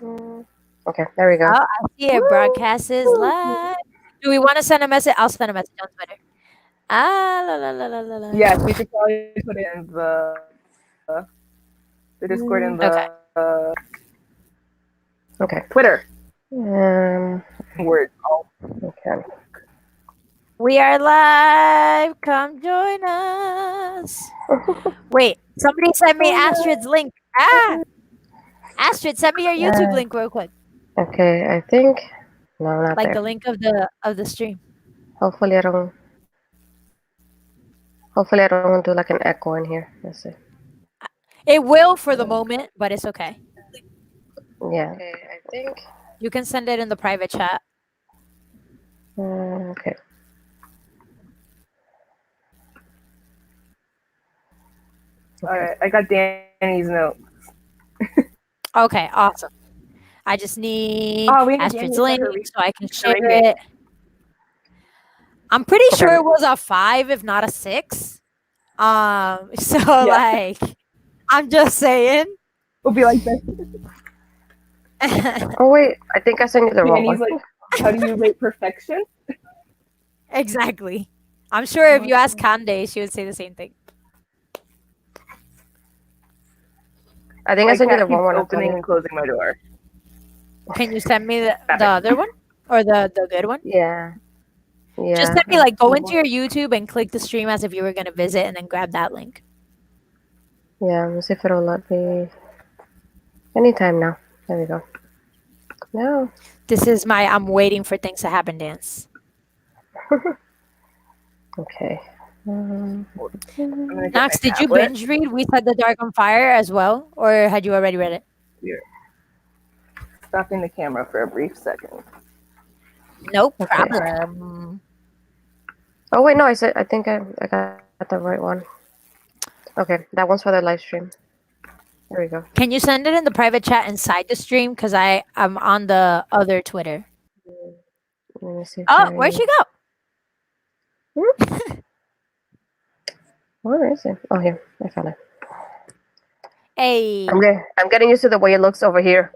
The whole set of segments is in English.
Okay, there we go. Oh, I see it. Broadcast is live. Do we want to send a message? I'll send a message on Twitter. Ah, la la la la la Yes, la. we should probably put it in the Discord in the Okay. Twitter. Okay. Um. Word. Oh, Okay. We are live. Come join us. Wait, somebody send me Astrid's link. Ah, Astrid, send me your YouTube link real quick. Okay. I think no, not Like the there. link of the stream. Hopefully I don't. Hopefully I don't do like an echo in here. Let's see. It will for the moment, but it's okay. Yeah. Okay. I think. You can send it in the private chat. Okay. all right. I got Danny's note. Okay, awesome. I just need Oh, we need Astrid's Danny link for her so I can share rating. it. I'm pretty Okay. sure it was a 5, if not a 6. So Yeah. like, I'm just saying. We'll be like this. Oh wait, I think I sent you the wrong Danny's one. like, how do you rate perfection? Exactly. I'm sure if you ask Kande, she would say the same thing. I think My I sent you cat the keeps wrong one. opening and closing my door. Can you send me the other one or the good one? Yeah. Yeah. Just send me like go into your YouTube and click the stream as if you were gonna visit, and then grab that link. Yeah. Let's see if it'll let me. Anytime now. There we go. No. This is my I'm waiting for things to happen dance. Okay. I'm gonna get Max, my did you tablet. binge read We Set the Dark on Fire as well, or had you already read it? Here. Stopping the camera for a brief second. No Okay. problem. Oh wait, no. I think I got the right one. Okay, that one's for the live stream. There we go. Can you send it in the private chat inside the stream? Because I'm on the other Twitter. Let me see. Oh, where'd she go? Where is it? Oh, here. I found it. Hey. I'm getting used to the way it looks over here.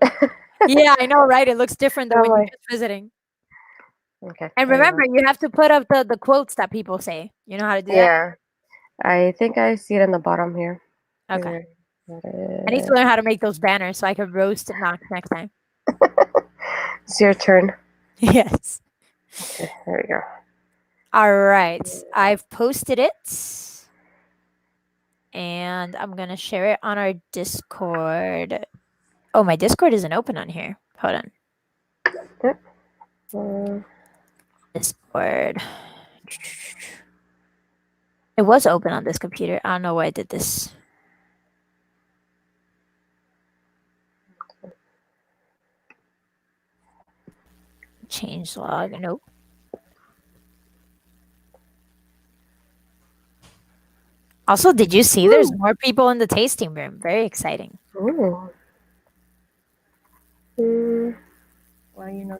Yeah, I know, right? It looks different than when you're just visiting. Okay. And remember, you have to put up the quotes that people say. You know how to do that? Yeah. I think I see it in the bottom here. Okay. Here. I need to learn how to make those banners so I can roast Knox next time. It's your turn. Yes. Okay, there we go. All right. I've posted it. And I'm going to share it on our Discord. Oh, my Discord isn't open on here. Hold on. Discord. It was open on this computer. I don't know why I did this. Change log. Nope. Also, did you see there's more people in the tasting room? Very exciting. Ooh. Well, you know.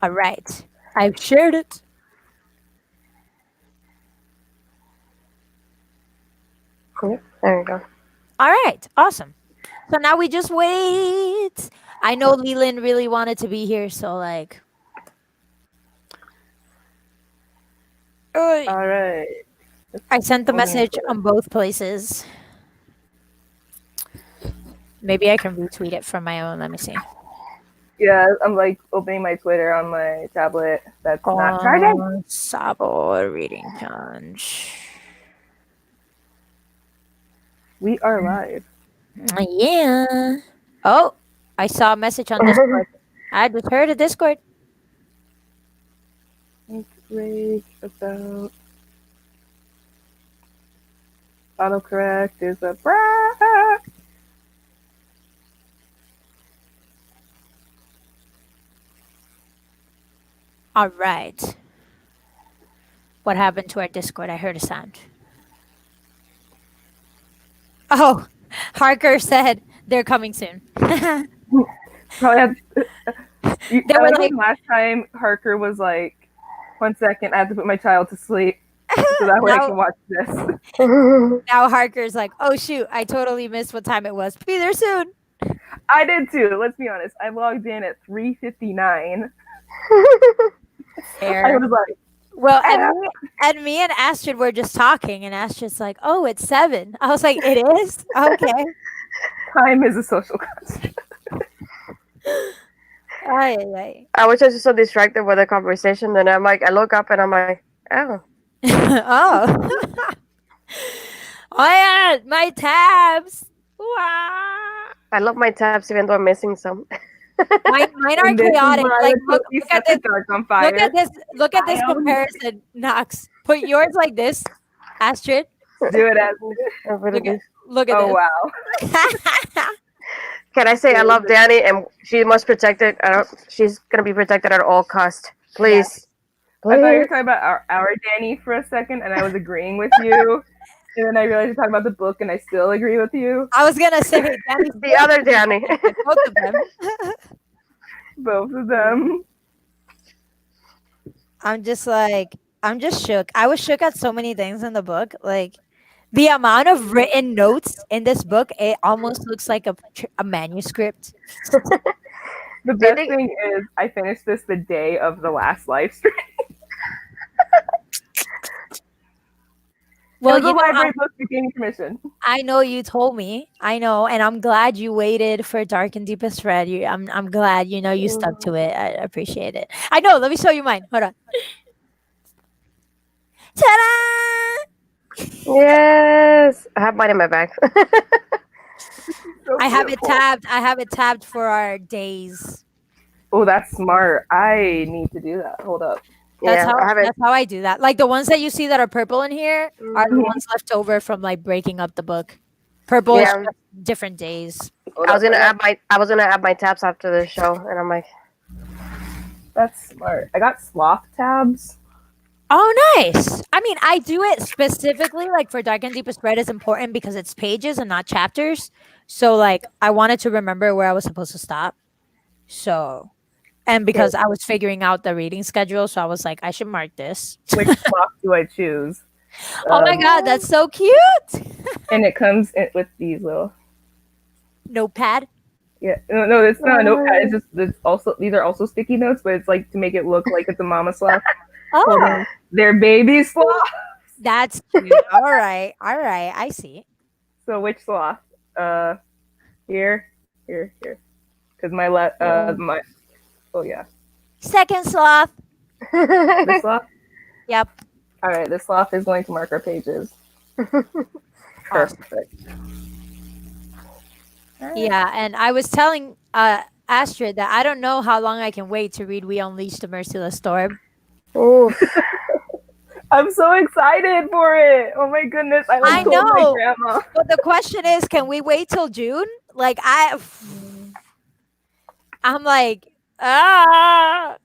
All right. I've shared it. Yep, there we go. All right. Awesome. So now we just wait. I know Leland really wanted to be here, so like. All right. I sent the message on both places. Maybe I can retweet it from my own. Let me see. Yeah, I'm like opening my Twitter on my tablet. That's not charging. Sabo reading challenge. We are live. Yeah. Oh, I saw a message on Discord. I just heard a Discord. Rage about autocorrect is a brat. All right. What happened to our Discord? I heard a sound. Oh, Harker said they're coming soon. Probably had, They were like last time Harker was like, 1 second, I have to put my child to sleep. so that way I Now- can watch this. Now Harker's like, oh shoot, I totally missed what time it was. Be there soon. I did too. Let's be honest. I logged in at 3:59. Fair. I was like, Well, and me and Astrid were just talking, and Astrid's like, "Oh, it's 7." I was like, "It is? Okay." time is a social construct. Ay, ay, ay. I was just so distracted with the conversation, then I'm like, I look up and I'm like, oh. Oh. Oh yeah, my tabs. Wow. I love my tabs even though I'm missing some. Mine are And this is chaotic. why Like, the cookie look at set this. the dark on fire. Look at this. Look at this I own comparison, Knox. Put yours like this, Astrid. Do it as. Look at Oh this. wow. Can I say I love Danny and she must protect it? She's gonna be protected at all costs. Please. I thought you were Please. talking about our Danny for a second, and I was agreeing with you. And then I realized you're talking about the book, and I still agree with you. I was gonna say Danny, The other Danny. both of them. Both of them. I'm just shook. I was shook at so many things in the book. Like the amount of written notes in this book, it almost looks like a manuscript. The best thing is, I finished this the day of the last live stream. Well, It was you a know, library book that gave me permission. I know you told me. I know, and I'm glad you waited for Dark and Deepest Red. I'm glad you stuck to it. I appreciate it. I know. Let me show you mine. Hold on. Ta-da! Yes. I have mine in my bag. So I have it beautiful. tabbed. I have it tabbed for our days. Oh, that's smart. I need to do that. Hold up. That's Yeah, I have it. That's how I do that. Like the ones that you see that are purple in here are the Mhm. ones left over from like breaking up the book. Purple is Yeah. just different days. Hold I was up. gonna add my tabs after the show, and I'm like, That's smart. I got sloth tabs. Oh, nice. I mean, I do it specifically like for Dark and Deepest Red is important because it's pages and not chapters. So like I wanted to remember where I was supposed to stop. So, and because I was figuring out the reading schedule, so I was like, I should mark this. Which sloth do I choose? Oh my God, that's so cute. And it comes with these little. Notepad. Yeah, no, it's not a notepad. It's just these are also sticky notes, but it's like to make it look like it's a mama sloth. Hold Oh, on. They're baby sloth. that's cute. All right. I see. So which sloth? Here. Because my my. Oh yeah, Second sloth. this sloth. Yep. All right, this sloth is going to mark our pages. Perfect. Yeah, and I was telling Astrid that I don't know how long I can wait to read We Unleash the Merciless Storm. oof. I'm so excited for it. Oh my goodness. I told know. my grandma. But the question is, can we wait till June? Like I'm like, ah.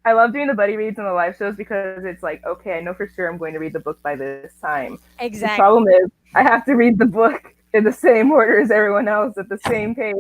I love doing the buddy reads and the live shows because it's like, okay, I know for sure I'm going to read the book by this time. Exactly. The problem is I have to read the book in the same order as everyone else at the same pace.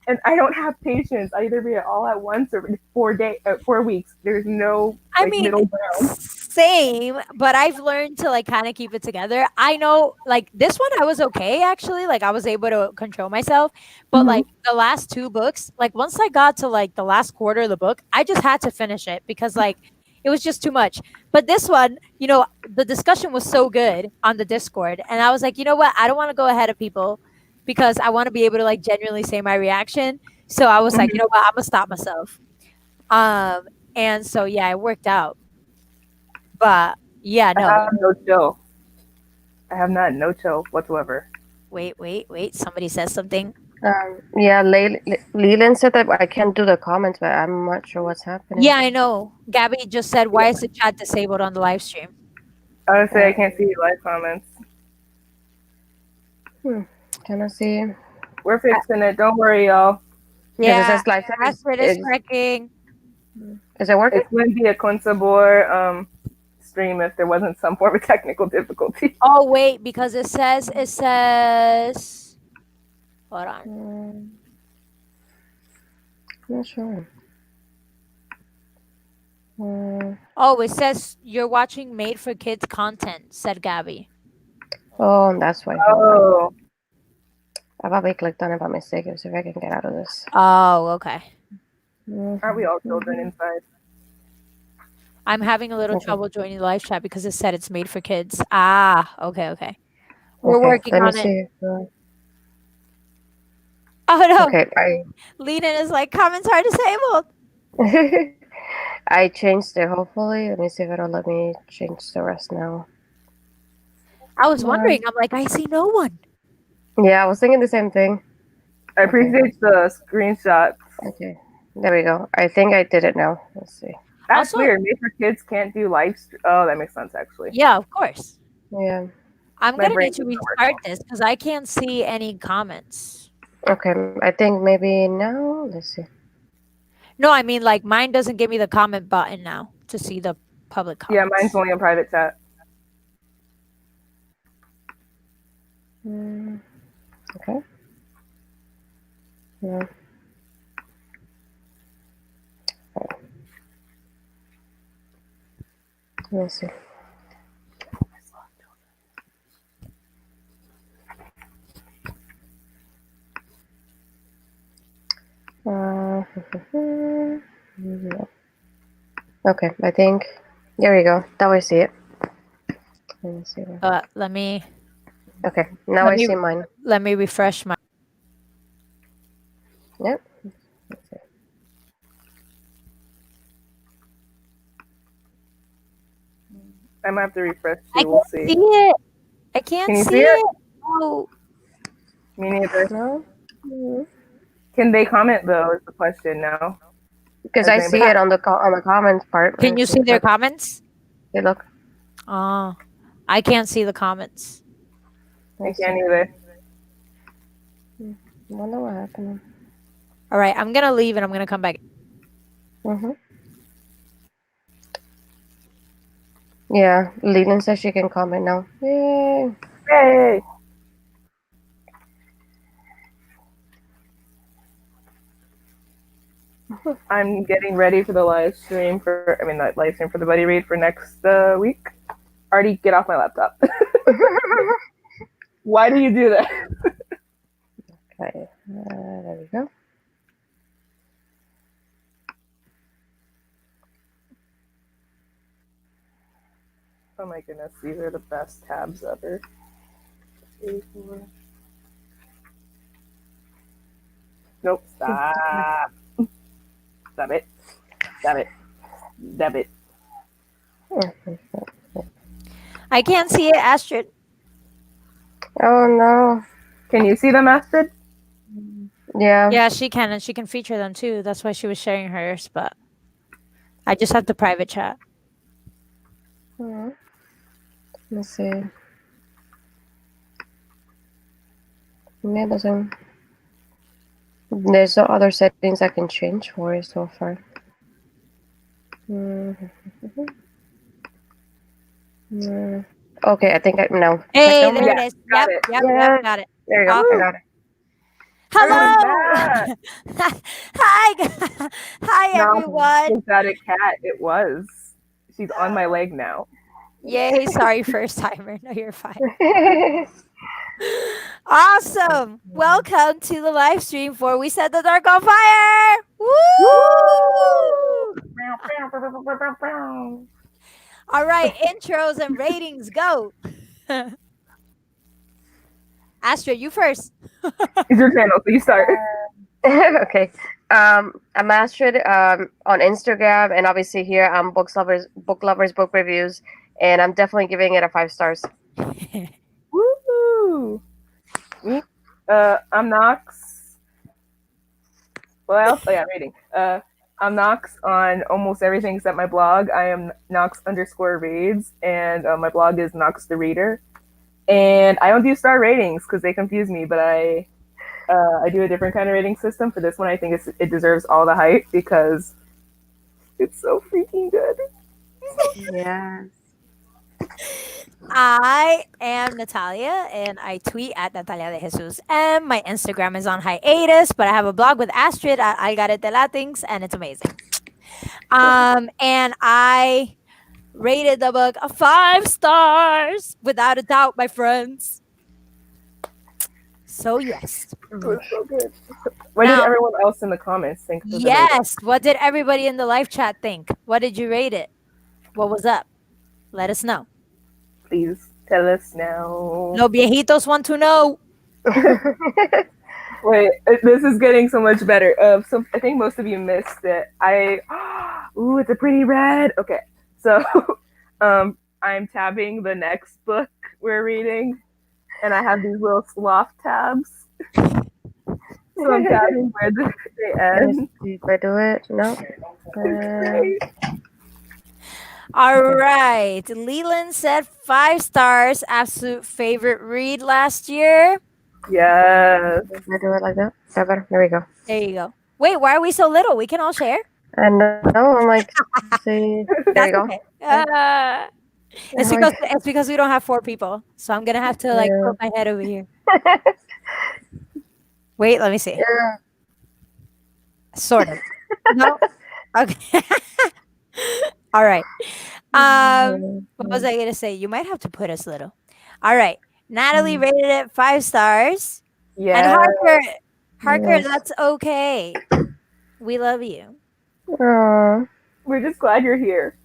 And I don't have patience. I either read it all at once or read 4 weeks. There's no middle ground. Same, but I've learned to like kind of keep it together. I know like this one I was okay actually. Like I was able to control myself. But like the last 2 books, like once I got to like the last quarter of the book, I just had to finish it because like it was just too much. But this one, the discussion was so good on the Discord. And I was like, you know what? I don't want to go ahead of people because I want to be able to like genuinely say my reaction. So I was like, you know what? I'm gonna stop myself. And so yeah, it worked out. But yeah, no. I have no chill. I have no chill whatsoever. Wait. Somebody says something. Yeah, Leland said that I can't do the comments, but I'm not sure what's happening. Yeah, I know. Gabby just said, why is the chat disabled on the live stream? I would say I can't see live comments. Can I see? We're fixing it. Don't worry, y'all. Yeah, it says live Astrid is working. Is it working? It wouldn't be a Quintabor stream if there wasn't some form of technical difficulty. Oh wait, because it says hold on. Not sure. Oh, it says you're watching made for kids content, said Gabby. Oh, that's why. Hold on. Oh, I probably clicked on it by mistake. Let's see if I can get out of this. Oh, okay. aren't we all children inside? I'm having a little Okay. trouble joining the live chat because it said it's made for kids. Ah, okay, okay. We're Okay. working Let me on it. see. Oh no. Okay. Lenin is like, comments are disabled. I changed it. Hopefully, let me see if it'll let me change the rest now. I was wondering. I'm like, I see no one. Yeah, I was thinking the same thing. I appreciate the screenshot. Okay. There we go. I think I did it now. Let's see. That's Also- weird. Made for kids can't do live stream. Oh, that makes sense actually. Yeah, of course. Yeah. I'm My gonna brain need to doesn't work restart well. this because I can't see any comments. Okay. I think maybe now. Let's see. No, I mean like mine doesn't give me the comment button now to see the public Yeah, comments. mine's only a private chat. Okay. Yeah. Let's see. No. Okay, I think there we go. Now I see it. Let me see. Let me Okay, now Let I me- see mine. let me refresh my. Yep. Let's see. I might have to refresh I too. We'll can't see. see it. I can't Can you see see it? it. Oh, Me neither. No. Mhm. Can they comment though? Is the question now. Because Has I see anybody- it on the comments part. can you see their Look. comments? Hey, look. Oh, I can't see the comments. I Let's can't see. either. I wonder what happened. All right, I'm gonna leave and I'm gonna come back. Yeah, Leland says she can comment now. Yay. Hey. I'm getting ready for the live stream for. I mean, not live stream for the buddy read for next week. Artie, get off my laptop. Why do you do that? Okay, there we go. Oh my goodness, these are the best tabs ever. 84. Nope, stop. Stop it. Stop it. Stop it. I can't see it, Astrid. Oh no. Can you see them, Astrid? Yeah. Yeah, she can, and she can feature them too. That's why she was sharing hers, but I just have the private chat. Let's see. Yeah, it doesn't. There's no other settings I can change for it so far. Okay, I think I no. Hey, Check there down. it Yeah, is. got Yep, it. yep, Yeah. yep, got it. There you go. Oh. I got it. Hello. Hi, hi No, everyone. is that a cat? It was. She's on my leg now. Yay! Sorry, first timer. No, you're fine. Awesome. Welcome to the live stream for We Set the Dark on Fire. Woo! All right, intros and ratings go. Astrid, you first. It's your channel, so you start. Okay. I'm Astrid on Instagram, and obviously here I'm book lovers book reviews, and I'm definitely giving it a 5 stars. Woo! Me? I'm Knox. Well, oh yeah, rating. I'm Knox on almost everything except my blog. I am Knox_reads, and my blog is Knox the Reader. And I don't do star ratings because they confuse me, but I do a different kind of rating system for this one. I think it deserves all the hype because it's so freaking good. Yeah. I am Natalia, and I tweet at Natalia de Jesus M. My Instagram is on hiatus, but I have a blog with Astrid at Algarete Latings, and it's amazing. And I rated the book 5 stars without a doubt, my friends. So yes. It was so good. What did Now, everyone else in the comments think of the rating? yes. What did everybody in the live chat think? What did you rate it? What was up? Let us know. Please tell us now. Los viejitos want to know. Wait, this is getting so much better. So I think most of you missed it. Ooh, it's a pretty red. Okay, so I'm tabbing the next book we're reading, and I have these little sloth tabs. So I'm tabbing where they end. If I do it, no. All right. Leland said 5 stars. Absolute favorite read last year. Yes. If I do it like that, is that better? There we go. There you go. Wait, why are we so little? We can all share. I know. I'm like, see, there you go. Okay. It's because we don't have 4 people, so I'm gonna have to like Yeah. put my head over here. Wait, let me see. Yeah. Sort of. No. Okay. All right. What was I gonna say? You might have to put us little. All right. Natalie rated it 5 stars. Yeah. And Harker, Yes. that's okay. We love you. Aw. We're just glad you're here.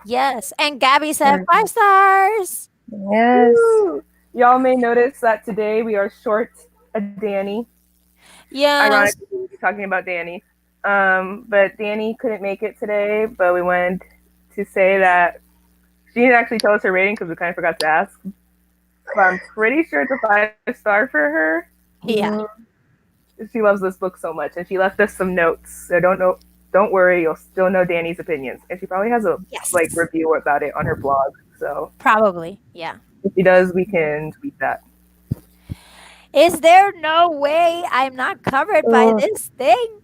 Yes. And Gabby said 5 stars. Yes. Woo! Y'all may notice that today we are short a Danny. Yes. Ironically, we'll be talking about Danny. But Danny couldn't make it today, but we wanted to say that she didn't actually tell us her rating because we kind of forgot to ask. But I'm pretty sure it's a 5-star for her. Yeah. She loves this book so much, and she left us some notes. So don't worry, you'll still know Danny's opinions, and she probably has a review about it on her blog. So probably, yeah. If she does, we can tweet that. Is there no way I'm not covered by this thing?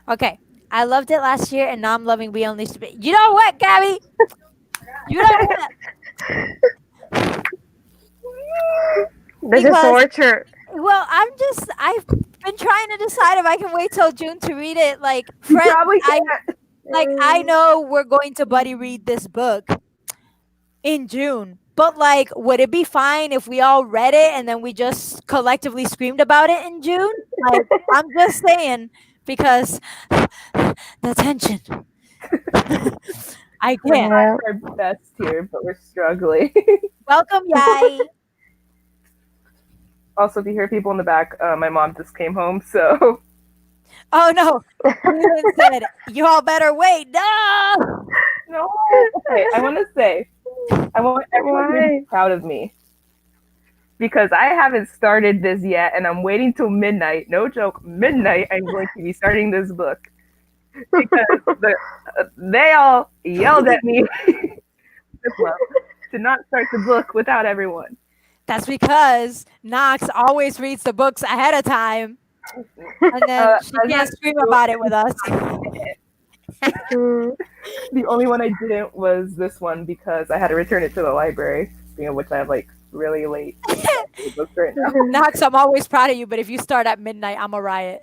Okay, I loved it last year, and now I'm loving We Only Speak. You know what, Gabby? You know what? This is torture. Well, I've been trying to decide if I can wait till June to read it. Like, You probably can't. I know we're going to buddy read this book in June, but like, would it be fine if we all read it and then we just collectively screamed about it in June? Like, I'm just saying, because the tension. I We're can't. trying our best here, but we're struggling. Welcome, Yai. Also, if you hear people in the back, my mom just came home, so. Oh no! Leland said, "You all better wait." No. No. Okay, I want to say, I want everyone to be proud of me because I haven't started this yet, and I'm waiting till midnight. No joke, midnight. I'm going to be starting this book because they all yelled at me to not start the book without everyone. That's because Knox always reads the books ahead of time, and then she can't scream about it with us. The only one I didn't was this one because I had to return it to the library, which I have like really late books right now. Knox, I'm always proud of you, but if you start at midnight, I'm a riot.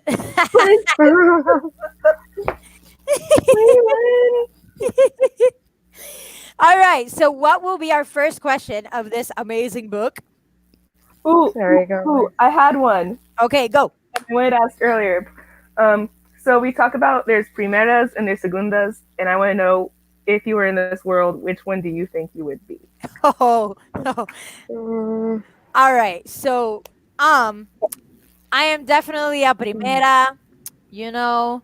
All right, so what will be our first question of this amazing book? Ooh, there you go. Ooh, I had one. Okay, go. I wanted to ask earlier. So we talk about there's primeras and there's segundas, and I want to know if you were in this world, which one do you think you would be? Oh, no. All right, so I am definitely a primera. You know,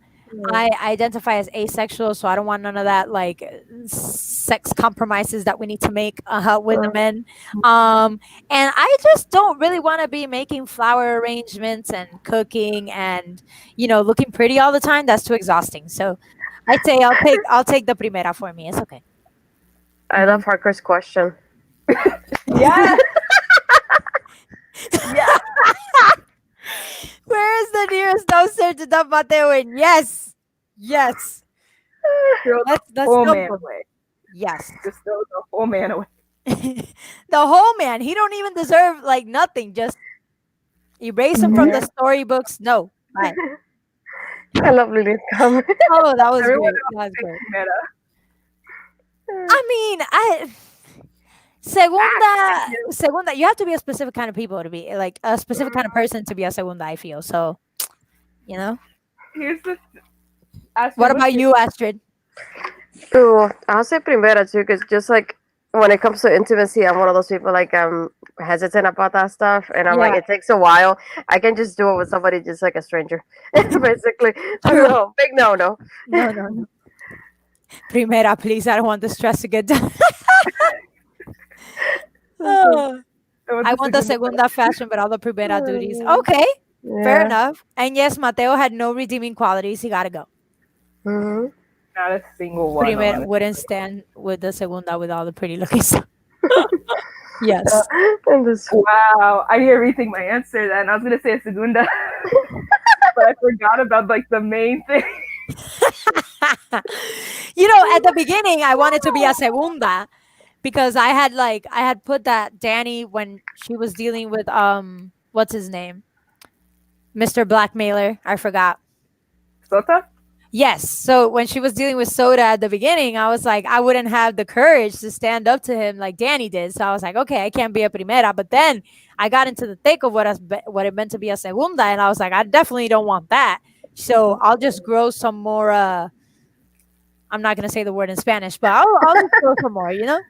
I identify as asexual, so I don't want none of that like sex compromises that we need to make with the men. And I just don't really want to be making flower arrangements and cooking and looking pretty all the time. That's too exhausting. So I'd say I'll take the primera for me. It's okay. I love Harker's question. Yeah. Yeah. Where is the nearest dumpster to dump Mateo in? Yes. Let's whole go. Man away. Yes. Just throw the whole man away. The whole man. He don't even deserve like nothing. Just erase him from the storybooks. No. Bye. I love Lily's comment. Oh, that was Everyone great. That was great. Meta. I mean, segunda. You have to be a specific kind of people to be like a specific kind of person to be a segunda. I feel so. You know. Here's the. Astrid, What what's about your- you, Astrid? Ooh, I'll say primera too, because just like when it comes to intimacy, I'm one of those people like I'm hesitant about that stuff, and I'm like Yeah. it takes a while. I can just do it with somebody just like a stranger, basically. True. No, big no, no. No. Primera, please. I don't want the stress to get done. Oh, I want the segunda fashion, but all the primera duties. Okay, fair Yeah. enough. And yes, Mateo had no redeeming qualities. He gotta go. Hmm. Not a single one. Primera honestly. wouldn't stand with the segunda with all the pretty looking stuff. Yes. And this, Wow, I need to rethink my answer then. I was gonna say a segunda, but I forgot about like the main thing. You know, at the beginning, I wanted to be a segunda because I had put that Danny when she was dealing with what's his name, Mr. Blackmailer. I forgot. Sota? Yes. So when she was dealing with Soda at the beginning, I was like, I wouldn't have the courage to stand up to him like Danny did. So I was like, okay, I can't be a primera. But then I got into the thick of what it meant to be a segunda, and I was like, I definitely don't want that. So I'll just grow some more. I'm not gonna say the word in Spanish, but I'll just grow some more. You know.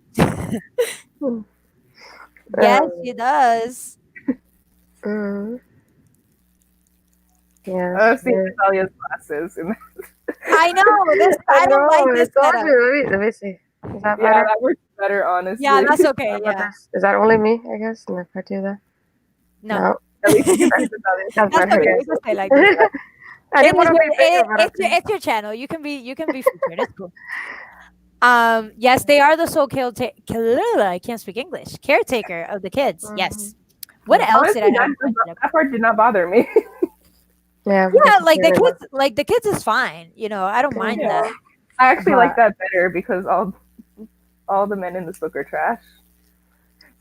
Yes, she does. mm, yeah. See Natalia's glasses. I know this. I don't like this I told setup. you. Let me see. Is that Yeah, better? that works better, honestly. Yeah, that's okay. How about Yeah. this? Is that only me? I guess. And if I do that, No. At least you can see Natalia. that's That's better. okay. I We can stay like this. guess. I didn't want to be bigger, but It's your channel. You can be featured. It's cool. Yes, they are the sole I can't speak English. Caretaker of the kids. Yes. What else did I have? That part did not bother me. yeah. Yeah, like the kids is fine. You know, I don't mind Yeah. that. I actually like that better because all the men in this book are trash.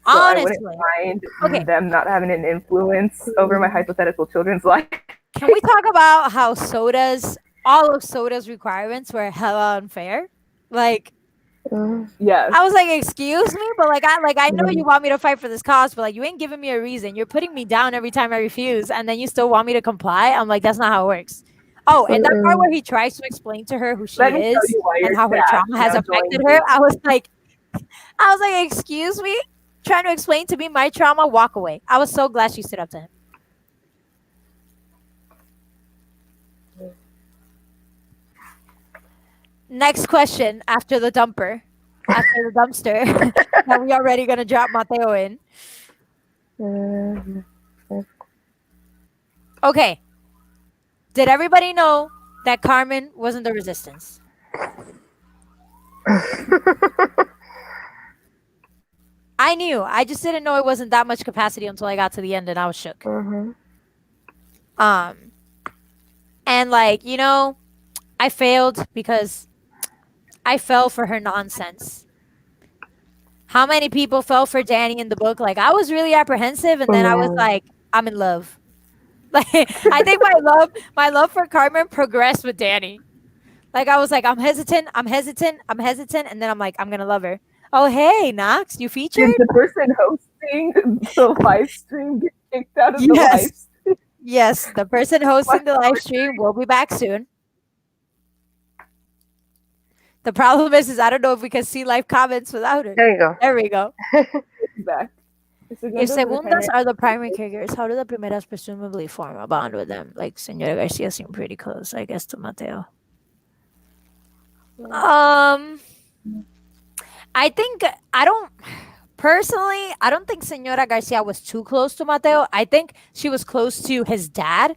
So Honestly. I wouldn't mind Okay. them not having an influence over my hypothetical children's life. Can we talk about how all of Soda's requirements were hella unfair? Like, Yes. I was like, excuse me, but I know you want me to fight for this cause, but like you ain't giving me a reason. You're putting me down every time I refuse, and then you still want me to comply. I'm like, that's not how it works. Oh, and that part where he tries to explain to her who she Let me tell is you why and you're how her sad. trauma has Now affected join her, me. I was like, excuse me, trying to explain to me my trauma, walk away. I was so glad she stood up to him. Next question after the dumper, after the dumpster that we already gonna drop Mateo in. Okay. Did everybody know that Carmen wasn't the resistance? I knew. I just didn't know it wasn't that much capacity until I got to the end and I was shook. And like, you know, I failed because I fell for her nonsense. How many people fell for Danny in the book? Like, I was really apprehensive, and then I was like, I'm in love. Like, I think my love for Carmen progressed with Danny. Like, I was like, I'm hesitant, and then I'm like, I'm gonna love her. Oh, hey, Knox, you featured? Did the person hosting the live stream get kicked out of the live stream? Yes, the person hosting the live stream will be back soon. The problem is I don't know if we can see live comments without it. There you go. There we go. Back. If segundas are the primary caregivers, how do the primeras presumably form a bond with them? Like Senora Garcia seemed pretty close, I guess, to Mateo. I think I don't think Senora Garcia was too close to Mateo. I think she was close to his dad,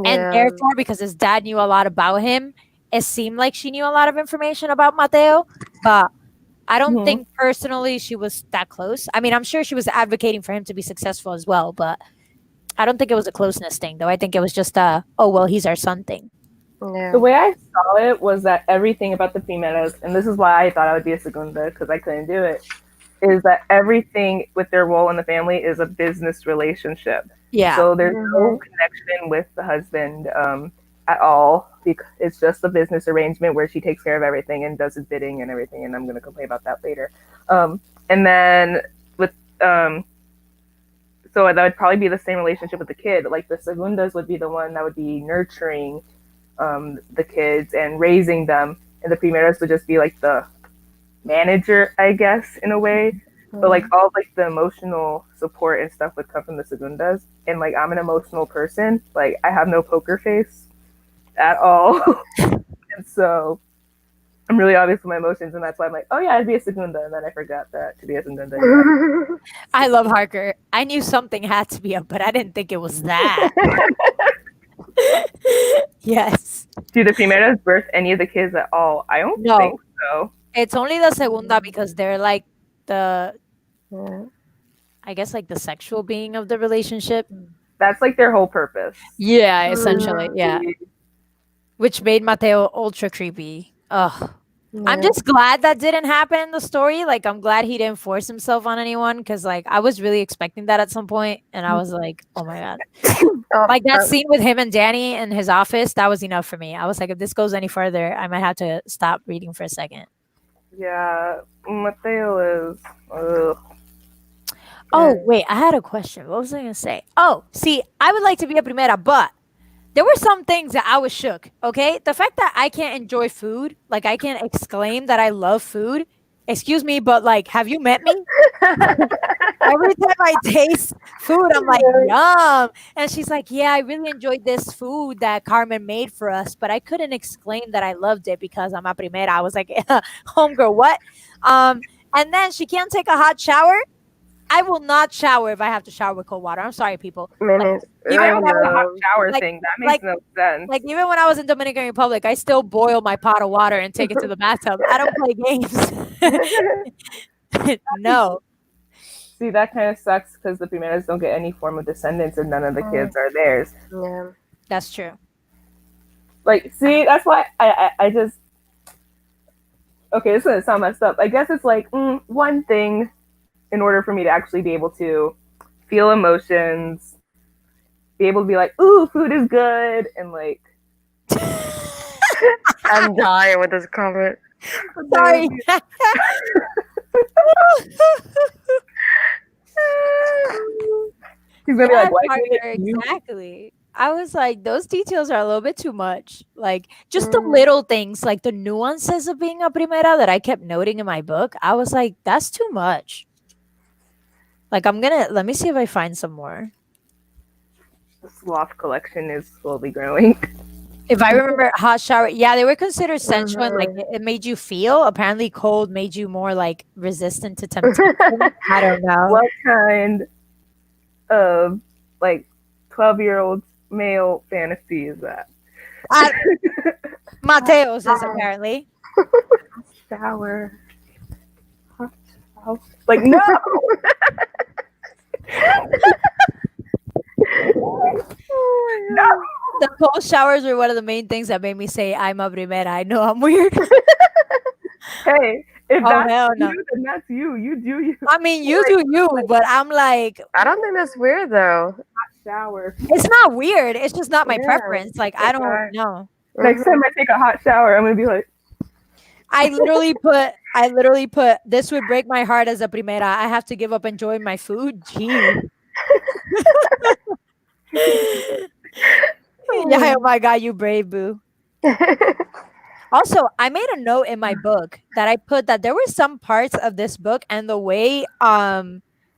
and therefore, because his dad knew a lot about him, it seemed like she knew a lot of information about Mateo. But I don't think personally she was that close. I mean, I'm sure she was advocating for him to be successful as well, but I don't think it was a closeness thing, though. I think it was just oh, well, he's our son thing. Yeah. The way I saw it was that everything about the primeras, and this is why I thought I would be a segunda, because I couldn't do it, is that everything with their role in the family is a business relationship. Yeah. So there's no connection with the husband. at all. Because it's just a business arrangement where she takes care of everything and does his bidding and everything. And I'm going to complain about that later. And then with so that would probably be the same relationship with the kid. Like the segundas would be the one that would be nurturing the kids and raising them, and the primeras would just be like the manager, I guess, in a way. But like all like the emotional support and stuff would come from the segundas. And like I'm an emotional person. Like I have no poker face at all. And so I'm really obvious with my emotions, and that's why I'm like, oh yeah, I'd be a segunda, and then I forgot that to be a segunda. Yeah. I love Harker. I knew something had to be up, but I didn't think it was that. Yes. Do the primeras birth any of the kids at all? I don't No. think so. It's only the segunda because they're like the, I guess, like the sexual being of the relationship. That's like their whole purpose. Yeah, essentially. Yeah. Which made Mateo ultra creepy. Ugh. Yeah. I'm just glad that didn't happen in the story. Like, I'm glad he didn't force himself on anyone because, like, I was really expecting that at some point, and I was like, oh my god. Like that scene with him and Danny in his office, that was enough for me. I was like, if this goes any further, I might have to stop reading for a second. Yeah, Mateo is. Ugh. Oh, wait, I had a question. What was I going to say? Oh, see, I would like to be a primera, but there were some things that I was shook, okay? The fact that I can't enjoy food, like I can't exclaim that I love food. Excuse me, but like, have you met me? Every time I taste food, I'm like, yum. And she's like, yeah, I really enjoyed this food that Carmen made for us, but I couldn't exclaim that I loved it because I'm a primera. I was like, homegirl, what? And then she can't take a hot shower. I will not shower if I have to shower with cold water. I'm sorry, people. Like, even when I have a hot shower thing, that makes no sense. Like, even when I was in Dominican Republic, I still boil my pot of water and take it to the bathtub. I don't play games. No. See, that kind of sucks because the primeras don't get any form of descendants and none of the kids are theirs. Yeah. That's true. Like, see, that's why I just... Okay, this is going to sound messed up. I guess it's like, one thing in order for me to actually be able to feel emotions, be able to be like, ooh, food is good, and like... I'm dying with this comment. Sorry. He's gonna be like, why exactly. I was like, those details are a little bit too much. Like, just the little things, like the nuances of being a primera that I kept noting in my book. I was like, that's too much. Like, let me see if I find some more. The sloth collection is slowly growing. If I remember, hot shower, yeah, they were considered sensual and like it made you feel. Apparently, cold made you more like resistant to temptation. I don't know. What kind of like 12-year-old male fantasy is that? Mateo's is apparently. Shower. Hot shower. Like, no! No! The cold showers were one of the main things that made me say I'm a primera. I know I'm weird. Hey, if that's hell no. you, then that's you. You do you. I mean, you do you, but I'm like, I don't think that's weird though. Hot shower. It's not weird. It's just not my preference. Like, I don't know. Next time I take a hot shower, I'm gonna be like, I literally put this would break my heart as a primera. I have to give up enjoying my food. Gee. Yeah, oh my god, you brave boo. Also, I made a note in my book that I put that there were some parts of this book and the way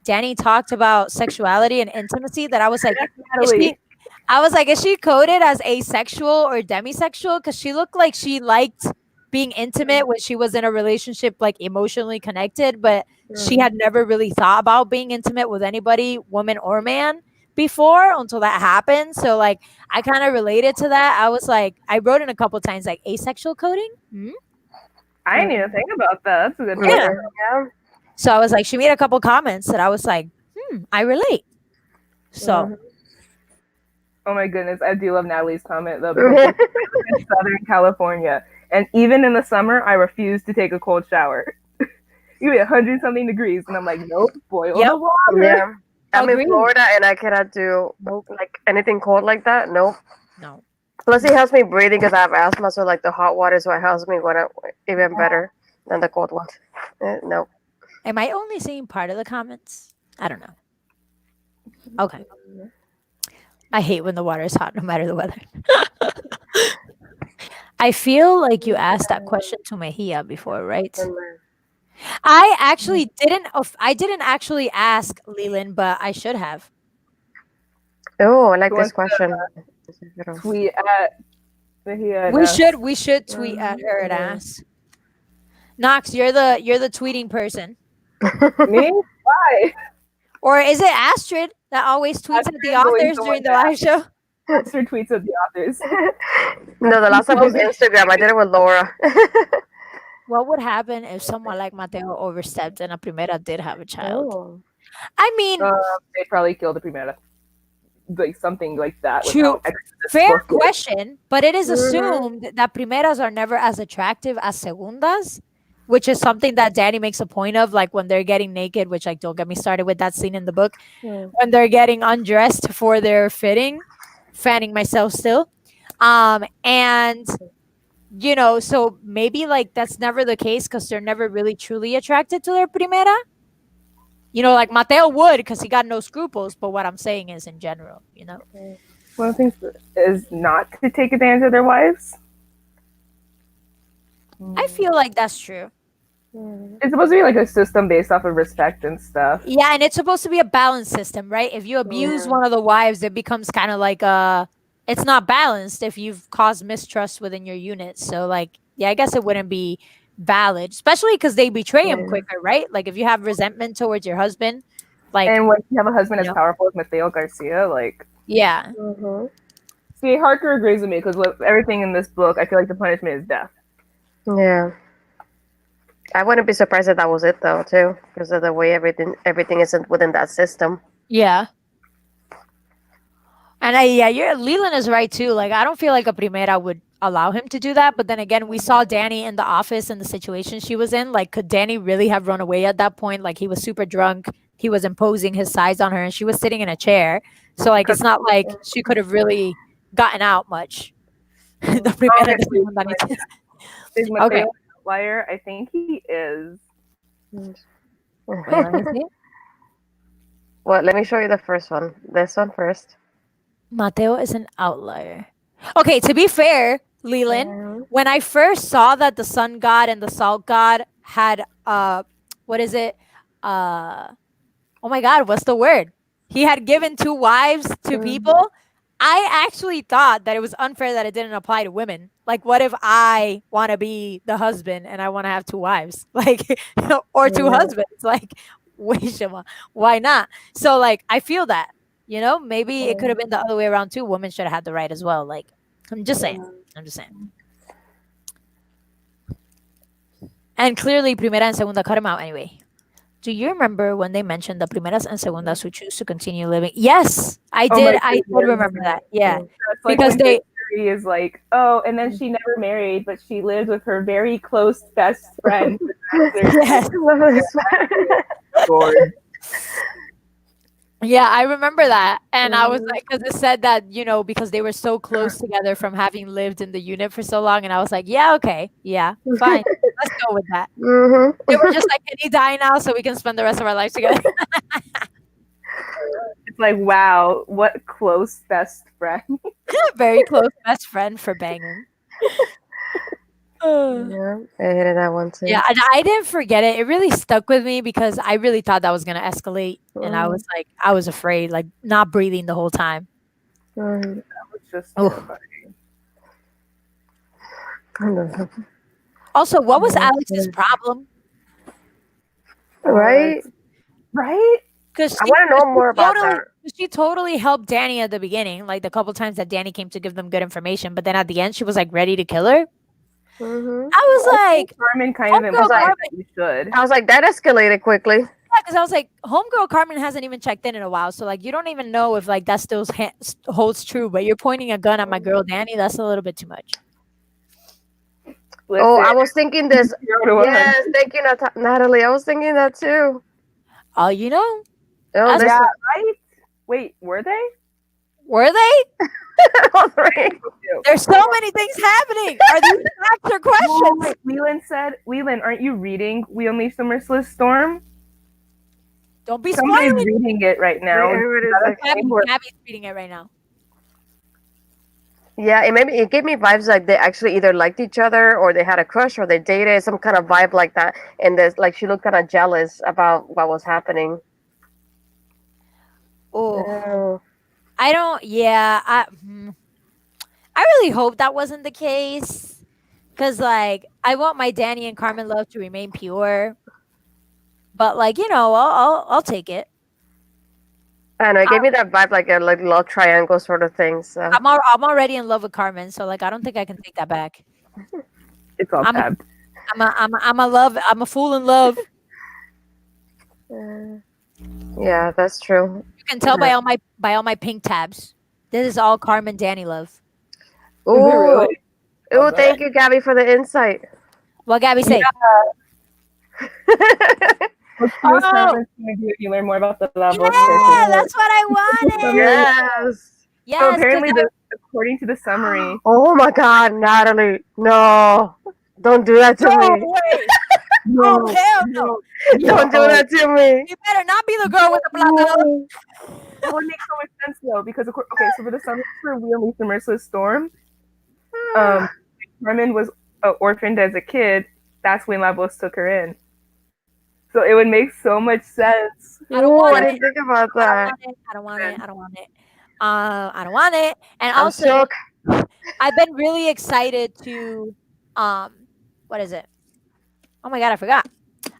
Danny talked about sexuality and intimacy that I was like, is she coded as asexual or demisexual? Because she looked like she liked being intimate when she was in a relationship, like emotionally connected, but she had never really thought about being intimate with anybody, woman or man, before until that happened. So like I kind of related to that. I was like, I wrote in a couple times like asexual coding. I didn't even think about that. That's a good point. Yeah. So I was like, she made a couple comments that I was like, I relate. So oh my goodness, I do love Natalie's comment though, because in Southern California, and even in the summer, I refuse to take a cold shower. You be 100-something degrees, and I'm like, nope, boil the water. Yeah. I'm in Florida, and I cannot do like anything cold like that. Nope. No. Plus, it helps me breathing because I have asthma, so like the hot water, so it helps me when even better than the cold one. No. Am I only seeing part of the comments? I don't know. Okay. I hate when the water is hot, no matter the weather. I feel like you asked that question to Mejia before, right? I didn't actually ask Leland, but I should have. Oh, I like Who this wants question. to tweet at Mejia? We should tweet at her and ask. Knox, you're the tweeting person. Me? Why? Or is it Astrid that always tweets at the authors during the live show? Astrid tweets at the authors. No, the last time was Instagram. I did it with Laura. What would happen if someone like Mateo overstepped and a Primera did have a child? Oh. I mean, They probably killed the Primera. Like something like that. True. Fair question, but it is assumed that Primeras are never as attractive as Segundas, which is something that Danny makes a point of, like when they're getting naked, which like don't get me started with that scene in the book. When they're getting undressed for their fitting, fanning myself still. And you know, so maybe like that's never the case because they're never really truly attracted to their Primera. You know, like Mateo would because he got no scruples, but what I'm saying is in general, you know. One of the things is not to take advantage of their wives. I feel like that's true. It's supposed to be like a system based off of respect and stuff. Yeah, and it's supposed to be a balanced system, right? If you abuse one of the wives, it becomes kind of like it's not balanced if you've caused mistrust within your unit. So like, yeah, I guess it wouldn't be valid, especially because they betray him quicker, right? Like if you have resentment towards your husband, like, and when you have a husband as powerful as Mateo Garcia, like, yeah. See, Harker agrees with me because with everything in this book, I feel like the punishment is death. Yeah. I wouldn't be surprised if that was it though, too, because of the way everything isn't within that system. Yeah. And Leland is right too. Like I don't feel like a Primera would allow him to do that. But then again, we saw Danny in the office and the situation she was in. Like, could Danny really have run away at that point? Like he was super drunk. He was imposing his size on her, and she was sitting in a chair. So like, it's not like she could have really gotten out much. The Primera is Mateo an outlier? I think he is. Wait, let me see. Well, let me show you the first one. This one first. Mateo is an outlier. Okay, to be fair, Leland, when I first saw that the sun god and the salt god had what is it? Oh my god, what's the word? He had given 2 wives to people. I actually thought that it was unfair that it didn't apply to women. Like, what if I want to be the husband and I want to have 2 wives? Like, or 2 husbands? Like, why not? So, like, I feel that, you know, maybe it could have been the other way around too. Women should have had the right as well. Like, I'm just saying. And clearly, Primera and Segunda cut him out anyway. Do you remember when they mentioned the Primeras and Segundas who choose to continue living? Yes, I did. I did remember that. Yeah, like because they is like, oh, and then she never married, but she lived with her very close best friend. Yes. Yeah, I remember that. And I was like, because it said that, you know, because they were so close together from having lived in the unit for so long. And I was like, yeah, okay. Yeah, fine. Let's go with that. They were just like, can he die now so we can spend the rest of our lives together? It's like, wow, what close best friend. Very close best friend for banging. Yeah, I hated that one too. Yeah, and I didn't forget it. It really stuck with me because I really thought that was gonna escalate, and I was like, I was afraid, like not breathing the whole time. That was just terrifying. Also, what was Alex's problem? Right? Because I want to know more about that. She totally helped Danny at the beginning, like the couple times that Danny came to give them good information, but then at the end, she was like ready to kill her. I was like, Carmen kind of was like, you should. I was like, that escalated quickly. Yeah, because I was like, homegirl Carmen hasn't even checked in a while, so like you don't even know if like that still holds true. But you're pointing a gun at my girl Danny. That's a little bit too much. Listen, I was thinking this. Yes, thank you, Natalie. I was thinking that too. Oh, you know. Oh, yeah, right. Wait, were they? Were they? Right. There's so many things happening. Are these facts or questions? Leland, aren't you reading We Unleash the Merciless Storm? Don't be Somebody's spoiling. reading it right now. Everybody's like, Gabby's reading it right now. yeah, it gave me vibes like they actually either liked each other or they had a crush or they dated, some kind of vibe like that. And there's like she looked kind of jealous about what was happening. Oh, Oh. I don't. Yeah, I really hope that wasn't the case. Cause like I want my Danny and Carmen love to remain pure. But like I'll take it. I don't know, it gave me that vibe like a like love triangle sort of thing. So I'm already in love with Carmen, so like I don't think I can take that back. It's all I'm a, tabbed. I'm a fool in love. yeah, that's true. You can tell by all my pink tabs. This is all Carmen Danny love. Is it Ooh, really? ooh, thank you, Gabby, for the insight. What Gabby say? What's you learn more about the level of Yeah, that's what I wanted. Yes. Yes, So 'cause apparently, according to the summary, Oh my God, Natalie, no, don't do that to no me. way. Oh hell no! Don't do that to me. You better not be the girl with the plátano. that would make so much sense though, because okay, so for the summary for We Unleash the Merciless Storm, Carmen was orphaned as a kid. That's when Lavos took her in. So it would make so much sense. I don't want I it. didn't think about that. I don't want it. I don't want it. I don't want it. And I'm also, shook. I've been really excited to, what is it? Oh my God, I forgot.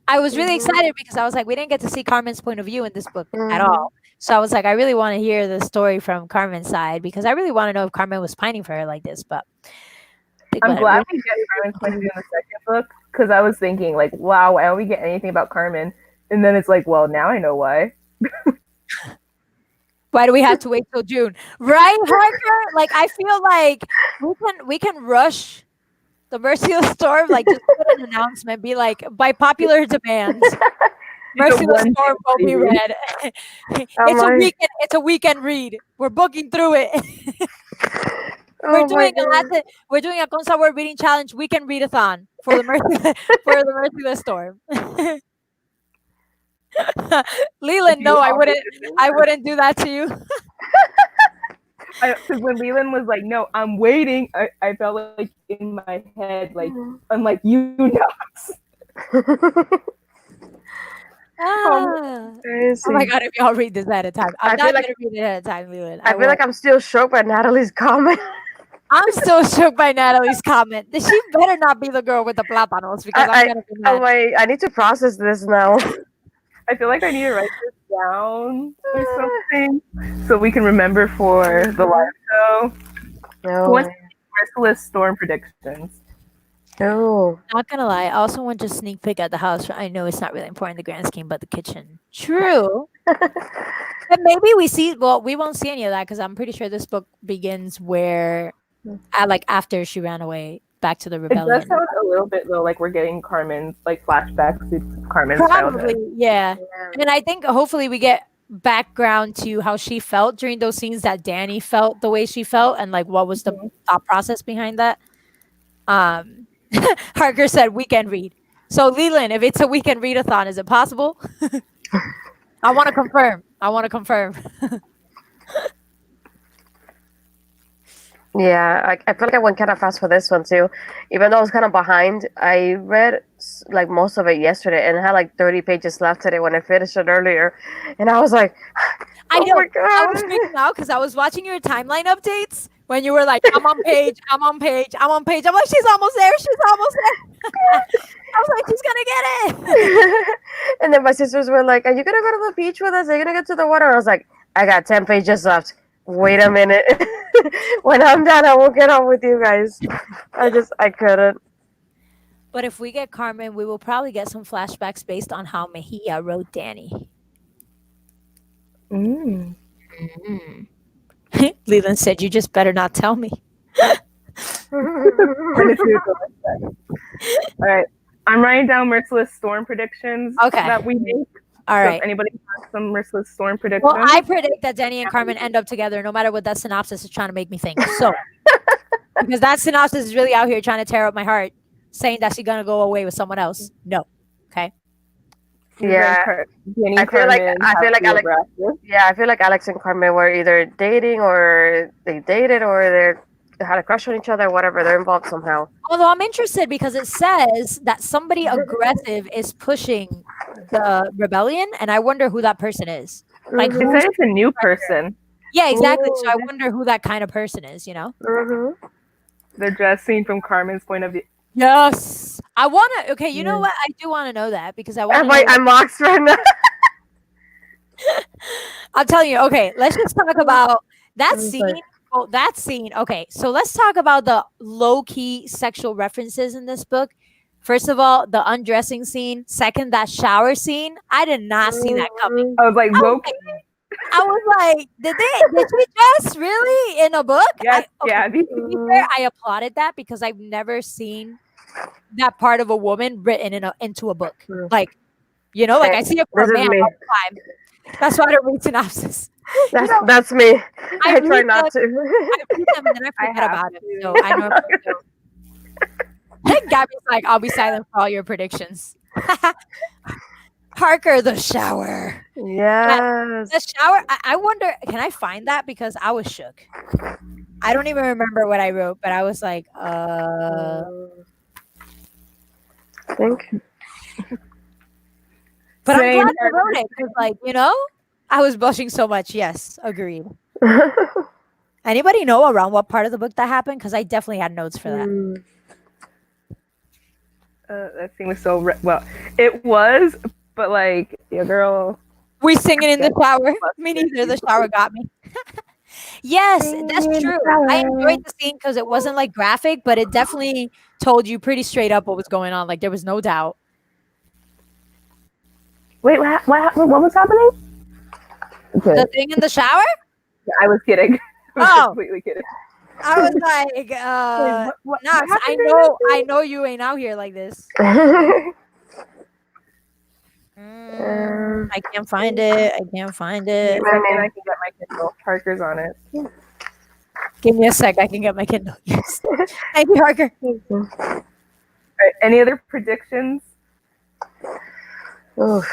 I was really excited because I was like, we didn't get to see Carmen's point of view in this book at all. So I was like, I really want to hear the story from Carmen's side because I really want to know if Carmen was pining for her like this. But I'm glad we get Carmen's point of view in the second book because I was thinking like, wow, why don't we get anything about Carmen? And then it's like, well, now I know why. Why do we have to wait till June? Right, Harker? Like I feel like we can rush the Merciless Storm, like just put an announcement, be like, by popular demand, Merciless Storm will be read. It's a weekend read. We're booking through it. We're doing a Consa Word reading challenge weekend readathon for the Merciless Storm. Leland, no, I wouldn't do that to you. Because when Leland was like, "No, I'm waiting," I felt like in my head, like, unlike you, Oh my God! If y'all read this at a time, I'm not gonna read it at a time, Leland. I feel like I'm still shocked by Natalie's comment. I'm still shook by Natalie's comment. She better not be the girl with the plátanos because I'm gonna be mad. I need to process this now. I feel like I need to write this down or something so we can remember for the live show. No. What's Merciless Storm predictions? No. Not gonna lie, I also want to sneak peek at the house. I know it's not really important in the grand scheme, but the kitchen. True. But maybe we see. Well, we won't see any of that because I'm pretty sure this book begins where, like after she ran away back to the rebellion. It does sound a little bit though like we're getting Carmen's like flashbacks to Carmen's Probably, childhood. yeah. And I think hopefully we get background to how she felt during those scenes that Danny felt the way she felt and like what was the thought process behind that. Harker said weekend read. So Leland, if it's a weekend readathon, is it possible? I want to confirm. Yeah, I feel like I went kind of fast for this one too. Even though I was kind of behind, I read like most of it yesterday and had like 30 pages left today when I finished it earlier. And I was like, I know. my God. I was freaking out because I was watching your timeline updates when you were like, I'm on page. I'm like, she's almost there. I was like, she's gonna get it. And then my sisters were like, are you gonna go to the beach with us? Are you gonna get to the water? I was like, I got 10 pages left. Wait a minute. When I'm done, I will get on with you guys. I couldn't. But if we get Carmen, we will probably get some flashbacks based on how Mejia wrote Danny. Leland said, you just better not tell me. All right. I'm writing down Merciless Storm predictions that we make. All So right. if anybody has some Merciless Storm predictions, Well, I predict that Danny and Carmen end up together, no matter what that synopsis is trying to make me think. So, because that synopsis is really out here trying to tear up my heart, saying that she's gonna go away with someone else. No. Okay. Yeah. Danny I and feel like Carmen I feel like happily Alex. ever after. Yeah, I feel like Alex and Carmen were either dating or they dated or they had a crush on each other. Whatever, they're involved somehow. Although I'm interested because it says that somebody aggressive is pushing the rebellion, and I wonder who that person is. Like, It said it's a new person. yeah, exactly. So I Ooh. wonder who that kind of person is. Mm-hmm. They're just seen from Carmen's point of view. Yes, I want to. Okay, you know what? I do want to know that because I want to know. I'm moxed right now. I'll tell you. Okay, let's just talk about that I'm scene. sorry. Oh, that scene. Okay, so let's talk about the low key sexual references in this book. First of all, the undressing scene. Second, that shower scene. I did not see that coming. I was like, I was low. like, did she dress really in a book? Yes, To be fair, I applauded that because I've never seen that part of a woman written into a book. Like, like I see it for a This is man me. all the time. That's why I don't read synopsis. That's me. I try read not them, to. I read them and then I forget have about it. to. So I normally don't. Gabby's like, I'll be silent for all your predictions. Parker, the shower. Yes. The shower. I wonder, can I find that? Because I was shook. I don't even remember what I wrote, but I was like, I think. But Same. I'm glad I wrote it because, I was blushing so much. Yes, agreed. Anybody know around what part of the book that happened? Because I definitely had notes for that. That scene was so well. It was, but like, yeah, girl. We singing in the shower. Me neither. The shower got me. Yes, that's true. I enjoyed the scene because it wasn't like graphic, but it definitely told you pretty straight up what was going on. Like there was no doubt. Wait, what happened? What was happening? Okay. The thing in the shower? I was kidding. I was Oh. completely kidding. I was like, what Knox, I know you ain't out here like this. I can't find it. I can't find it. Second, I can get my Kindle. Parker's on it. Give me a sec. I can get my Kindle. Yes. Thank you, Parker. All right, any other predictions? Oof.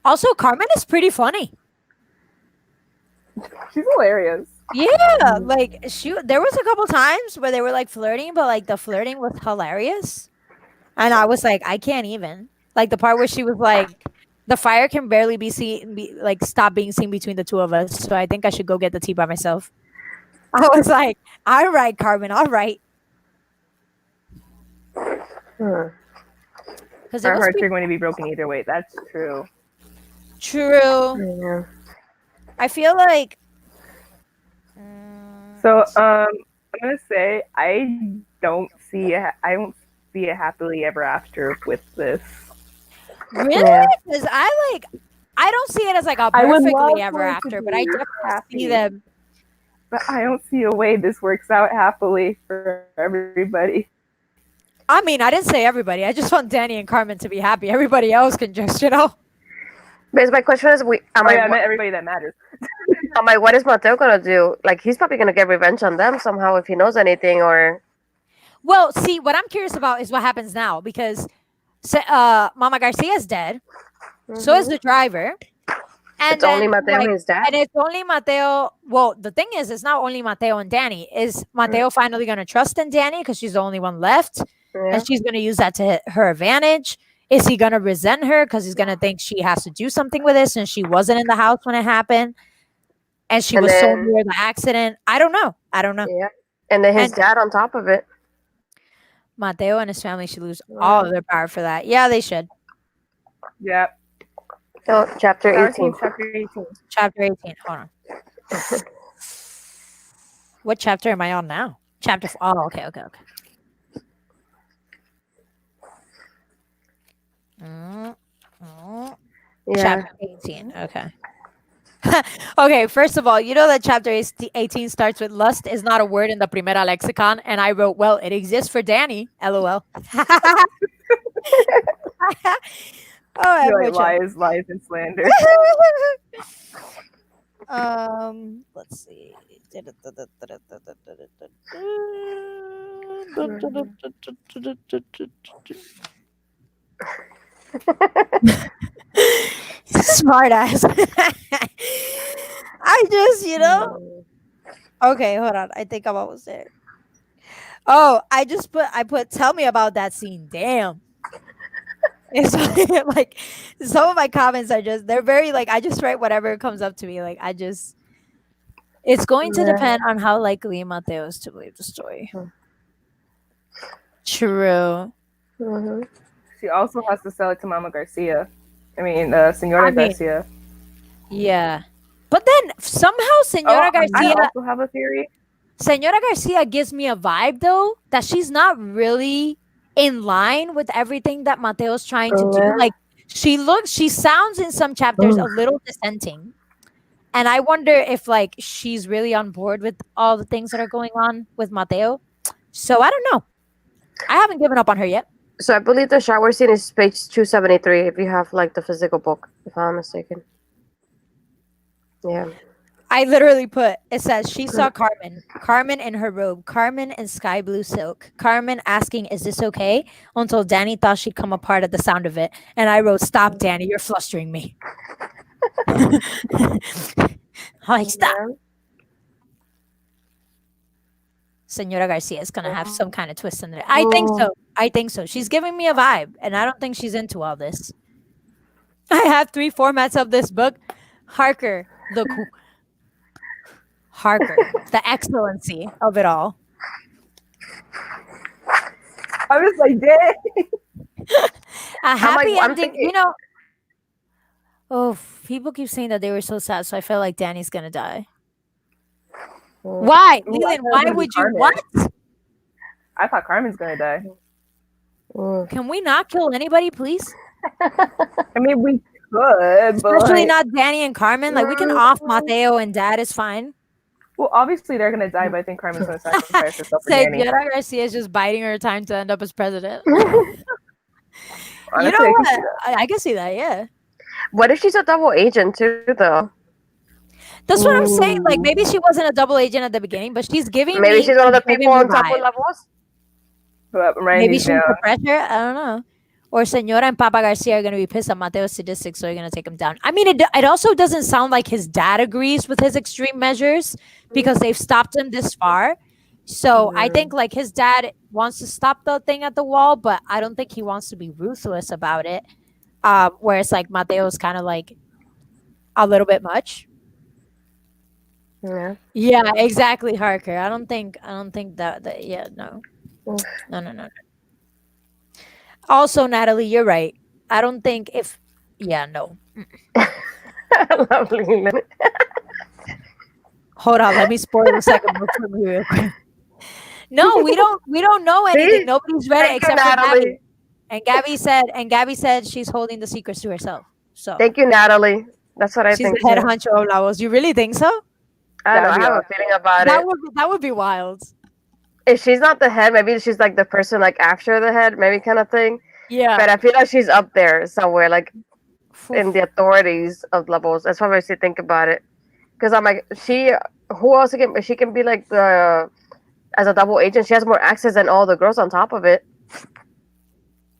Also, Carmen is pretty funny. She's hilarious. Yeah, like there was a couple times where they were like flirting, but like the flirting was hilarious. And I was like, I can't even. Like the part where she was like, the fire can barely be seen, stop being seen between the two of us. So I think I should go get the tea by myself. I was like, all right, Carmen, all right. Our hearts are going to be broken either way. That's true. True. Yeah. I feel like. So I'm gonna say I don't see a happily ever after with this. Really? Because I don't see it as like a perfectly ever after, but I definitely see them. But I don't see a way this works out happily for everybody. I mean, I didn't say everybody. I just want Danny and Carmen to be happy. Everybody else can just, Because my question is, I meant everybody that matters. What is Mateo gonna do? Like, he's probably gonna get revenge on them somehow if he knows anything, or. Well, see, what I'm curious about is what happens now because Mama Garcia is dead. So is the driver. And it's only Mateo and his dad? And it's only Mateo. Well, the thing is, it's not only Mateo and Danny. Is Mateo finally going to trust in Danny because she's the only one left? Yeah. And she's going to use that to her advantage? Is he going to resent her because he's going to think she has to do something with this and she wasn't in the house when it happened? And she was so near the accident. I don't know. Yeah. And then his dad on top of it. Mateo and his family should lose all of their power for that. Yeah, they should. Yep. Oh, chapter 18. Chapter 18. Hold on. What chapter am I on now? Chapter 4. Oh, okay. Yeah. Chapter 18. Okay. Okay, first of all, you know that chapter 18 starts with lust is not a word in the Primera Lexicon, and I wrote, well, it exists for Danny. LOL. Oh, You're like mucho. lies, and slander. Let's see. Smart ass. I just, okay, hold on. I think I'm almost there. Oh, I put tell me about that scene. Damn. It's like some of my comments are just they're very like I just write whatever comes up to me. Like it's going to depend on how likely Mateo is to believe the story. True. Mm-hmm. She also has to sell it to Mama Garcia. Senora Garcia. Yeah. But then somehow Senora Garcia I also have a theory. Senora Garcia gives me a vibe though that she's not really in line with everything that Mateo's trying to do. Like she sounds in some chapters a little dissenting. And I wonder if like she's really on board with all the things that are going on with Mateo. So I don't know. I haven't given up on her yet. So I believe the shower scene is page 273 if you have like the physical book, if I'm not mistaken. Yeah. I literally put it says she saw Carmen in her robe, Carmen in sky blue silk, Carmen asking, "Is this okay?" Until Danny thought she'd come apart at the sound of it, and I wrote, "Stop, Danny, you're flustering me." Like stop. Yeah. Senora Garcia is gonna have some kind of twist in it. I think so. She's giving me a vibe, and I don't think she's into all this. I have 3 formats of this book. Harker, the excellency of it all. I was like, dang. A happy I'm ending, thinking- Oh, people keep saying that they were so sad, so I feel like Danny's gonna die. Why? Leland, why would you? What? I thought Carmen's gonna die. Can we not kill anybody, please? I mean, we could, especially not Danny and Carmen. Like we can off Mateo and Dad is fine. Well, obviously they're gonna die, but I think Carmen's gonna sacrifice herself for Danny. Senora Garcia is just biding her time to end up as president. Honestly, you know what? I can see that. Yeah. What if she's a double agent too, though? That's what I'm saying. Like maybe she wasn't a double agent at the beginning, but she's giving. Maybe she's one of the people on top of levels. Maybe she's the pressure. I don't know. Or Senora and Papa Garcia are going to be pissed at Mateo's statistics, so they're going to take him down. I mean, it also doesn't sound like his dad agrees with his extreme measures because they've stopped him this far. So I think like his dad wants to stop the thing at the wall, but I don't think he wants to be ruthless about it. Where it's like Mateo's kind of like a little bit much. Yeah, exactly, Harker. I don't think that yeah, no. No. Also, Natalie, you're right. I don't think no. Lovely. Hold on, let me spoil the second book for me real quick. No, we don't know anything. Nobody's read it except for Gabby. And Gabby said she's holding the secrets to herself. So thank you, Natalie. That's what I think. She's the head honcho of Lavos. You really think so? I don't know. I have a feeling about it. That would be wild. If she's not the head, maybe she's like the person like after the head, maybe kind of thing. Yeah. But I feel like she's up there somewhere, like in the authorities of levels. That's what I used to think about it. Because I'm like, who else can she can be like as a double agent? She has more access than all the girls on top of it.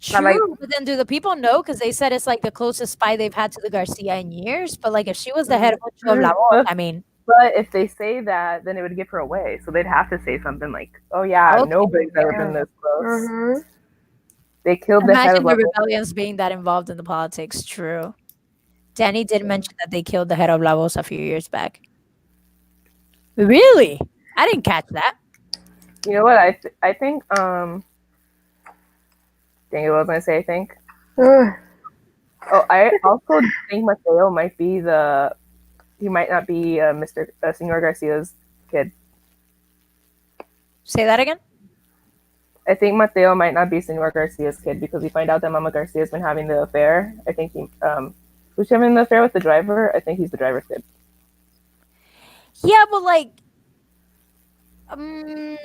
True, like, but then do the people know? Because they said it's like the closest spy they've had to the Garcia in years. But like, if she was the head of Lavos, I mean. But if they say that, then it would give her away. So they'd have to say something like, "Oh yeah, nobody's ever been this close." They killed the head of Imagine the rebellions being that involved in the politics. True. Danny did mention that they killed the head of Lavos a few years back. Really? I didn't catch that. You know what? I think. Dang it! What was I gonna say? I think. I also think Mateo might be he might not be Senor Garcia's kid. Say that again? I think Mateo might not be Senor Garcia's kid because we find out that Mama Garcia's been having the affair. I think who's having the affair with the driver? I think he's the driver's kid. Yeah, but like, um,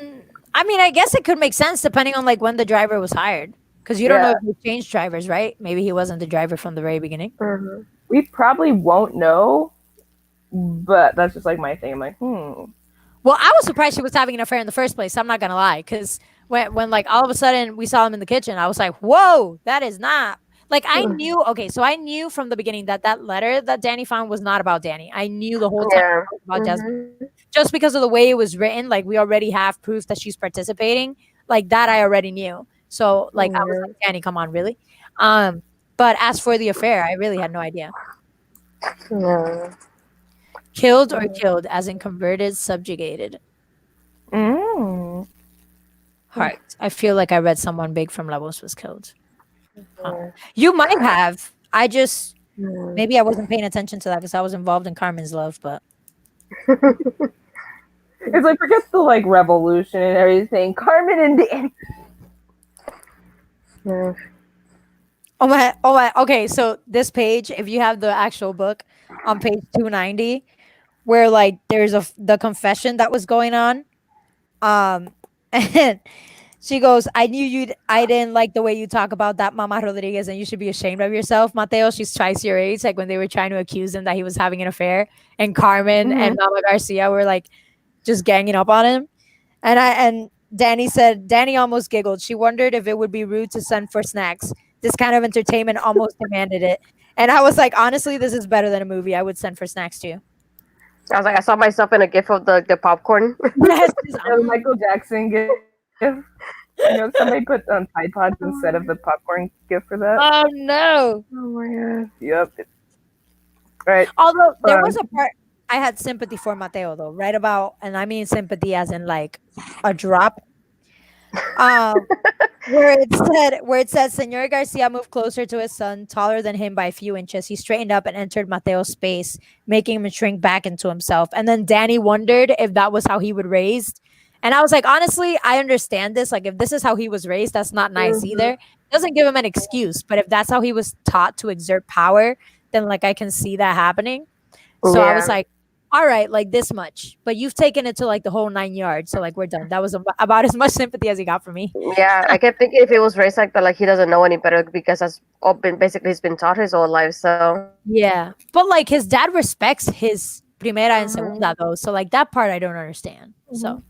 I mean, I guess it could make sense depending on like when the driver was hired, because you don't know Yeah, if they changed drivers, right? Maybe he wasn't the driver from the very beginning. Mm-hmm. we probably won't know, but that's just like my thing. I'm like, Well, I was surprised she was having an affair in the first place. I'm not gonna lie, because when like all of a sudden we saw him in the kitchen, I was like, whoa, that is not like I knew. Okay, so I knew from the beginning that that letter that Danny found was not about Danny. I knew the whole time Yeah. it was about Jasmine, Mm-hmm. just because of the way it was written. Like we already have proof that she's participating. Like that, I already knew. So like I was Yeah. like, Danny, come on, really? Um, but as for the affair, I really had no idea. Yeah. Killed or killed, as in converted, subjugated. mm. Heart. I feel like I read someone big from Levels was killed. Huh. Yeah. You might have. I just Mm. maybe I wasn't paying attention to that because I was involved in Carmen's love. But It's like forget the like revolution and everything. Carmen and Danny. Yeah. oh my. Okay, so this page, if you have the actual book on page 290, where like there's the confession that was going on, and she goes, I didn't like the way you talk about that Mama Rodriguez and you should be ashamed of yourself, Mateo. She's twice your age. Like when they were trying to accuse him that he was having an affair, and Carmen and Mm-hmm. Mama Garcia were like just ganging up on him. And Danny said, Danny almost giggled. She wondered if it would be rude to send for snacks. This kind of entertainment almost demanded it. And I was like, honestly, this is better than a movie. I would send for snacks too. I was like, I saw myself in a gif of the popcorn. Yes. The Michael Jackson gift. Somebody put Tide Pods instead of the popcorn gift for that. Oh no. Oh my god. Yep. Right. Although there was a part I had sympathy for Mateo though, right about, and I mean sympathy as in like a drop. Um, where it said Senor Garcia moved closer to his son, taller than him by a few inches. He straightened up and entered Mateo's space, making him shrink back into himself. And then Danny wondered if that was how he would raised. And I was like, honestly, I understand this. Like, if this is how he was raised, that's not nice Mhm. either. Doesn't give him an excuse. But if that's how he was taught to exert power, then like I can see that happening. So I was Yeah. like, all right, like this much. But you've taken it to like the whole 9 yards. So like we're done. That was about as much sympathy as he got from me. Yeah, I kept thinking if it was raised like that, like he doesn't know any better because that's all been basically he's been taught his whole life. So Yeah. But like his dad respects his primera and Mhm. segunda though. So like that part I don't understand. So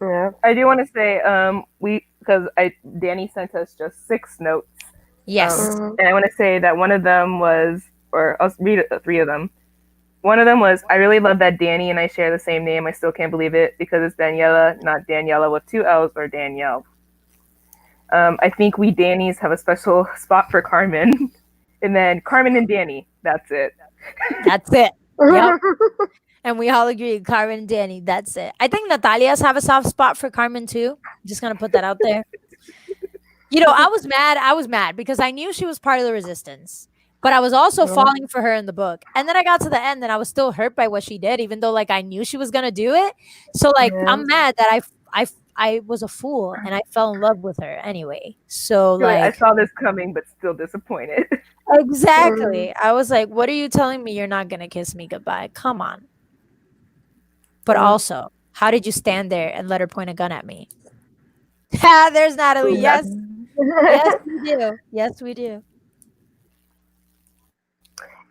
yeah, I do want to say, because Danny sent us just 6 notes. yes. Mhm. And I want to say that one of them was, or I'll read 3 of them. One of them was, I really love that Danny and I share the same name. I still can't believe it because it's Daniela, not Daniela with 2 L's or Danielle. I think we Dannys have a special spot for Carmen. And then Carmen and Danny. That's it. That's it. Yep. And we all agree, Carmen and Danny, that's it. I think Natalia's have a soft spot for Carmen too. I'm just gonna put that out there. You know, I was mad because I knew she was part of the resistance. But I was also Mhm. falling for her in the book. And then I got to the end and I was still hurt by what she did, even though like I knew she was gonna do it. So like Yeah. I'm mad that I was a fool and I fell in love with her anyway. So You're like, I like saw this coming, but still disappointed. exactly. I was like, what are you telling me you're not gonna kiss me goodbye? Come on. But Mhm. also, how did you stand there and let her point a gun at me? Ha, there's Natalie. Yes. Yes, we do. Yes, we do.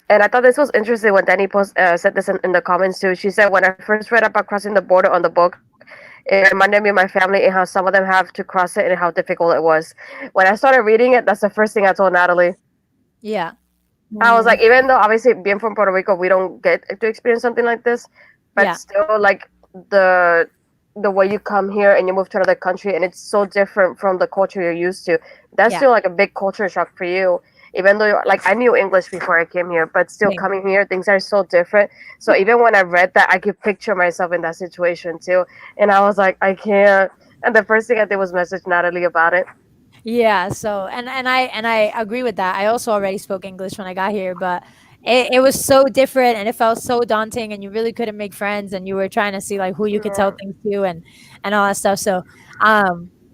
And I thought this was interesting when Danny said this in the comments too. She said when I first read about crossing the border on the book, it reminded me of my family and how some of them have to cross it and how difficult it was. When I started reading it, that's the first thing I told Natalie. Yeah. I was like, even though obviously being from Puerto Rico, we don't get to experience something like this, but Yeah. still, like the way you come here and you move to another country and it's so different from the culture you're used to. That's Yeah. still like a big culture shock for you. Even though like I knew English before I came here, but still Same. coming here, things are so different. So even when I read that, I could picture myself in that situation too, and I was like, I can't. And the first thing I did was message Natalie about it. Yeah. So and I agree with that. I also already spoke English when I got here, but it was so different and it felt so daunting and you really couldn't make friends and you were trying to see like who you could tell things to and all that stuff. So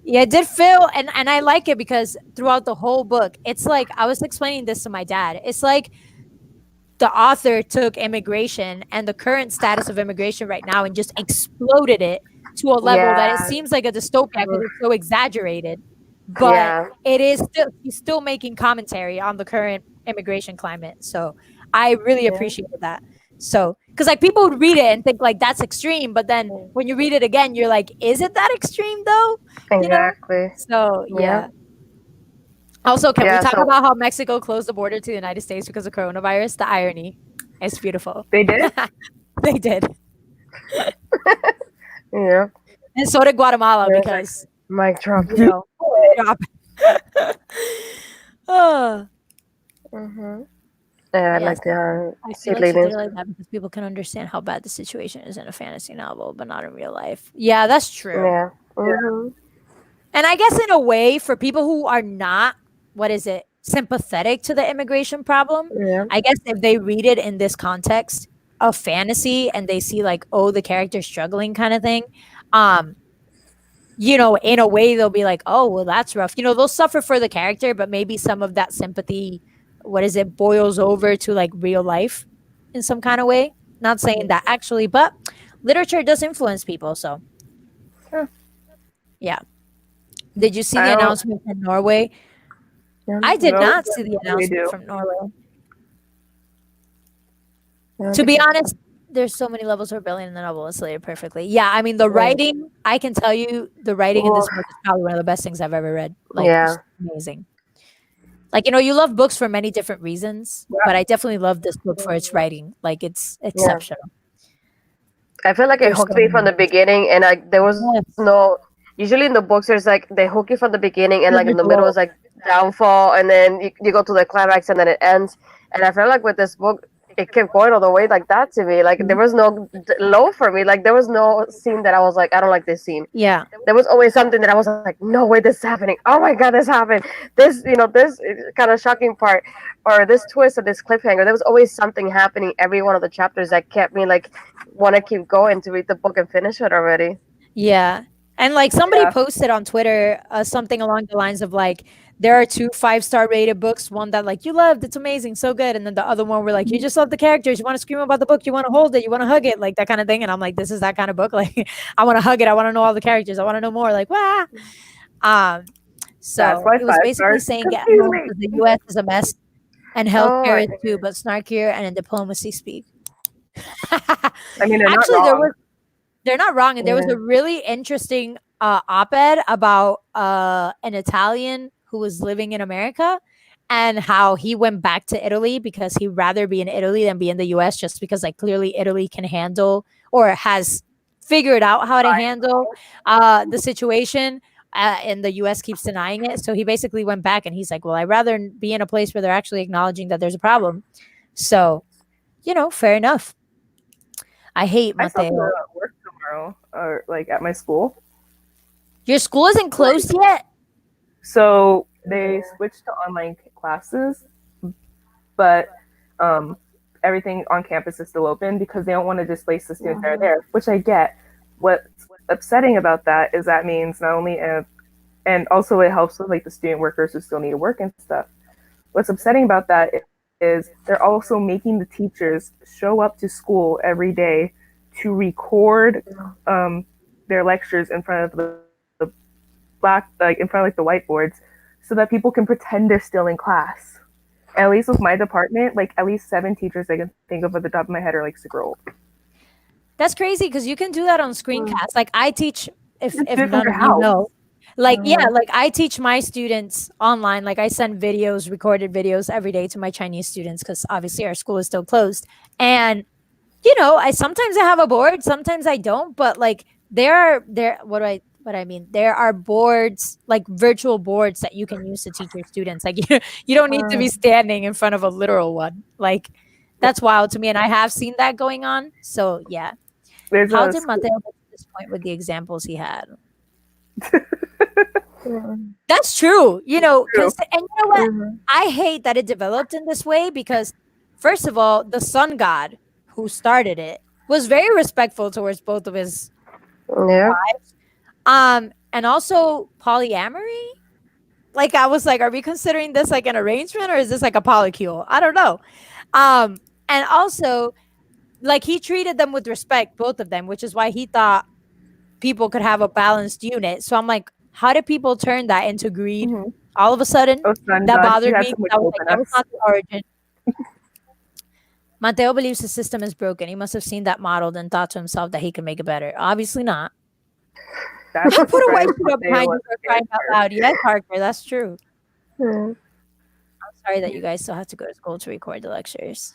yeah, it did feel and I like it because throughout the whole book, it's like I was explaining this to my dad. It's like the author took immigration and the current status of immigration right now and just exploded it to a level that it Yeah. seems like a dystopia because Oof. it's so exaggerated. But Yeah. it is still, he's still making commentary on the current immigration climate. So I really Yeah. appreciated that. So, because like people would read it and think like that's extreme, but then when you read it again, you're like, is it that extreme though? You know? Exactly. So Yeah. yeah. Also, can we Yeah. talk So about how Mexico closed the border to the United States because of coronavirus? The irony. It's beautiful. They did. They did. yeah. And so did Guatemala Yeah, it's like because, mic drop. you know, drop. Oh, Mm-hmm. Yeah, I yes. like the I feel like she did seedlings. it like that because people can understand how bad the situation is in a fantasy novel, but not in real life. Yeah, that's true. Yeah. Mm-hmm. And I guess in a way, for people who are not, what is it, sympathetic to the immigration problem, Yeah. I guess if they read it in this context of fantasy and they see like, oh, the character's struggling kind of thing, um, in a way they'll be like, oh, well, that's rough. They'll suffer for the character, but maybe some of that sympathy, what is it, boils over to like real life in some kind of way. Not saying that actually, but literature does influence people. So, Huh. yeah. Did you see I the don't announcement from Norway? Yeah. I did know not see the what they announcement do. from Norway. Yeah. To be honest, there's so many levels of rebellion in the novel. It's laid perfectly. Yeah, I mean the writing. I can tell you, the writing in this Oof. book is probably one of the best things I've ever read. Like, Yeah. it's amazing. Like, you love books for many different reasons, but I definitely love this book for its writing. Like, it's Yeah. exceptional. I feel like it There's hooked so me from many. the beginning, and like there was Yes. no. Usually in the books, there's like they hook you from the beginning, and like in the middle is Pivotal. like downfall, and then you go to the climax, and then it ends. And I feel like with this book, it kept going all the way like that to me. Like there was no low for me. Like there was no scene that I was like, I don't like this scene. Yeah. There was always something that I was like, no way, this is happening. Oh my god, this happened. This kind of shocking part, or this twist or this cliffhanger. There was always something happening every one of the chapters that kept me like want to keep going to read the book and finish it already. Yeah. And like somebody Yeah. posted on Twitter something along the lines of like, there are two 5-star rated books. One that like you loved, it's amazing, so good. And then the other one where like you just love the characters, you want to scream about the book, you want to hold it, you want to hug it, like that kind of thing. And I'm like, this is that kind of book. Like I want to hug it, I want to know all the characters, I want to know more. Like, wow. That's So why it was 5 stars basically saying get confuse home me. because the US is a mess and Oh, healthcare I is think too, but snarkier and in diplomacy speak. I mean, they're not Actually, wrong. they're not wrong. And there was yeah. a really interesting op-ed about an Italian who was living in America and how he went back to Italy because he'd rather be in Italy than be in the US, just because like clearly Italy can handle or has figured out how to handle the situation. And the US keeps denying it. So he basically went back and he's like, well, I'd rather be in a place where they're actually acknowledging that there's a problem. So, fair enough. I hate I still have Mateo. to work tomorrow, or like at my school. Your school isn't closed yet? So they switched to online classes, but everything on campus is still open because they don't want to displace the students that are there, which I get. What's upsetting about that is that means not only and also it helps with like the student workers who still need to work and stuff. What's upsetting about that is they're also making the teachers show up to school every day to record their lectures in front of the black, like in front of like the whiteboards, so that people can pretend they're still in class. At least with my department, like at least 7 teachers I can think of at the top of my head are like super old. That's crazy because you can do that on screencast. Like I teach, if Just if do it from none your of you house. know, like yeah, like I teach my students online. Like I send videos, recorded videos every day to my Chinese students because obviously our school is still closed. And I sometimes I have a board, sometimes I don't. But like there, what I mean, there are boards, like virtual boards that you can use to teach your students. Like you don't need to be standing in front of a literal one. Like that's wild to me, and I have seen that going on. So yeah. There's How a did school. Mateo get to this point with the examples he had? That's true. Because and you know what? I hate that it developed in this way because, first of all, the sun god who started it was very respectful towards both of his Yeah. wives. And also polyamory. Like I was like, are we considering this like an arrangement or is this like a polycule? I don't know. And also, like, he treated them with respect, both of them, which is why he thought people could have a balanced unit. So I'm like, how did people turn that into greed Mhm. all of a sudden? Oh, son, That God, you bothered had me. so much I was hope like, in that was us. not the origin. Mateo believes the system is broken. He must have seen that modeled and thought to himself that he could make it better. Obviously not. That's Put a white describes sheet up Mateo behind as you for a crying out character. loud. Yes, Parker, that's true. Hmm. I'm sorry that you guys still have to go to school to record the lectures.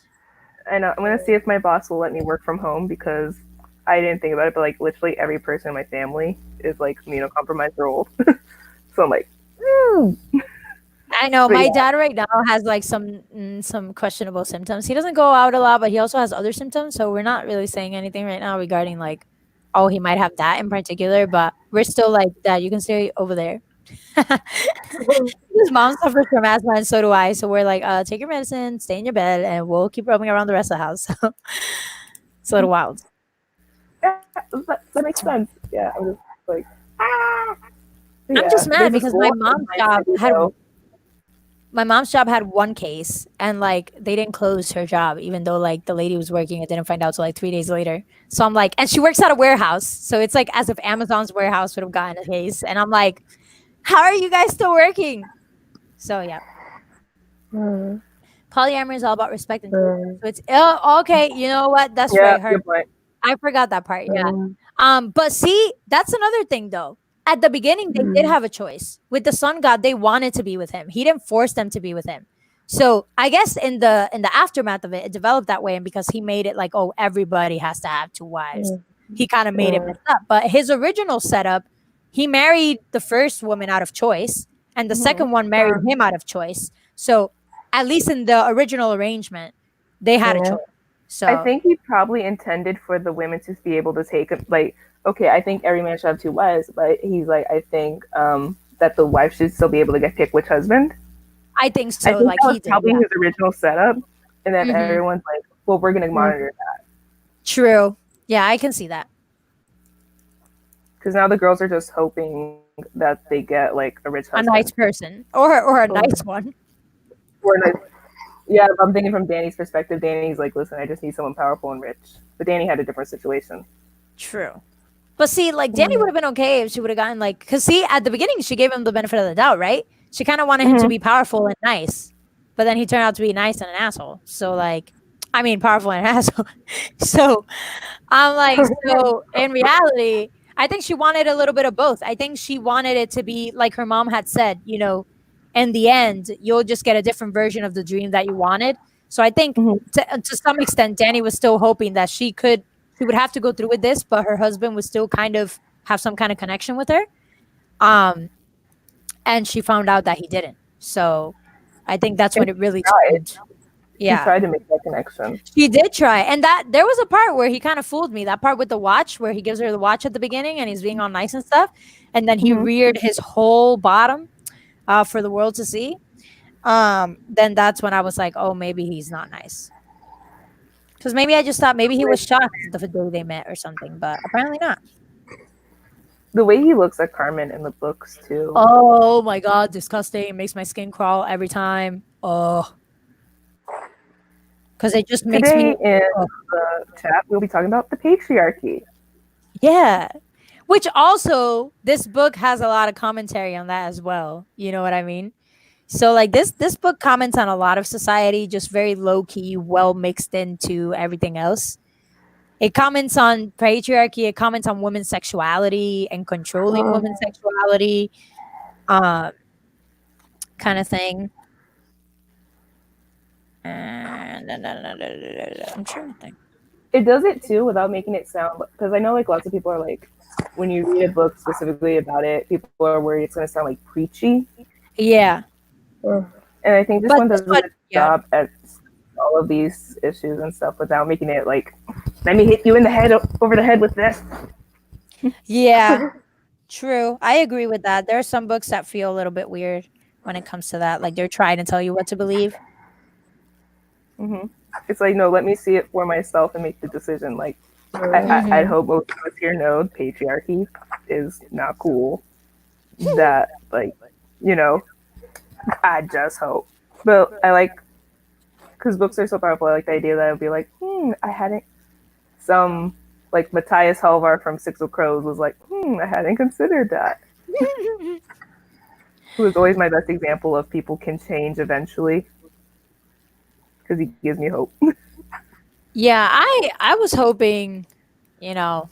And I'm gonna see if my boss will let me work from home because I didn't think about it, but like literally every person in my family is like immunocompromised or old. So I'm like, I know but my yeah. dad right now has like some questionable symptoms. He doesn't go out a lot, but he also has other symptoms. So we're not really saying anything right now regarding like, oh, he might have that in particular. But we're still like, Dad, you can stay over there. His mom suffers from asthma, and so do I. So we're like, take your medicine, stay in your bed, and we'll keep roaming around the rest of the house. It's a little wild. Yeah, that makes sense. Yeah, I'm just like, ah. I'm Yeah, just mad there's a because school in my city though. my mom's job had one case, and like they didn't close her job even though like the lady was working. I didn't find out till like 3 days later. So I'm like, and she works at a warehouse, so it's like as if Amazon's warehouse would have gotten a case, and I'm like, how are you guys still working? So yeah, Hmm. polyamory is all about respect and choice. Hmm. So it's okay. You know what? That's Yeah, right. Her good point. I forgot that part. Yeah. Hmm. But see, that's another thing though. At the beginning, they did Hmm. have a choice. With the sun god, they wanted to be with him. He didn't force them to be with him. So I guess in the aftermath of it, it developed that way. And because he made it like, oh, everybody has to have two wives, he kind of made it messed up. But his original setup, he married the first woman out of choice, and the Hmm. second one married him out of choice. So at least in the original arrangement, they had a Yeah. choice. I So think he probably intended for the women to be able to take like, okay, I think every man should have two wives, but he's like, I think that the wife should still be able to get picked which husband. I think I so. think Like that was he did. probably Yeah. his original setup, and then Hmm. everyone's like, well, we're gonna monitor that True. Yeah, I can see that. because now the girls are just hoping that they get like a rich A husband nice person or a Hmm. nice one. or like. Yeah, I'm thinking from Danny's perspective. Danny's like, listen, I just need someone powerful and rich. But Danny had a different situation. True. But see, like Danny would have been okay if she would have gotten like, because see, at the beginning she gave him the benefit of the doubt, right? She kind of wanted him to Mm-hmm. be powerful and nice, but then he turned out to be nice and an asshole. So like, I mean, powerful and an asshole. So I'm like, so in reality, I think she wanted a little bit of both. I think she wanted it to be like her mom had said, in the end, you'll just get a different version of the dream that you wanted. So I think Mm-hmm. to some extent, Danny was still hoping that she would have to go through with this, but her husband would still kind of have some kind of connection with her. Um, and she found out that he didn't. So I think that's And when it really tried. turned. He Yeah. tried to make that connection. She did try. And that there was a part where he kind of fooled me. That part with the watch where he gives her the watch at the beginning and he's being all nice and stuff. And then he Mm-hmm. reared his whole bottom for the world to see. Then that's when I was like, oh, maybe he's not nice. Because maybe I just thought maybe he was shocked the day they met or something, but apparently not. The way he looks at Carmen in the books too. Oh my god, disgusting. It makes my skin crawl every time. Oh. Because it just makes me Today in the chat, we'll be talking about the patriarchy. yeah. Which also this book has a lot of commentary on that as well. You know what I mean? So like this book comments on a lot of society, just very low key, well mixed into everything else. It comments on patriarchy, it comments on women's sexuality and controlling women's sexuality, uh, kind of thing. And I'm trying to think. It does it too without making it sound, because I know like lots of people are like, when you read a book specifically about it, people are worried it's going to sound like preachy. Yeah. And I think this But one does this a one, good yeah. job at all of these issues and stuff without making it like, let me hit you in the head over the head with this. Yeah. True. I agree with that. There are some books that feel a little bit weird when it comes to that. Like they're trying to tell you what to believe. Mm-hmm. It's like, no, let me see it for myself and make the decision. Like, Mm-hmm. I hope most of us here know patriarchy is not cool. That, like, I just hope. But I like because books are so powerful. I like the idea that it would be like, I hadn't. Some like Matthias Helvar from Six of Crows was like, I hadn't considered that. Who is always my best example of people can change eventually, because he gives me hope. Yeah, I was hoping, you know,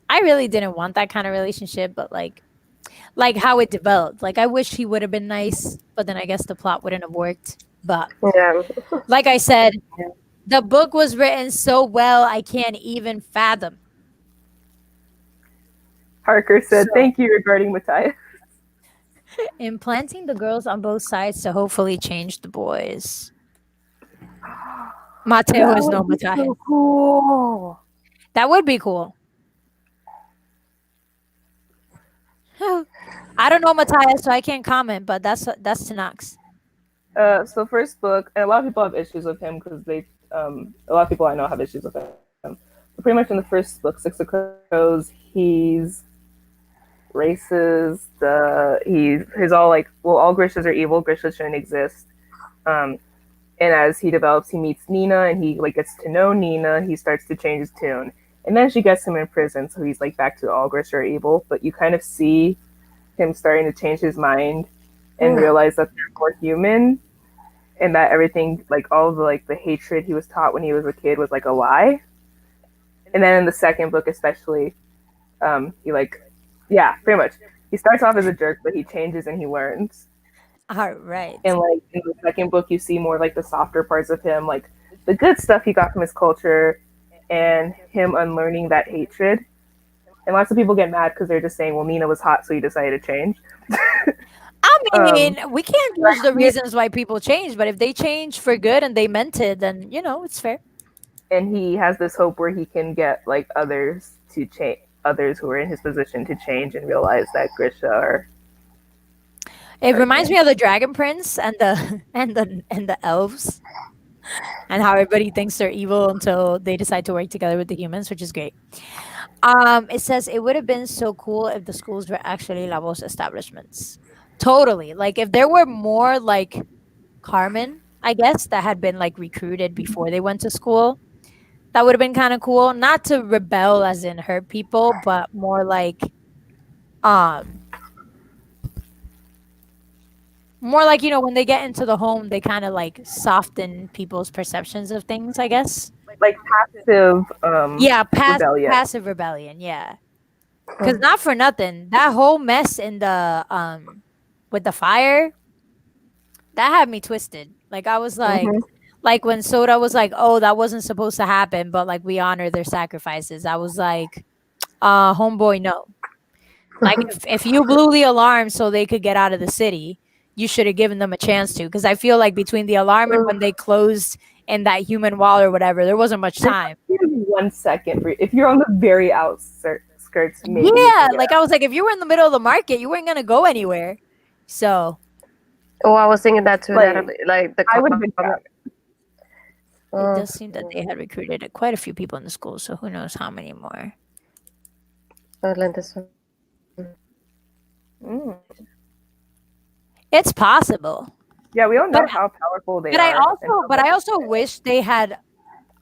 I really didn't want that kind of relationship, but like how it developed. Like I wish he would have been nice, but then I guess the plot wouldn't have worked. But Yeah. like I said, the book was written so well I can't even fathom. Harker said, So, "Thank you regarding Matthias." implanting the girls on both sides to hopefully change the boys. Mateo That is no would be Matthias. so cool. That would be cool. I don't know Matthias, so I can't comment, but that's Tanax. So first book, and a lot of people have issues with him because a lot of people I know have issues with him. But pretty much in the first book, Six of Crows, he's racist. He's all like, well, all Grishas are evil. Grishas shouldn't exist. And as he develops, he meets Nina, and he like gets to know Nina. He starts to change his tune, and then she gets him in prison. So he's like back to all Grisha are evil. But you kind of see him starting to change his mind and realize that they're more human, and that everything, like all the like the hatred he was taught when he was a kid, was like a lie. And then in the second book, especially, he like, yeah, pretty much. He starts off as a jerk, but he changes and he learns. All right. And like in the second book, you see more like the softer parts of him, like the good stuff he got from his culture, and him unlearning that hatred. And lots of people get mad because they're just saying, "Well, Nina was hot, so you decided to change." I mean, we can't judge the reasons why people change, but if they change for good and they meant it, then it's fair. And he has this hope where he can get like others to change, others who are in his position to change and realize that Grisha are. It reminds me of the Dragon Prince and the and the elves, and how everybody thinks they're evil until they decide to work together with the humans, which is great. It says it would have been so cool if the schools were actually Lavos establishments. Totally. Like if there were more like Carmen, I guess, that had been like recruited before they went to school, that would have been kind of cool. Not to rebel as in hurt people, but more like when they get into the home, they kind of like soften people's perceptions of things, I guess. Like passive rebellion. Passive rebellion, yeah. Because not for nothing, that whole mess in the with the fire, that had me twisted. Like I was like, like when Soda was like, "Oh, that wasn't supposed to happen," but like we honor their sacrifices. I was like, homeboy, no. Like if you blew the alarm so they could get out of the city, you should have given them a chance to. Because I feel like between the alarm and when they closed in that human wall or whatever, there wasn't much time. 1 second. If you're on the very outskirts, maybe. Yeah, like I was like, if you were in the middle of the market, you weren't gonna go anywhere. So. Oh, I was thinking that too. Like the I would have been. It does seem that they had recruited quite a few people in the school, so who knows how many more. It's possible. Yeah, we don't know how powerful they are. But I also wish they had,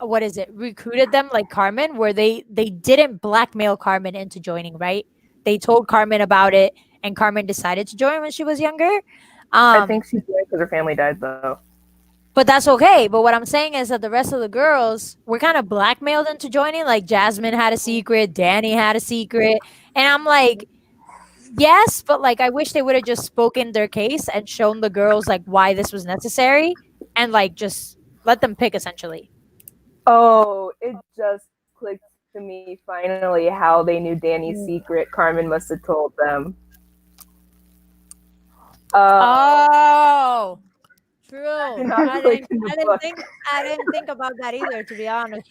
recruited them like Carmen, where they didn't blackmail Carmen into joining, right? They told Carmen about it, and Carmen decided to join when she was younger. I think she did because her family died, though. But that's okay. But what I'm saying is that the rest of the girls were kind of blackmailed into joining. Like Jasmine had a secret, Danny had a secret, and I'm like, yes, but like I wish they would have just spoken their case and shown the girls like why this was necessary, and like just let them pick essentially. Oh, it just clicked to me finally how they knew Danny's secret. Carmen must have told them. Oh, true. I didn't think about that either, to be honest.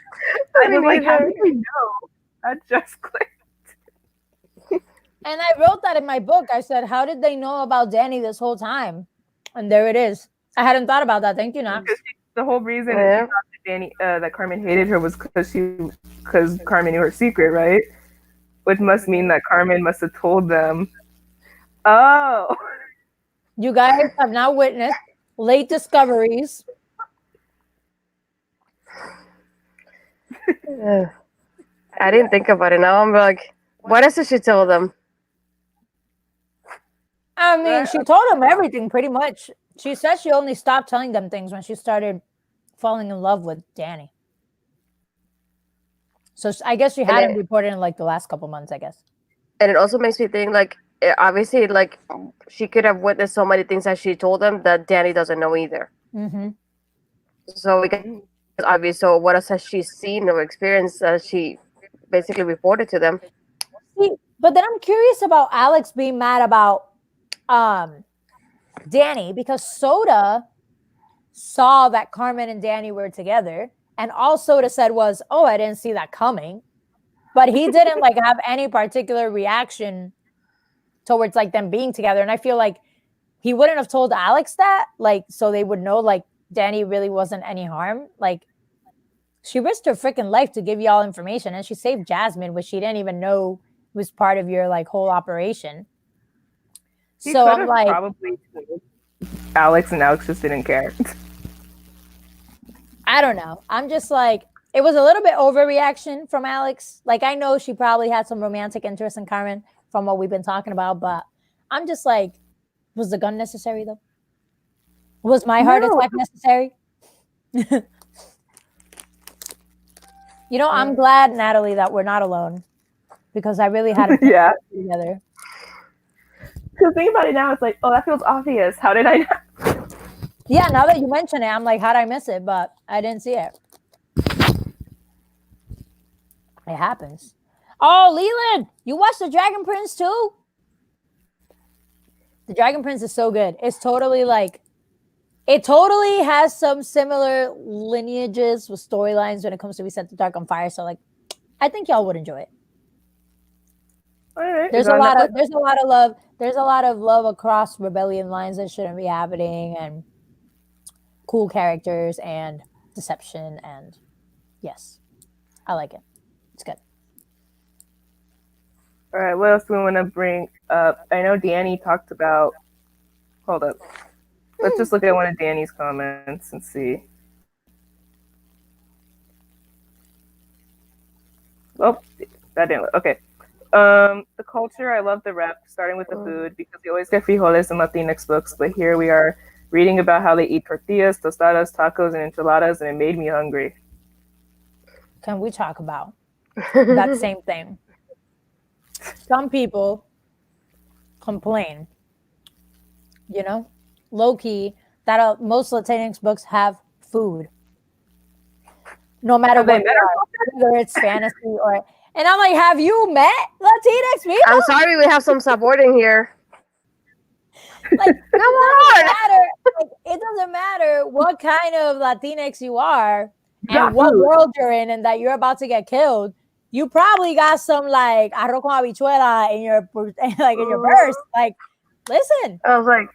I was like, how did we know? That just clicked. And I wrote that in my book. I said, how did they know about Danny this whole time? And there it is. I hadn't thought about that. Thank you, Knox. The whole reason that Carmen hated her was because Carmen knew her secret, right? Which must mean that Carmen must have told them. Oh. You guys have now witnessed late discoveries. Ugh. I didn't think about it. Now I'm like, what else did she tell them? I mean, she told them everything pretty much. She said she only stopped telling them things when she started falling in love with Danny. So I guess she And hadn't it, reported in like the last couple months, I guess. and it also makes me think like, obviously, like she could have witnessed so many things that she told them that Danny doesn't know either. Mm-hmm. So we can obvious. So what else has she seen or experienced that she basically reported to them? See, but then I'm curious about Alex being mad about Danny because Soda saw that Carmen and Danny were together, and all Soda said was, "Oh, I didn't see that coming," but he didn't like have any particular reaction towards like them being together. And I feel like he wouldn't have told Alex that, like, so they would know like Danny really wasn't any harm. Like, she risked her freaking life to give y'all information, and she saved Jasmine, which she didn't even know was part of your like whole operation. He So could I'm have like, probably told Alex, and Alex just didn't care. I don't know. I'm just like, it was a little bit overreaction from Alex. Like, I know she probably had some romantic interest in Carmen from what we've been talking about, but I'm just like, was the gun necessary though? Was my heart attack necessary? You know, I'm glad, Natalie, that we're not alone because I really had to put Yeah. it together. Because think about it now, it's like, oh, that feels obvious. How did I know? Yeah, now that you mention it, I'm like, how'd I miss it? But I didn't see it. It happens. Oh, Leland, you watched The Dragon Prince too? The Dragon Prince is so good. It's totally like, it totally has some similar lineages with storylines when it comes to We Set the Dark on Fire. So like, I think y'all would enjoy it. All right, There's a lot of love. There's a lot of love across rebellion lines that shouldn't be happening, and cool characters and deception, and yes, I like it. It's good. All right, what else do we want to bring up? I know Danny talked about. Hold up. Let's just look at one of Danny's comments and see. Oh, that didn't. Okay. The culture, I love the rep, starting with the food, because we always get frijoles in Latinx books, but here we are reading about how they eat tortillas, tostadas, tacos, and enchiladas, and it made me hungry. Can we talk about that same thing? Some people complain, you know, low key, that most Latinx books have food. No matter what, whether it's fantasy or. And I'm like, have you met Latinx people? I'm sorry, we have some subordinate here. Like, come on! It doesn't matter what kind of Latinx you are and what world you're in, and that you're about to get killed. You probably got some like arroz con habichuela in your purse. Like, listen. I was like,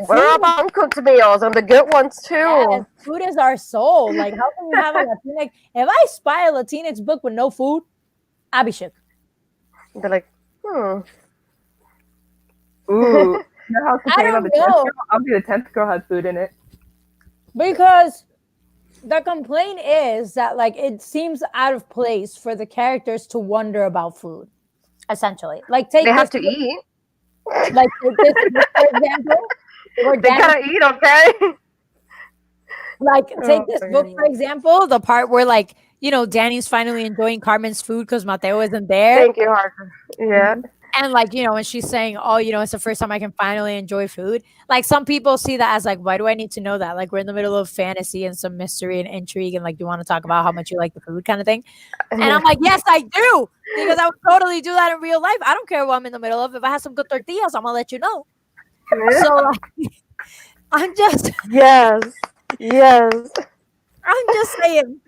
what about uncooked meals and the good ones too? Yes, food is our soul. Like, how can you have a Latinx? If I spy a Latinx book with no food, I'll be shook. They're like, Ooh. You know how I don't know. I'll be the 10th girl had food in it. Because the complaint is that like it seems out of place for the characters to wonder about food. Essentially, like they have to eat. Like this for example, they gotta eat, okay? Like take this book for example, the part where like Danny's finally enjoying Carmen's food because Mateo isn't there. Thank you, Harper. Yeah. And like, when she's saying, oh, it's the first time I can finally enjoy food. Like some people see that as like, why do I need to know that? Like we're in the middle of fantasy and some mystery and intrigue. And like, do you want to talk about how much you like the food kind of thing? And I'm like, yes, I do. Because I would totally do that in real life. I don't care what I'm in the middle of. If I have some good tortillas, I'm going to let you know. So like, I'm just. Yes. I'm just saying.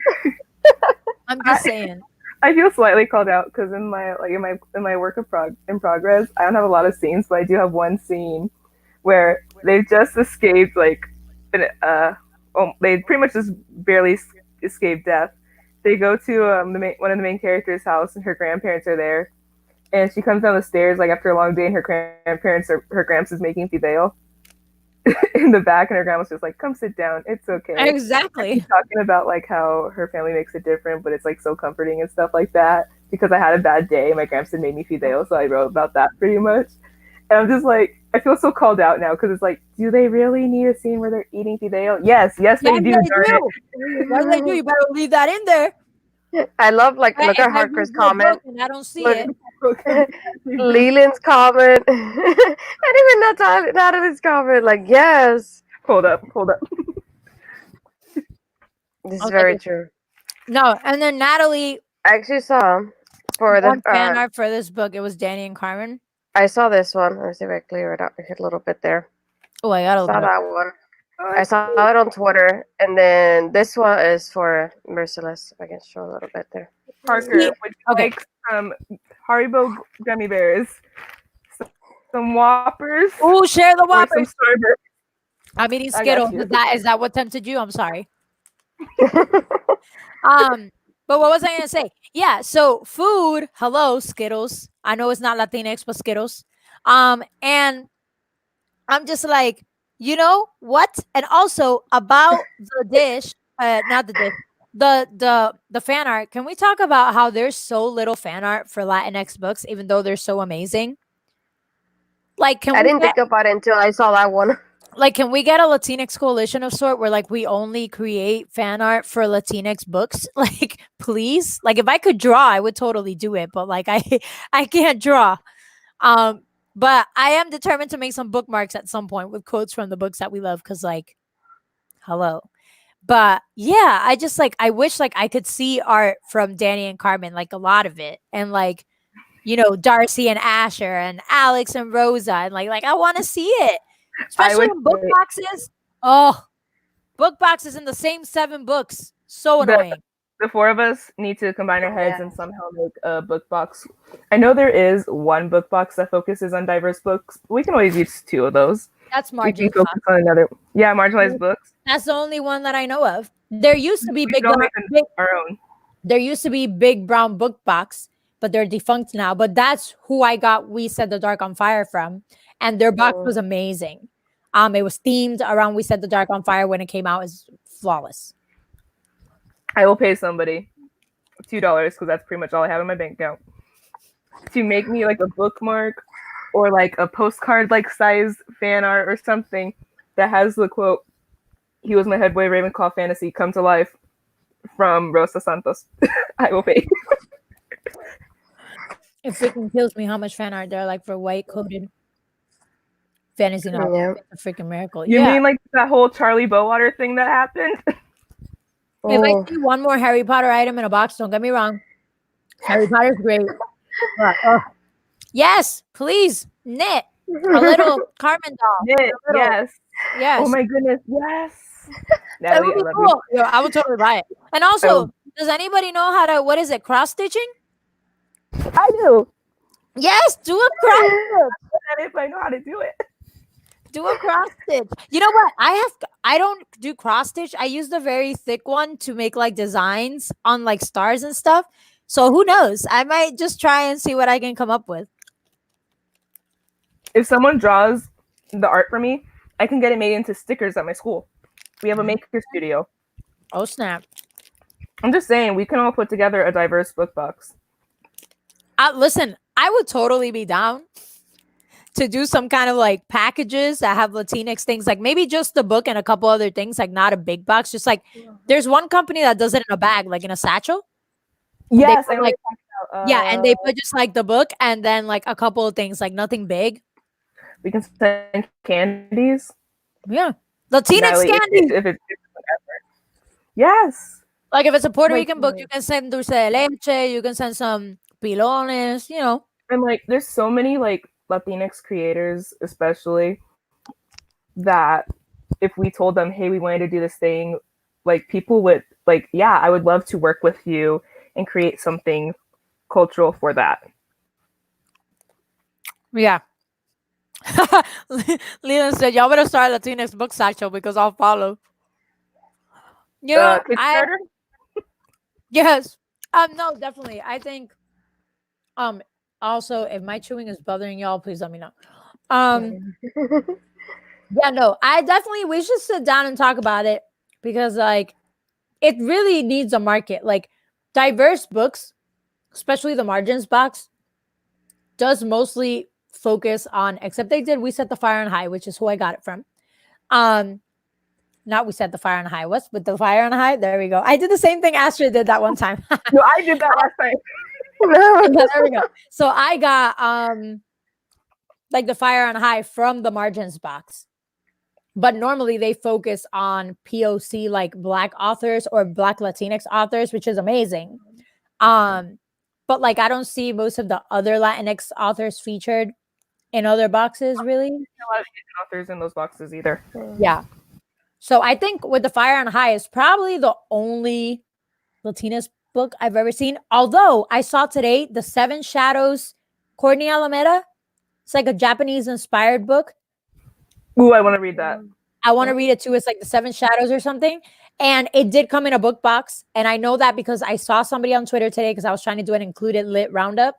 saying. I feel slightly called out because in my work in progress, I don't have a lot of scenes, but I do have one scene where they've just escaped they pretty much just barely escaped death. They go to one of the main characters' house, and her grandparents are there, and she comes down the stairs like after a long day, and her gramps is making fideo. in the back, and her grandma's just like, "Come sit down. It's okay." Exactly. She's talking about like how her family makes it different, but it's like so comforting and stuff like that. Because I had a bad day, my grandson made me fideo, so I wrote about that pretty much. And I'm just like, I feel so called out now because it's like, do they really need a scene where they're eating fideo? Yes, Yes, they do. they do. Yes, they do. You better leave that in there. I love like Right? look If at I read Harker's your book comment. and I don't see Look, it, Leland's comment, and even Natalie's comment. Like, yes, Hold up. this is okay, very good. true. No, and then Natalie I actually saw for the one fan art for this book. It was Danny and Carmen. I saw this one. Let me see if I clear it up a little bit there. Oh, I gotta look Saw it up. that one. I saw it on Twitter, and then this one is for Merciless. If I can show a little bit there. Parker, See- would you okay. like some Haribo gummy bears, some Whoppers, Oh, share the or some Whoppers. Starburst? I'm eating I got Skittles. you. Is that what tempted you? I'm sorry. But what was I gonna say? Yeah, so food, hello, Skittles. I know it's not Latinx, but Skittles. And I'm just like, you know what? And also about the dish, not the dish, the fan art. Can we talk about how there's so little fan art for Latinx books, even though they're so amazing? Like, I didn't think about it until I saw that one. like, can we get a Latinx coalition of sort where like we only create fan art for Latinx books? Like, please. Like, if I could draw, I would totally do it. But like, I can't draw. But I am determined to make some bookmarks at some point with quotes from the books that we love. Cause like, hello. But yeah, I just like I wish like I could see art from Danny and Carmen, like a lot of it, and like Darcy and Asher and Alex and Rosa, and like I want to see it, especially in book boxes. Oh, book boxes in the same 7 books, so annoying. The 4 of us need to combine our heads and somehow make a book box. I know there is one book box that focuses on diverse books. We can always use 2 of those. That's We can marginalized. focus on another. Yeah, marginalized books. That's the only one that I know of. There used to be our own. There used to be Big Brown Book Box, but they're defunct now. But that's who I got We Set the Dark on Fire from, and their box was amazing. It was themed around We Set the Dark on Fire when it came out. Is flawless. I will pay somebody $2 because that's pretty much all I have in my bank account to make me like a bookmark or like a postcard like size fan art or something that has the quote, "He was my head boy Ravenclaw fantasy come to life," from Rosa Santos. I will pay. It freaking kills me how much fan art there are like for white coated fantasy novels. Yeah. It's a freaking miracle. You mean like that whole Charlie Bowater thing that happened? If I see one more Harry Potter item in a box, don't get me wrong, Harry Potter's great. Yes, please knit a little Carmen doll. Knit, yes. Yes. Oh my goodness, yes. That Natalie, would be cool. Yo, I would totally buy it. And also, does anybody know how to, what is it, cross stitching? I do. Yes, do a cross stitch. If I know how to do it. Do a cross stitch. You know what? I don't do cross stitch. I use the very thick one to make like designs on like stars and stuff. So who knows? I might just try and see what I can come up with. If someone draws the art for me, I can get it made into stickers at my school. We have a maker studio. Oh snap. I'm just saying, we can all put together a diverse book box. Listen, I would totally be down to do some kind of like packages that have Latinx things, like maybe just the book and a couple other things, like not a big box. Just like there's one company that does it in a bag, like in a satchel. Yes, I like and they put just like the book and then like a couple of things, like nothing big. We can send candies. Yeah, Latinx candy. If it's yes. Like if it's a Puerto Rican book, you can send dulce de leche. You can send some pilones. And like, there's so many like Latinx creators, especially, that if we told them, hey, we wanted to do this thing, like people would like, yeah, I would love to work with you and create something cultural for that. Yeah. Leland said, y'all better start Latinx book satchel because I'll follow. Kickstarter? Yes. No, definitely. I think also if my chewing is bothering y'all, please let me know. Yeah, no, we should sit down and talk about it because like it really needs a market. Like diverse books, especially the margins box, does mostly focus on, except they did We Set the Fire on High, which is who I got it from. Not We Set the Fire on High. What's with the Fire on High? There we go. I did the same thing Astrid did that one time. No, I did that last time. No. There we go. So I got like the Fire on High from the margins box. But normally they focus on POC, like Black authors or Black Latinx authors, which is amazing. But like I don't see most of the other Latinx authors featured in other boxes, really. A lot of Asian authors in those boxes either. Yeah. So I think with the Fire on High is probably the only Latinx book I've ever seen. Although I saw today the Seven Shadows, Courtney Alameda. It's like a Japanese inspired book. Ooh, I want to read that. I want to read it too. It's like the Seven Shadows or something. And it did come in a book box. And I know that because I saw somebody on Twitter today because I was trying to do an included lit roundup.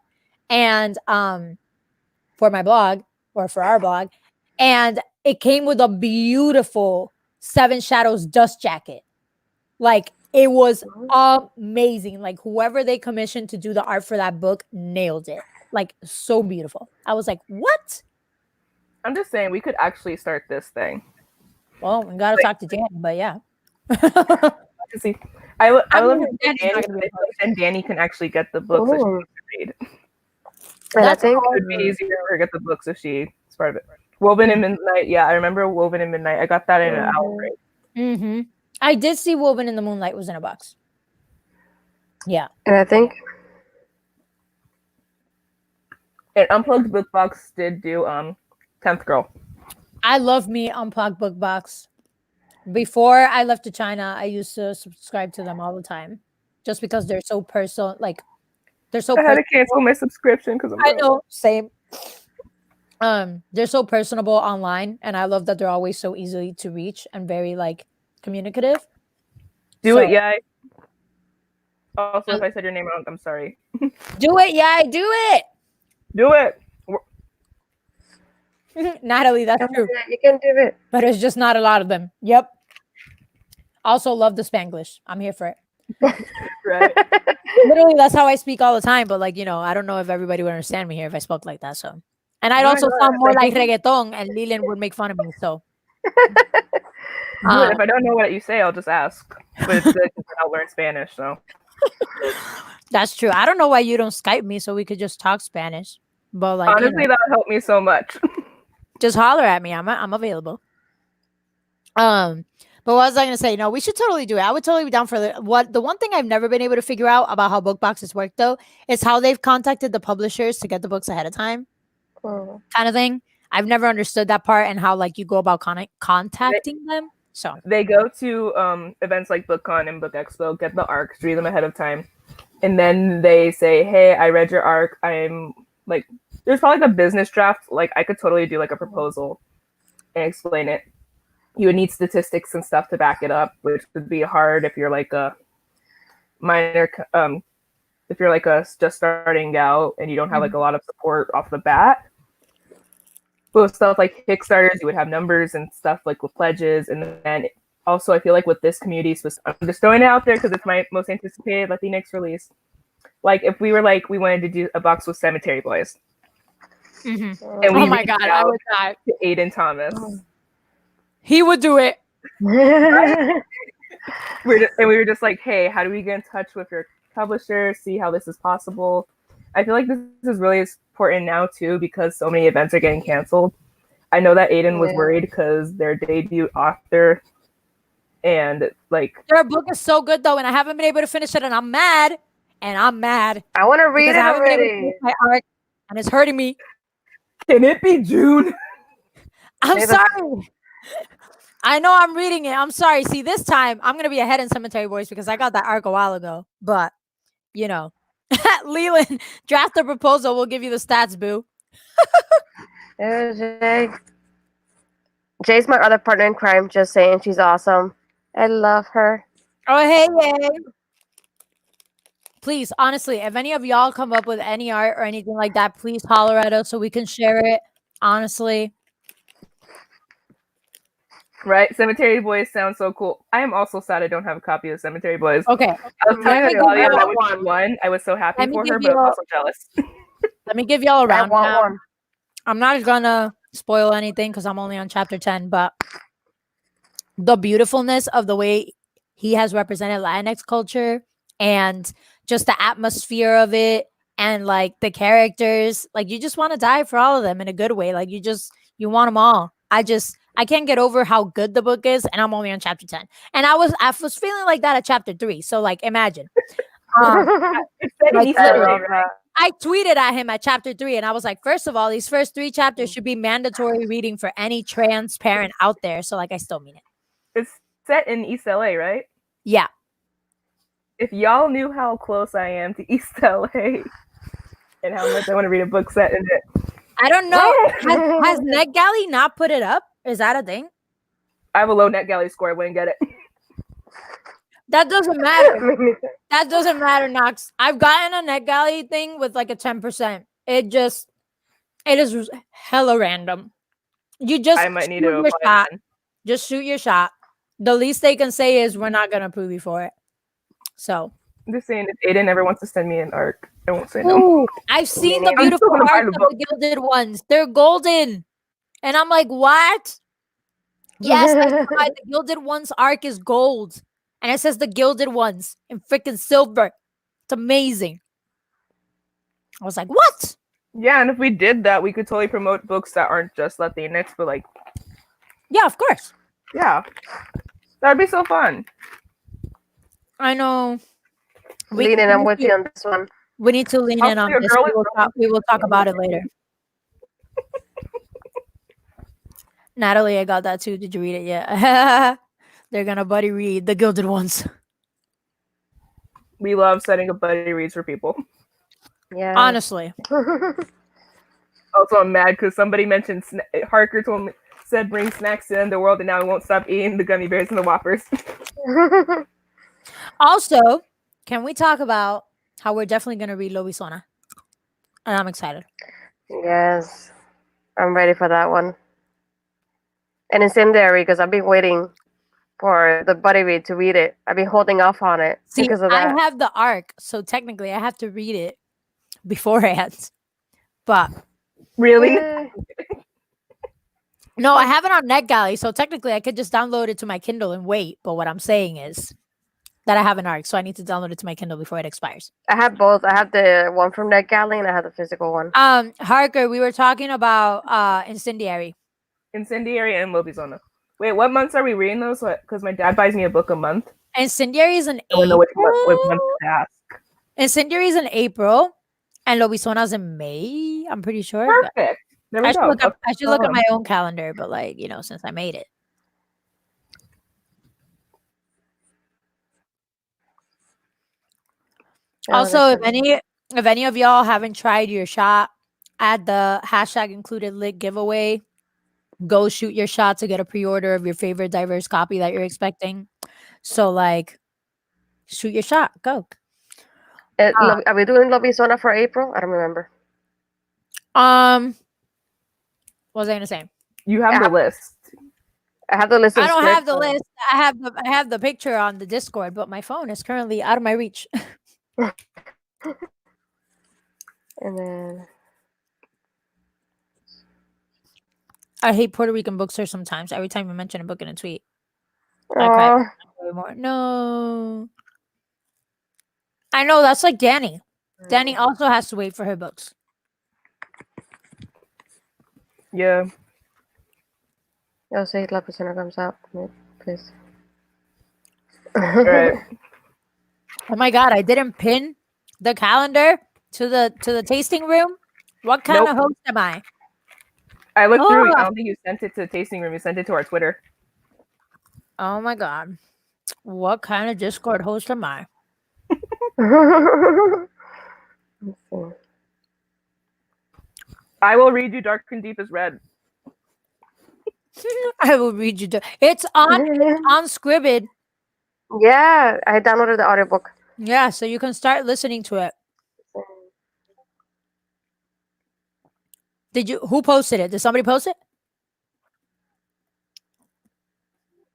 And for my blog or for our blog. And it came with a beautiful Seven Shadows dust jacket. Like it was amazing. Like whoever they commissioned to do the art for that book nailed it. Like so beautiful. I was like, what? I'm just saying we could actually start this thing. Well, we gotta talk to Danny, but yeah. See, I love Danny's not gonna be and Danny can actually get the books that she wants to read. And I That's think It would be easier for her to get the books if she's part of it. Woven in Midnight. Yeah, I remember Woven in Midnight. I got that in an outbreak. Mm-hmm. I did see Woven in the Moonlight was in a box. Yeah. and I think And Unplugged Book Box did do 10th Girl. I love me Unplugged Book Box. Before I left to China, I used to subscribe to them all the time. Just because they're so personal, like they're so I had to cancel my subscription because I know, same. They're so personable online, and I love that they're always so easy to reach and very like communicative. Do it, yeah. Also, if I said your name wrong, I'm sorry. Do it, yeah, do it. Do it. Natalie, that's true. you can do it. But it's just not a lot of them. Yep. Also love the Spanglish. I'm here for it. Right. Literally, that's how I speak all the time. But like, you know, I don't know if everybody would understand me here if I spoke like that. So, and I'd also sound more like reggaeton, and Leland would make fun of me. So, if I don't know what you say, I'll just ask. But it's good because I'll learn Spanish. So that's true. I don't know why you don't Skype me so we could just talk Spanish. But like, honestly, that would help me so much. Just holler at me. I'm available. But what was I gonna say? No, we should totally do it. I would totally be down for the one thing I've never been able to figure out about how book boxes work though is how they've contacted the publishers to get the books ahead of time. Kind of thing. I've never understood that part and how like you go about contacting them. So they go to events like BookCon and Book Expo, get the arcs, read them ahead of time, and then they say, "Hey, I read your arc. I'm like." There's probably like a business draft. Like I could totally do like a proposal and explain it. You would need statistics and stuff to back it up, which would be hard if you're like a minor, if you're like a just starting out and you don't have like a lot of support off the bat. But with stuff like Kickstarters, you would have numbers and stuff like with pledges. And then also I feel like with this community, I'm just throwing it out there because it's my most anticipated Latinx release. Like if we were like, we wanted to do a box with Cemetery Boys. Mm-hmm. And we oh my god, I would die. To Aiden Thomas. He would do it. We were just like, hey, how do we get in touch with your publisher? See how this is possible. I feel like this is really important now too because so many events are getting canceled. I know that Aiden was worried because their debut author and like their book is so good though, and I haven't been able to finish it, and I'm mad. I want to read it already. My art, and it's hurting me. Can it be June? I'm sorry. I know I'm reading it. I'm sorry. See, this time I'm gonna be ahead in Cemetery Boys because I got that arc a while ago. But you know, Leland, draft the proposal. We'll give you the stats, boo. Jay. Jay's my other partner in crime. Just saying, she's awesome. I love her. Oh hey, yay. Please, honestly, if any of y'all come up with any art or anything like that, please holler at us so we can share it. Honestly. Right? Cemetery Boys sounds so cool. I am also sad I don't have a copy of Cemetery Boys. Okay, I was telling let me give Natalia that y'all, when she won, I was so happy let me for give her, but I'm y'all, also jealous. let me give y'all a I want rundown. one. I'm not gonna spoil anything because I'm only on chapter 10, but the beautifulness of the way he has represented Latinx culture and just the atmosphere of it and like the characters, like you just want to die for all of them in a good way. Like you want them all. I can't get over how good the book is, and I'm only on chapter 10. And I was feeling like that at chapter 3. So like imagine. It's set in Like East I LA, love right? that. I tweeted at him at chapter 3 and I was like, first of all, these first 3 chapters should be mandatory reading for any trans parent out there. So like I still mean it. It's set in East LA, right? Yeah. If y'all knew how close I am to East LA and how much I want to read a book set in it. I don't know. Has NetGalley not put it up? Is that a thing? I have a low NetGalley score. I wouldn't get it. That doesn't matter. Me neither. That doesn't matter, Knox. I've gotten a NetGalley thing with like a 10%. It is hella random. You just I might shoot need to your apply shot. then. Just shoot your shot. The least they can say is we're not gonna approve you for it. So I'm just saying, if Aiden ever wants to send me an arc, I won't say no. ooh, I've seen the neither. I'm beautiful still gonna buy arcs the of book. the gilded ones. They're golden. And I'm like, what? Yes, I saw it. The gilded ones arc is gold. And it says the gilded ones in freaking silver. It's amazing. I was like, what? Yeah, and if we did that, we could totally promote books that aren't just Latinx, but like, Yeah, of course. yeah, that'd be so fun. I know. Leaning, I'm with you on this one. We need to lean in on Hopefully a this. girl We is will talk about it later. Natalie, I got that too. Did you read it yet? They're gonna buddy read the gilded ones. We love setting up buddy reads for people. Yeah. Honestly. Also, I'm mad because somebody mentioned Harker said bring snacks to the end of the world, and now he won't stop eating the gummy bears and the Whoppers. Also, can we talk about how we're definitely gonna read Lobisona? And I'm excited. Yes. I'm ready for that one. And Incendiary, because I've been waiting for the buddy read to read it. I've been holding off on it See, because of I that. have the arc, so technically I have to read it beforehand. But Really? Eh, no, I have it on NetGalley, so technically I could just download it to my Kindle and wait. But what I'm saying is that I have an arc, so I need to download it to my Kindle before it expires. I have both. I have the one from NetGalley and I have the physical one. Harker, we were talking about Incendiary. Incendiary and Lobizona. Wait, what months are we reading those? Because my dad buys me a book a month. Incendiary is in I don't know what month April. to ask. Incendiary is in April, and Lobisona's in May. I'm pretty sure. but Perfect. There we I should go. look up. I Okay. should look at my own calendar, but like since I made it. Also, if any of y'all haven't tried your shot, add the hashtag included lit giveaway. Go shoot your shot to get a pre-order of your favorite diverse copy that you're expecting. So like, shoot your shot. Go. Are we doing Lobisona for April? I don't remember. What was I gonna say? You have the list. I have the list. I don't have the list. I have the picture on the Discord, but my phone is currently out of my reach. And then I hate Puerto Rican bookstores sometimes. Every time you mention a book in a tweet, I cry way more. No, I know that's like Danny. Danny also has to wait for her books. Yeah. I'll say Lobisona comes out. Please. Right. Oh my god, I didn't pin the calendar to the tasting room. What kind of host am I? I looked through. I don't think you sent it to the tasting room. You sent it to our Twitter. Oh my god. What kind of Discord host am I? I will read you Dark and Deep as Red. I will read you. It's on Scribd. Yeah, I downloaded the audiobook. Yeah, so you can start listening to it. Who posted it? Did somebody post it?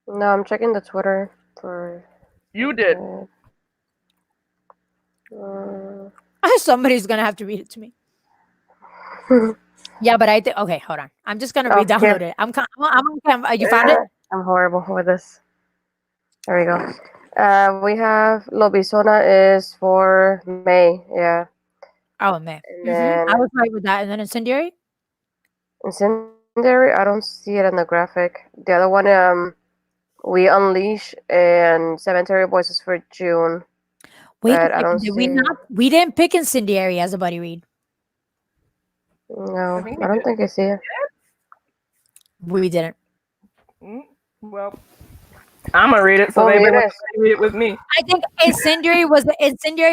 No, I'm checking the Twitter for. You did. Somebody's gonna have to read it to me. Yeah, but I think okay. Hold on. I'm just gonna Oh, re-download here. it. I'm on camera. You found it? I'm horrible with this. There we go. We have Lobisona is for May, yeah. Oh man. And then I was right with that. And then incendiary. Incendiary, I don't see it in the graphic. The other one, We Unleash and Cemetery Boys is for June. Wait a But I second. don't Did see. we not? We didn't pick incendiary as a buddy read. No, think I don't think I see it. We didn't. Well, I'm gonna read it, so Oh, maybe it is. read it with me. I think incendiary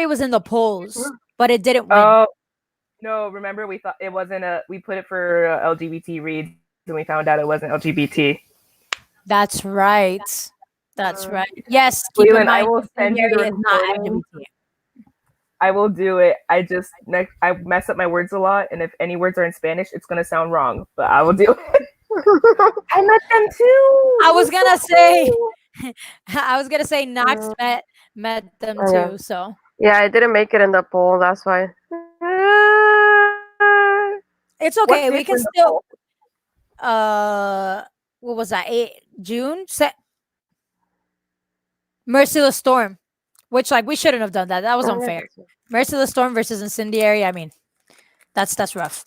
was in the polls, but it didn't win. Oh no! Remember, we thought it wasn't a. We put it for LGBT reads, and we found out it wasn't LGBT. That's right. That's right. Yes, keep in Leland, I mind, will send you the incendiary is not recording. LGBT. I will do it. I mess up my words a lot, and if any words are in Spanish, it's gonna sound wrong. But I will do it. I met them too. I was gonna say Knox met them too. So yeah, I didn't make it in the poll. That's why. it's okay. We can still. What was that? June. Merciless Storm, which like we shouldn't have done that. That was unfair. Merciless Storm versus Incendiary. I mean, that's rough.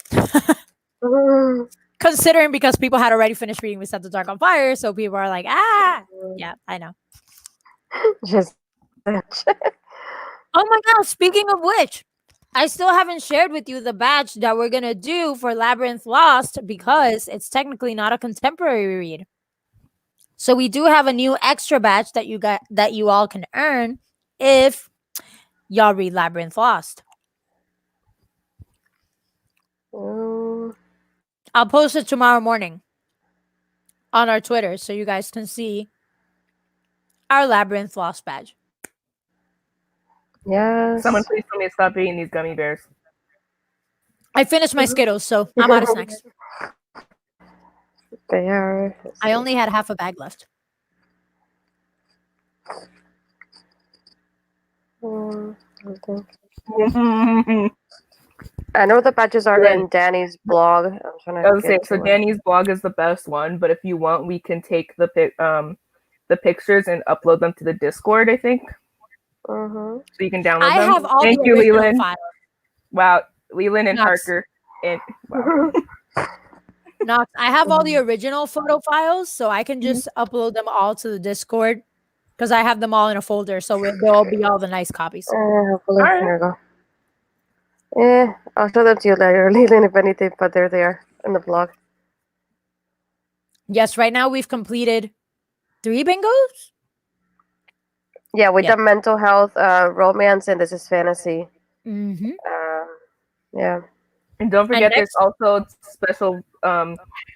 Considering because people had already finished reading We Set the Dark on Fire, so people are like, yeah, I know. Just. Oh my god! Speaking of which, I still haven't shared with you the batch that we're gonna do for Labyrinth Lost because it's technically not a contemporary read. So we do have a new extra batch that you all can earn if y'all read Labyrinth Lost. I'll post it tomorrow morning on our Twitter so you guys can see our Labyrinth Lost badge. Yes. Someone please tell me to stop eating these gummy bears. I finished my Skittles, so I'm out of snacks. They are. I only had half a bag left. I know the patches are in Danny's blog. I'm trying to say, so Danny's blog is the best one, but if you want, we can take the pictures and upload them to the Discord, I think. So you can download them. I have all Thank the you, original Leland. files. Wow, Leland and Knox. Parker. And wow. Knox, I have all the original photo files, so I can just upload them all to the Discord because I have them all in a folder, so they'll be all the nice copies. Hopefully, there you go. Yeah, I'll show them to you later, Leland, if anything, but there they are in the blog. Yes, right now we've completed 3 bingos. Yeah, with the mental health, romance, and this is fantasy. Yeah. And don't forget, there's also special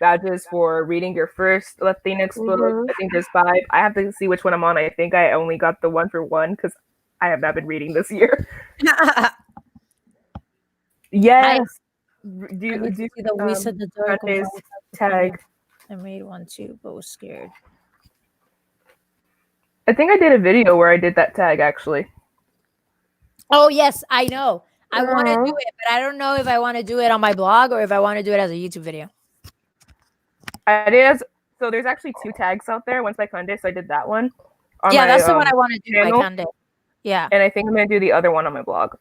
badges for reading your first Latinx book. I think there's 5. I have to see which one I'm on. I think I only got the 1 for 1 because I have not been reading this year. Yes. Do you see the We Set the Dark tag? I made one too, but was scared. I think I did a video where I did that tag actually. Oh yes, I know. I want to do it, but I don't know if I want to do it on my blog or if I want to do it as a YouTube video. So there's actually 2 tags out there. One's by Conde, so I did that one. Yeah, that's the one I want to do by Conde. Yeah. And I think I'm gonna do the other one on my blog.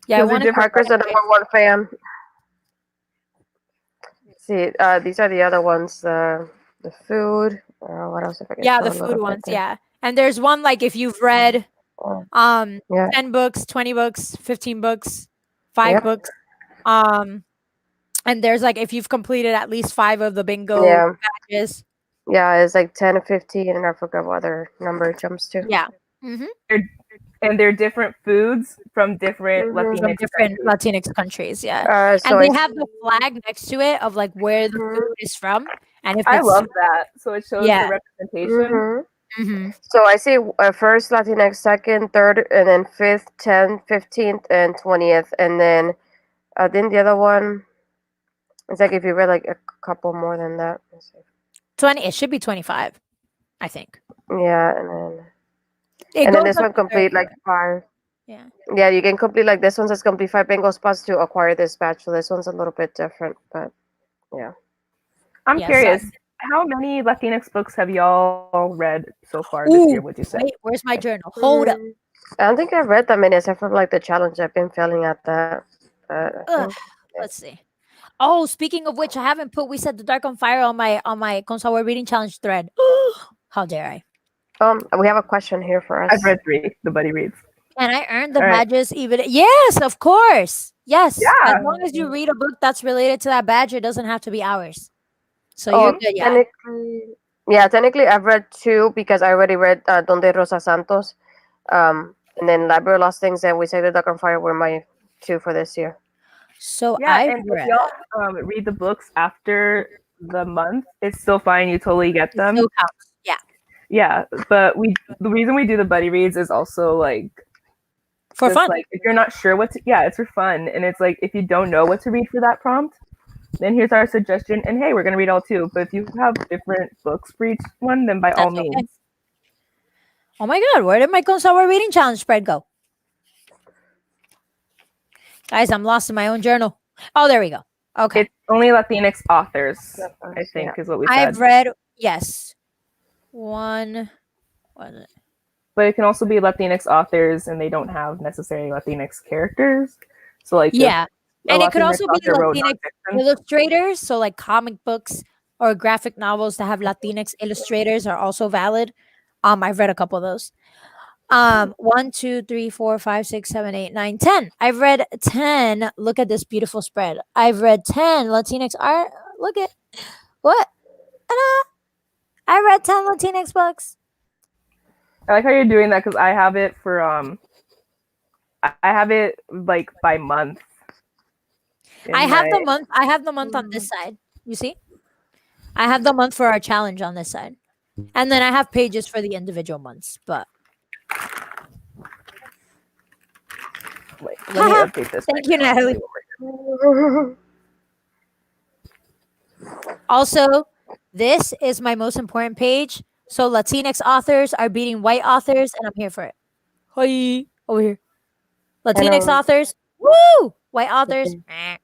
Yeah, I want to. Parker's the #1 fan. See, these are the other ones. The food. What else? If I can yeah, the food ones. Yeah, and there's one like if you've read 10 books, 20 books, 15 books, 5 books. And there's like if you've completed at least 5 of the bingo badges. Yeah, it's like 10 or 15, and I forgot what other number it jumps to. Yeah. And they're different foods from different Latinx countries. Yeah. So and they have the flag next to it of like where the food is from. And if I love that. So it shows the representation. So I see first Latinx, second, third, and then 5th, 10th, 15th, and 20th. And then the other one, it's like if you read like a couple more than that. 20, it should be 25. I think. Yeah, and then It and then goes this up one to 30. complete like 5. Yeah. Yeah, you can complete like this one says complete 5 bingo spots to acquire this badge. So this one's a little bit different, but yeah. I'm Yeah. So, curious, how many Latinx books have y'all read so far this year, ooh, would you say? wait, where's my journal? Hold up. I don't think I've read that many except for like the challenge. I've been failing at that. But I Ugh, think let's see. Oh, speaking of which, I haven't put We Set the Dark on Fire on my Consower reading challenge thread. How dare I? we have a question here for I've us. read 3, the Buddy Reads. And I earned the All right. badges even. Yes, of course. Yes. As Yeah. long as you read a book that's related to that badge, it doesn't have to be ours. So you're Oh, good, yeah. technically I've read 2 because I already read Donde Rosa Santos. And then Library of Lost Things and We Say the Duck on Fire were my 2 for this year. So Yeah, I've and if read. y'all read the books after the month, it's still fine. You totally get It them. still counts. Yeah. Yeah, but the reason we do the buddy reads is also like For just fun. like if you're not sure what to, yeah, it's for fun, and it's like if you don't know what to read for that prompt, then here's our suggestion, and hey, we're gonna read all 2. But if you have different books for each one, then by all That's okay. means. Oh my god, where did my Consower reading challenge spread go? Guys, I'm lost in my own journal. Oh, there we go. Okay. It's only Latinx authors, I think, is what we said. I've read, yes. One. What is it? But it can also be Latinx authors, and they don't have necessarily Latinx characters. So like, Yeah. a And it could Latinx also be author wrote Latinx nonfiction. illustrators. So, like comic books or graphic novels that have Latinx illustrators are also valid. I've read a couple of those. 1, 2, 3, 4, 5, 6, 7, 8, 9, 10. I've read 10. Look at this beautiful spread. I've read 10 Latinx art. Look at what? Ta-da! I read 10 Latinx books. I like how you're doing that because I have it for I have it like by month. I have the month. I have the month on this side. You see? I have the month for our challenge on this side. And then I have pages for the individual months. But Wait, let me update this. thank you, Natalie. Also, this is my most important page. So Latinx authors are beating white authors, and I'm here for it. Hi, over here. Latinx authors, woo! White authors, eh.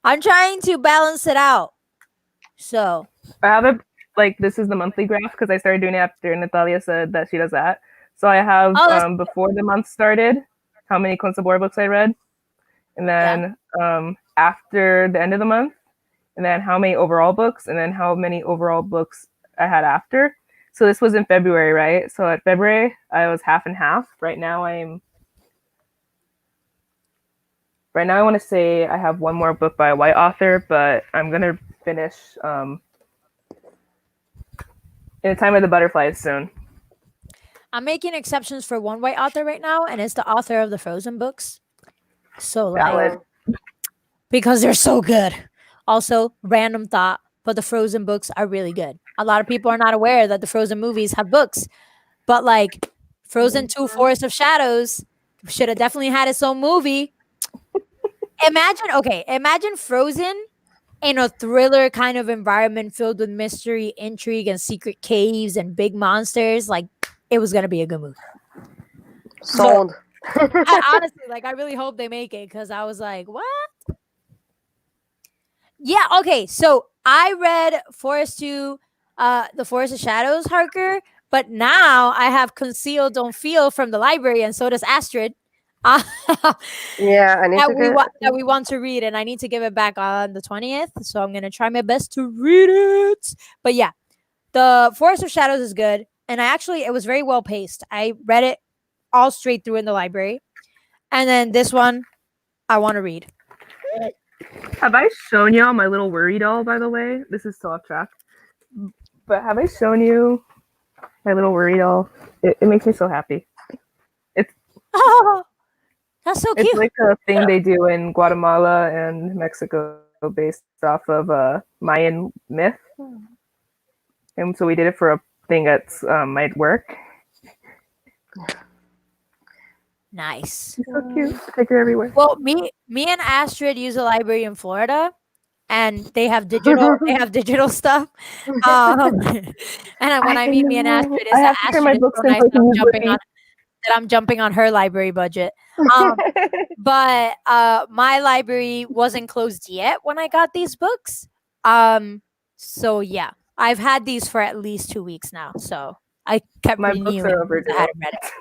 I'm trying to balance it out. So I have it like this is the monthly graph because I started doing it after Natalia said that she does that. So I have before the month started, how many Consabor books I read, and then after the end of the month, and then how many overall books, and then how many overall books I had after. So this was in February, right? So at February I was half and half. Right now I want to say I have one more book by a white author, but I'm gonna finish In the Time of the Butterflies soon. I'm making exceptions for one white author right now, and it's the author of the Frozen books. So like, because they're so good. Also, random thought, but the Frozen books are really good. A lot of people are not aware that the Frozen movies have books, but like Frozen 2 Forest of Shadows should have definitely had its own movie. Imagine Frozen in a thriller kind of environment filled with mystery, intrigue, and secret caves and big monsters. Like, it was gonna be a good movie. Sold. Honestly, like, I really hope they make it because I was like, what? Yeah, okay. So I read Forest 2, The Forest of Shadows, Harker, but now I have Conceal Don't Feel from the library, and so does Astrid. Yeah, I need that we want to read, and I need to give it back on the 20th. So I'm gonna try my best to read it. But yeah, the Forest of Shadows is good, and it was very well paced. I read it all straight through in the library, and then this one I want to read. Have I shown y'all my little worry doll? By the way, this is so off track, but have I shown you my little worry doll? It makes me so happy. Oh, that's so cute. It's like a thing they do in Guatemala and Mexico based off of Mayan myth. And so we did it for a thing at my work. Nice. It's so cute. Take her everywhere. Well, me and Astrid use a library in Florida, and they have digital stuff. Um, and when I mean me and Astrid is I that have to turn my Astrid is books so in nice so I can use Libby. that I'm jumping on her library budget. But my library wasn't closed yet when I got these books. So yeah, I've had these for at least 2 weeks now. So I kept My books renewing are them because I overdue. hadn't read it.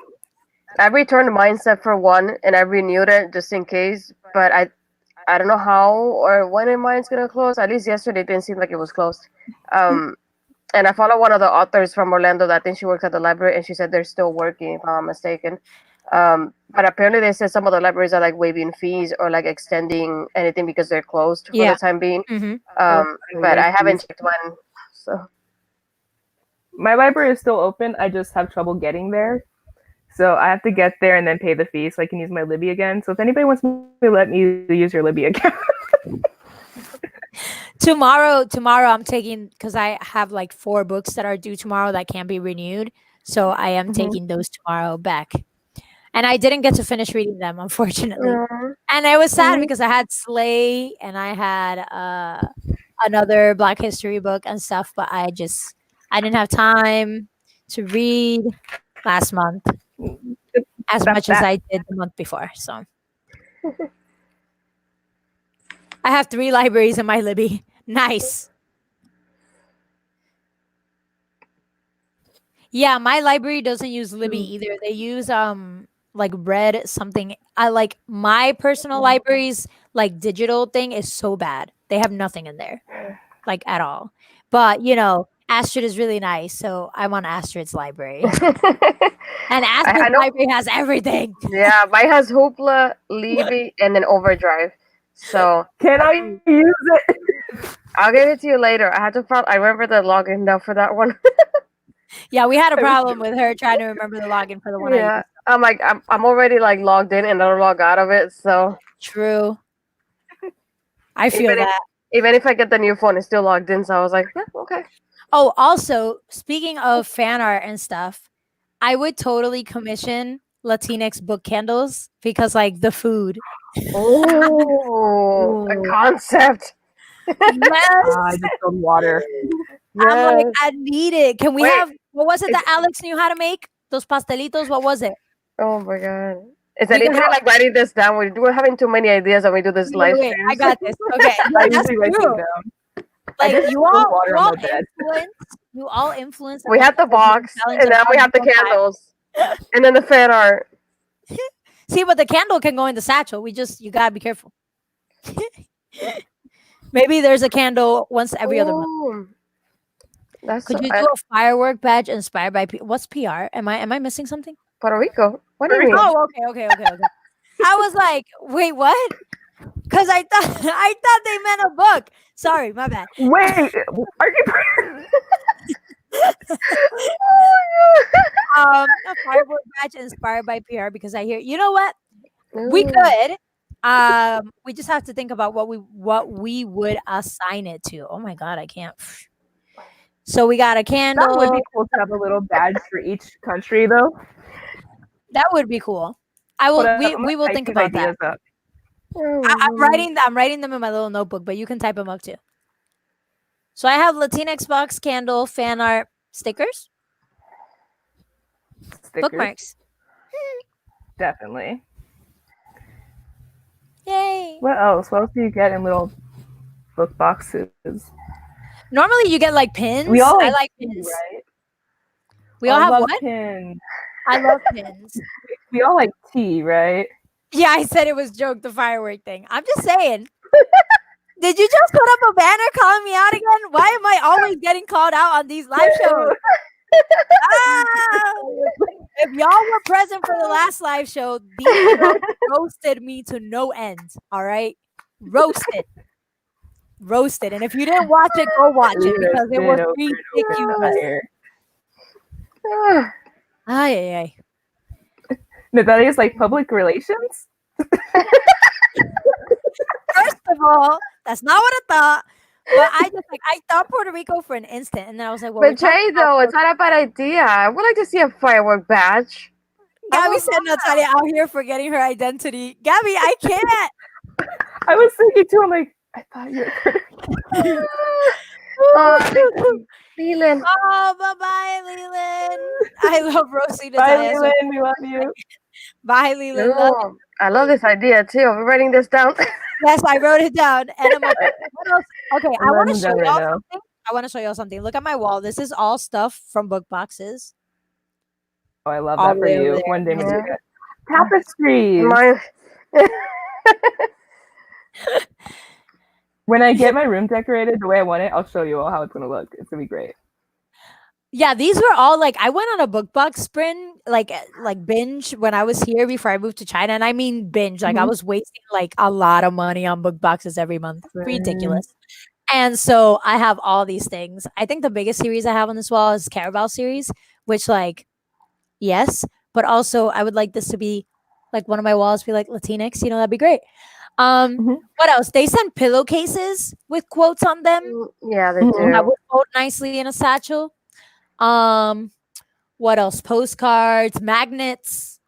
I returned mine except for one, and I renewed it just in case. But I don't know how or when mine's gonna close. At least yesterday it didn't seem like it was closed. Um, and I follow one of the authors from Orlando that I think she works at the library, and she said they're still working, if I'm not mistaken. But apparently they said some of the libraries are like waiving fees or like extending anything because they're closed for Yeah. the time being. Mm-hmm. But I haven't checked mine, so. My library is still open. I just have trouble getting there. So I have to get there and then pay the fee so I can use my Libby again. So if anybody wants me to let me use your Libby account. Tomorrow I'm taking, because I have like 4 books that are due tomorrow that can't be renewed. So I am taking those tomorrow back. And I didn't get to finish reading them, unfortunately. Yeah. And it was sad because I had Slay and I had another Black History book and stuff, but I didn't have time to read last month as much as I did the month before. So I have 3 libraries in my Libby. Nice. Yeah, my library doesn't use Libby either. They use like Red something. I like my personal library's like digital thing is so bad. They have nothing in there, like at all. But Astrid is really nice, so I'm on Astrid's library, and Astrid's library has everything. Yeah, mine has Hoopla, Libby, and then Overdrive. So Can I use it? I'll give it to you later. I had to I remember the login now for that one. Yeah, we had a problem with her trying to remember the login for the one. Yeah, I'm like I'm already like logged in and I don't log out of it. So true. I feel that. Even if I get the new phone, it's still logged in. So I was like, yeah, okay. Oh, also, speaking of fan art and stuff, I would totally commission Latinx book candles because, like, the food. Oh, a concept. Yes. I just spilled water. I'm like, I need it. Can we have, what was it that Alex knew how to make? Those pastelitos? What was it? Oh my God. Is that even like writing this down? We're having too many ideas when we do this live stream. I got this. Okay. I usually write them down. Like you all influence. We have the box, and then we have the candles, and then the fan art. See, but the candle can go in the satchel. You gotta be careful. Maybe there's a candle once every other month. Could you do a firework badge inspired by what's PR? Am I missing something? Puerto Rico. What do you mean? Oh, okay. I was like, wait, what? Because I thought they meant a book. Sorry, my bad. Wait, are you? A firework badge inspired by PR because I hear. You know what? We could. We just have to think about what we would assign it to. Oh my God, I can't. So we got a candle. That would be cool to have a little badge for each country, though. That would be cool. I will. We will think about that. I'm writing them in my little notebook, but you can type them up too. So I have Latinx box, candle, fan art, stickers. Bookmarks. Definitely. Yay! What else? What else do you get in little book boxes? Normally, you get like pins. I like pins. Right? We all have what? Pins. I love pins. We all like tea, right? Yeah, I said it was joke, the firework thing. I'm just saying. Did you just put up a banner calling me out again? Why am I always getting called out on these live shows? If y'all were present for the last live show, these roasted me to no end. All right? Roasted. And if you didn't watch it, go watch it because it was ridiculous. Ay. Natalia's like public relations? First of all, that's not what I thought. But I thought Puerto Rico for an instant, and then I was like, well, but Jay, though, it's not a bad idea. I would like to see a firework badge. Gabby said Natalia out here forgetting her identity. Gabby, I can't. I was thinking too. I'm like, I thought you were Puerto Rican. Oh, Leland. Oh, bye-bye, Leland. I love Rosita Bye, Taya. Leland. We love you. Bye, Leland. Love No, I love this idea too. Are we writing this down? Yes, I wrote it down. Enema. What else? Okay, I'm I want writing to it show down right y'all now. something. I want to show y'all something. Look at my wall. This is all stuff from book boxes. Oh, I love All that the for way over you. there. One day we'll do Yeah. that. Tapestries. My, When I get my room decorated the way I want it, I'll show you all how it's gonna look. It's gonna be great. Yeah, these were all like I went on a book box sprint, like binge when I was here before I moved to China, and I mean binge. Like I Mhm. was wasting like a lot of money on book boxes every month. Same. Ridiculous. And so I have all these things. I think the biggest series I have on this wall is Caraval series, which like yes, but also I would like this to be like one of my walls be like Latinx, that'd be great. Mhm. What else? They sent pillowcases with quotes on them yeah, they Mhm. that do. would fold nicely in a satchel. Um, what else? Postcards, magnets,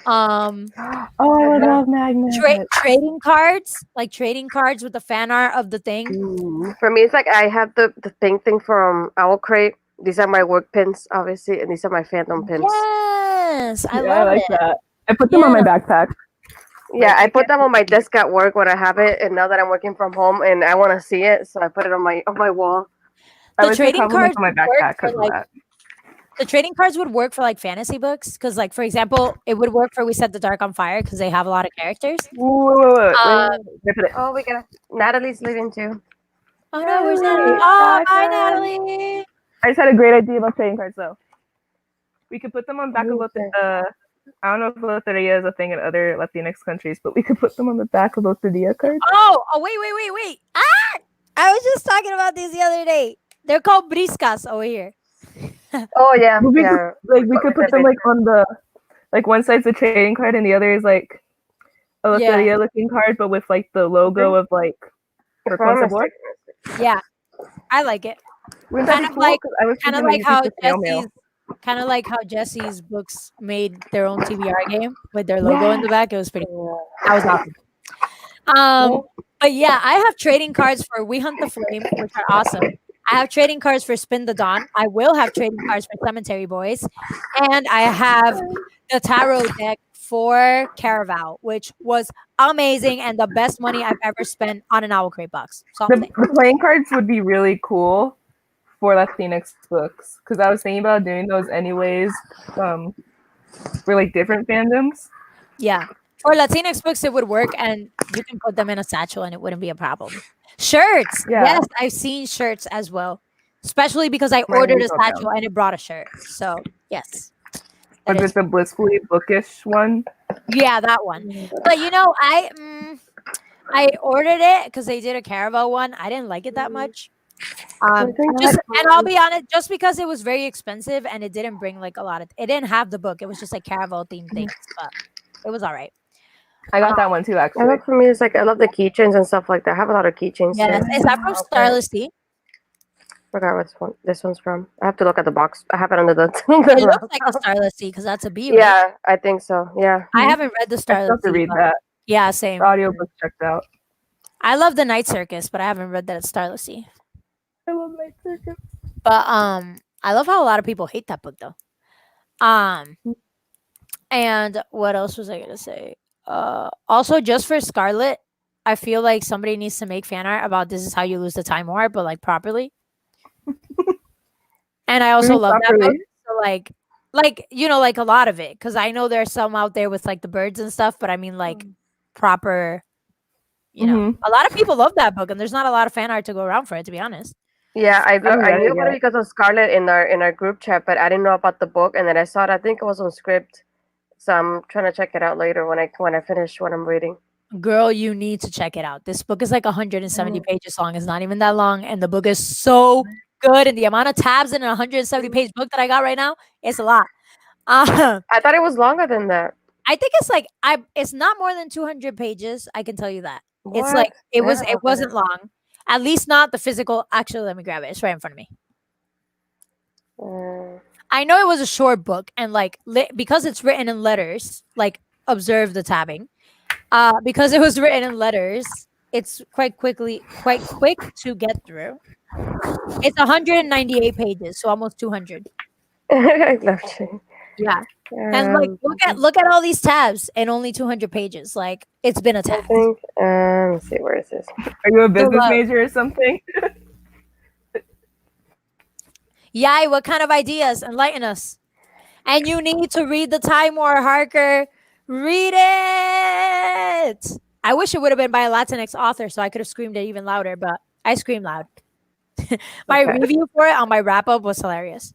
um, Oh, I would love magnets. trading cards, like trading cards with the fan art of the thing. Ooh. For me, it's like I have the pink thing from Owl Crate. These are my work pins, obviously, and these are my fandom pins. Yes, I Yeah, I love like it. that. I put them on my Yeah. backpack. Yeah, Like, I you put can't them on my see it. desk at work when I have it, and now that I'm working from home and I want to see it, so I put it on my wall. I The would say trading probably cards on my would work backpack for because of like that. the trading cards would work for like fantasy books because like for example, it would work for We Set the Dark on Fire because they have a lot of characters. Uh, Oh, we got Natalie's leaving too. oh no, where's Natalie, Natalie? Oh, bye, bye. Natalie. I just had a great idea about trading cards though. We could put them on back of Okay. I don't know if loteria is a thing in other Latinx countries, but we could put them on the back of loteria cards. Oh, wait. Ah! I was just talking about these the other day. They're called briscas over here. Oh yeah, But we could, yeah. we could put them like on the one side's a trading card and the other is like a Yeah. loteria looking card, but with like the logo of like If I'm Sabor. mistaken. Yeah, I like it. Wouldn't that Kind be of cool? like 'Cause I was kind of thinking like how use the snail mail. Jesse's books made their own TBR game with their logo in the back. It was pretty cool. That was awesome. But yeah, I have trading cards for We Hunt the Flame, which are awesome. I have trading cards for Spin the Dawn. I will have trading cards for Cemetery Boys. And I have the tarot deck for Caraval, which was amazing and the best money I've ever spent on an Owl Crate box. So I'm saying. The playing cards would be really cool for Latinx books because I was thinking about doing those anyways for like different fandoms. Yeah. For Latinx books, it would work and you can put them in a satchel and it wouldn't be a problem. Shirts. Yeah. Yes, I've seen shirts as well. Especially because I ordered a satchel and it brought a shirt. So, yes. Was it the blissfully bookish one? Yeah, that one. But I ordered it because they did a Caravel one. I didn't like it that much. And I'll be honest, just because it was very expensive and it didn't bring like a lot of, it didn't have the book. It was just like Caravel themed things, but it was all right. I got that one too, actually. I love for me is like I love the keychains and stuff like that. I have a lot of keychains. Yes, too. is that from Starless Tea? Forgot what this one's from. I have to look at the box. I have it under the. It looks like a Starless Tea because that's a B. Right? Yeah, I think so. Yeah. I haven't read the I still Starless have to Tea. read that. Yeah, same. The audiobook checked out. I love the Night Circus, but I haven't read that at Starless Tea. I love Night Circus. But I love how a lot of people hate that book though. And what else was I gonna say? Also just for Scarlet, I feel like somebody needs to make fan art about this is how you lose the Time War, but like properly. And I also love that book. So like like a lot of it, because I know there's some out there with like the birds and stuff, but I mean like proper. A lot of people love that book, and there's not a lot of fan art to go around for it, to be honest. Yeah, I knew about it it because of Scarlett in our group chat, but I didn't know about the book, and then I saw it. I think it was on script, so I'm trying to check it out later when I finish what I'm reading. Girl, you need to check it out. This book is like 170 pages long. It's not even that long, and the book is so good. And the amount of tabs in a 170-page book that I got right now, it's a lot. I thought it was longer than that. I think it's like it's not more than 200 pages. I can tell you that. What? It's like it wasn't long. At least not the physical. Actually, let me grab it. It's right in front of me. I know it was a short book, and like because it's written in letters, like observe the tabbing. Because it was written in letters, It's quite quick to get through. It's 198 pages, so almost 200. I love you. Yeah. And like look at all these tabs and only 200 pages. Like it's been I attacked. think. Let's see. Where is this? Are you a The business love. major or something? Yai, what kind of ideas? Enlighten us. And you need to read the Time War, Harker. Read it. I wish it would have been by a Latinx author so I could have screamed it even louder, but I scream loud. My Okay. review for it on my wrap up was hilarious.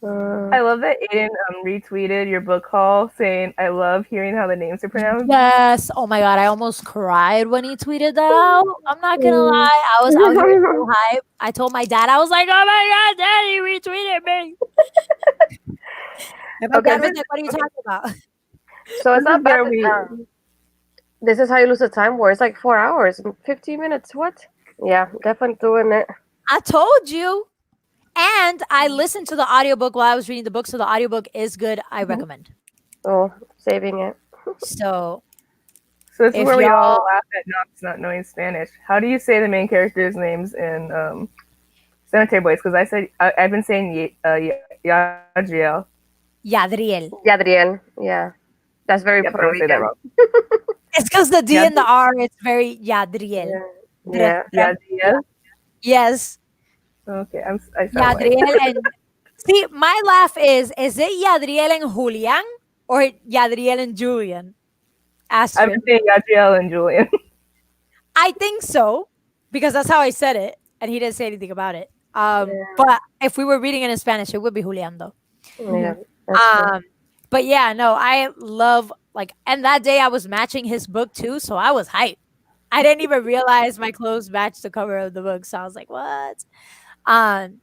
I love that Aiden retweeted your book haul saying, "I love hearing how the names are pronounced." Yes. Oh my god, I almost cried when he tweeted that out. I'm not gonna lie. I was out here so hype. I told my dad, I was like, "Oh my god, dad, he retweeted me." And my Okay, dad was like, "What are you talking about?" So it's This not is where bad. we- This is how you lose the time war. It's like 4 hours, 15 minutes. What? Yeah, definitely doing it. I told you. And I listened to the audiobook while I was reading the book, so the audiobook is good. I recommend. Oh, saving it. So So this is if where we all y'all laugh at Knox not knowing Spanish. How do you say the main characters' names in Cemetery Boys? Because I've been saying Yadriel. Yadriel. Yadriel. Yeah. That's very Yep, I Puerto don't say that Rican. wrong. It's because the D and the R, it's very Yadriel. Yeah. Yadriel. Yes. Okay, I sound like. Yadriel and see, my laugh is it Yadriel and Julian or Yadriel and Julian? I've Astrid. been saying Yadriel and Julian. I think so because that's how I said it, and he didn't say anything about it. Yeah. But if we were reading it in Spanish, it would be Julian though. Yeah. That's true. But yeah, no, I love like, and that day I was matching his book too, so I was hyped. I didn't even realize my clothes matched the cover of the book, so I was like, what? Um,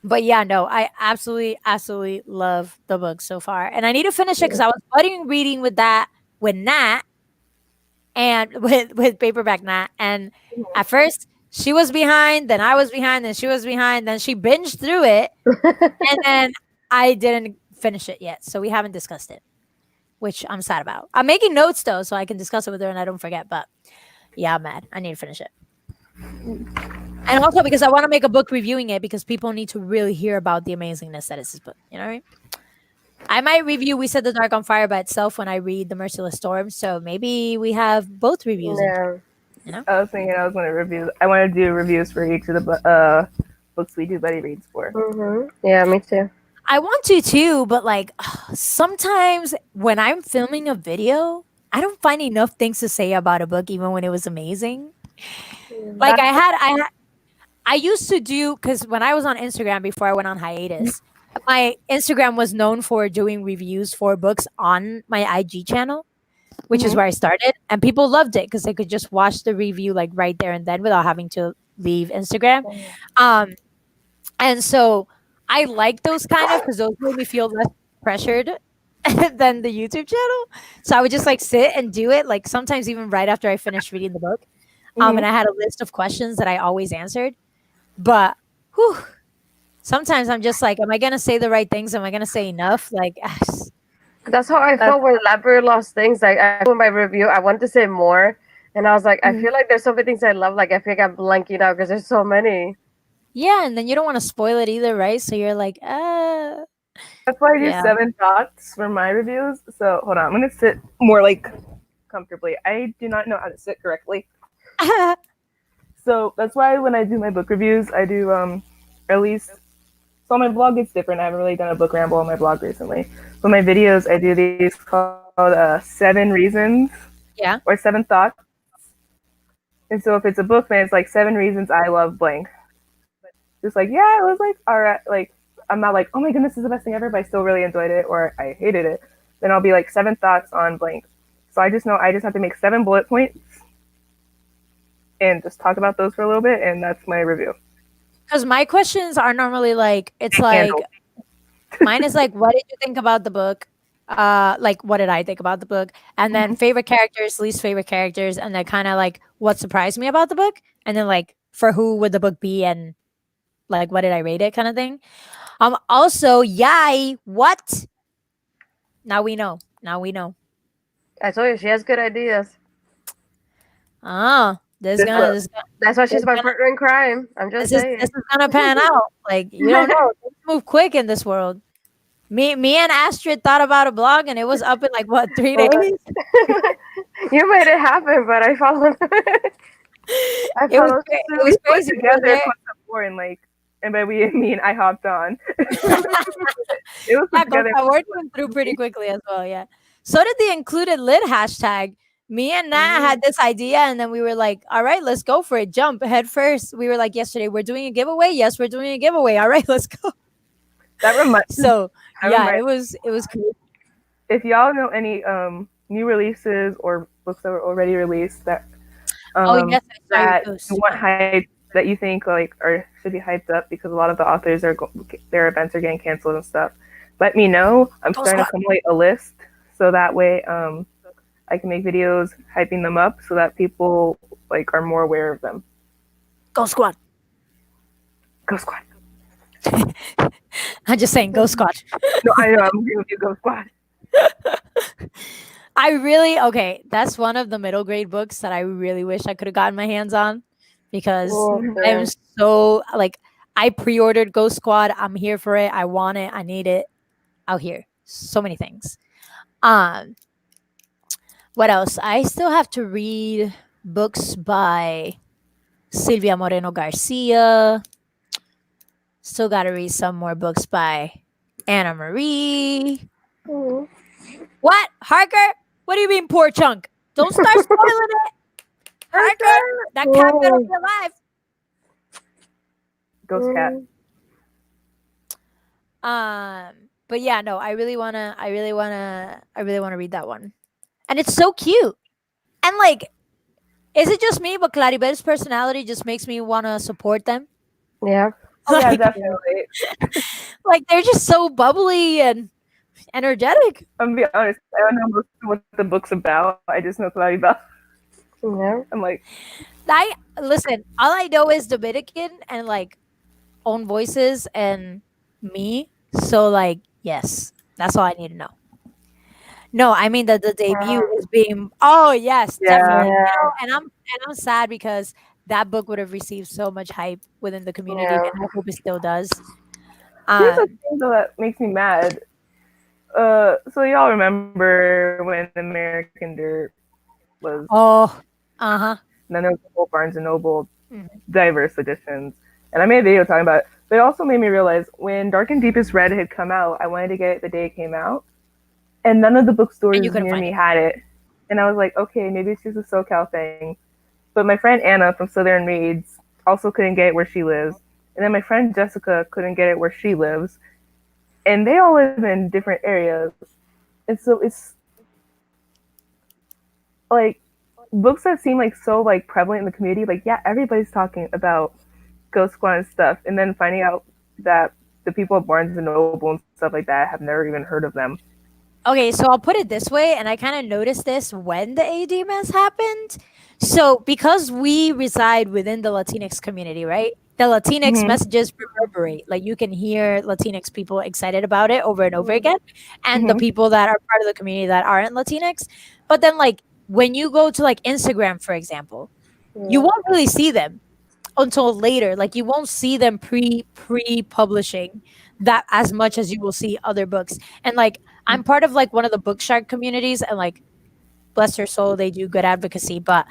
but yeah, no, I absolutely love the book so far, and I need to finish it because I was budding reading with Nat and with paperback Nat, and at first she was behind, then I was behind, then she was behind, then she binged through it, and then I didn't finish it yet, so we haven't discussed it, which I'm sad about. I'm making notes though, so I can discuss it with her and I don't forget. But yeah, I'm mad. I need to finish it. And also because I want to make a book reviewing it because people need to really hear about the amazingness that is this book. You know what I mean? I might review We Set the Dark on Fire by itself when I read The Merciless Storm. So maybe we have both reviews. Yeah. You know? I was thinking I was going to review. I want to do reviews for each of the books we do Buddy Reads for. Yeah, me too. I want to too, but like sometimes when I'm filming a video, I don't find enough things to say about a book, even when it was amazing. Like I used to do, because when I was on Instagram before I went on hiatus, my Instagram was known for doing reviews for books on my IG channel, which is where I started, and people loved it because they could just watch the review like right there and then without having to leave Instagram. And so I like those kind of because those made me feel less pressured than the YouTube channel. So I would just like sit and do it, like sometimes even right after I finished reading the book. And I had a list of questions that I always answered. But sometimes I'm just like, am I gonna say the right things? Am I gonna say enough? Like That's how I felt with Library Lost Things. Like in my review, I wanted to say more, and I was like, I feel like there's so many things I love. Like I feel like I'm blanking out because there's so many. yeah, and then you don't want to spoil it either, right? So you're like, That's why I do 7 thoughts for my reviews. So hold on, I'm gonna sit more like comfortably. I do not know how to sit correctly. So that's why when I do my book reviews, I do at least. So on my blog, it's different. I haven't really done a book ramble on my blog recently. But my videos, I do these called 7 reasons. Yeah. Or 7 thoughts. And so if it's a book, then it's like 7 reasons I love blank. Just like, yeah, it was like, all right. Like, I'm not like, oh my goodness, this is the best thing ever, but I still really enjoyed it or I hated it. Then I'll be like 7 thoughts on blank. So I just know I just have to make 7 bullet points and just talk about those for a little bit. And that's my review. Because my questions are normally like, it's like, mine is like, what did you think about the book? Like, what did I think about the book? And then favorite characters, least favorite characters, and then kind of like what surprised me about the book, and then like for who would the book be, and like what did I rate it, kind of thing. Also, yay, what? Now we know. I told you she has good ideas. Oh, this is This gonna book. this, is gonna- That's why this, she's my partner in crime. I'm just saying. this is gonna pan out. Like you don't know. Things move quick in this world. Me and Astrid thought about a blog and it was up in like what 3 days. You made it happen, but I followed. I It was followed it suit. was Put crazy. We were together there. before and like, and by we I mean I hopped on. It was put Yeah, together. Coca Word came through pretty quickly as well. Yeah. So did the included lit hashtag. Me and Nat had this idea, and then we were like, "All right, let's go for it. Jump head first." We were like, "Yesterday, we're doing a giveaway. Yes, we're doing a giveaway. All right, let's go." That reminds. So That yeah, reminds. it was cool. If y'all know any new releases or books that were already released that Oh yes, I saw your that post. you want hype that you think like or should be hyped up because a lot of the authors are their events are getting canceled and stuff. Let me know. I'm Go starting to Squad. accumulate a list so that way I can make videos hyping them up so that people like are more aware of them. Go Squad. Go Squad. I'm just saying, Go Squad. No, I know I'm agreeing with you. Go Squad. I really okay. That's one of the middle grade books that I really wish I could have gotten my hands on because Oh, I'm yeah. so like I pre-ordered Ghost Squad. I'm here for it. I want it. I need it. Out here, so many things. What else? I still have to read books by Silvia Moreno Garcia. Still got to read some more books by Anna Marie. Mhm. What, Harker? What do you mean, poor chunk? Don't start spoiling it, Harker. That cat better be alive. Ghost Cat. But yeah, no, I really wanna read that one, and it's so cute. And like, is it just me? But Claribel's personality just makes me wanna support them. Yeah. Oh yeah, Like, definitely. like they're just so bubbly and energetic. I'm gonna be honest. I don't know most of what the book's about. I just know Cloudy Bell. Yeah. I'm like, I listen. All I know is Dominican and like own voices and me. So like, yes, that's all I need to know. No, I mean that the debut is being. Oh yes, yeah. definitely. Yeah. And I'm sad because that book would have received so much hype within the community, Yeah. and I hope it still does. Here's a thing though that makes me mad. So y'all remember when American Dirt was Oh, uh-huh. none of the whole Barnes and Noble Mhm. diverse editions, and I made a video talking about it. But it also made me realize when Dark and Deepest Red had come out, I wanted to get it the day it came out, and none of the bookstores you couldn't near find me it. had it. And I was like, okay, maybe it's just a SoCal thing. But my friend Anna from Southern Reads also couldn't get it where she lives, and then my friend Jessica couldn't get it where she lives, and they all live in different areas. And so it's like books that seem like so like prevalent in the community, like yeah, everybody's talking about Ghost Squad and stuff, and then finding out that the people at Barnes and Noble and stuff like that have never even heard of them. Okay, so I'll put it this way, and I kind of noticed this when the AD mess happened. So because we reside within the Latinx community, right? The Latinx messages reverberate. Like you can hear Latinx people excited about it over and over again, and the people that are part of the community that aren't Latinx. But then, like when you go to like Instagram, for example, you won't really see them until later. Like you won't see them pre-publishing that as much as you will see other books. And like I'm part of like one of the book shark communities, and like bless their soul, they do good advocacy, but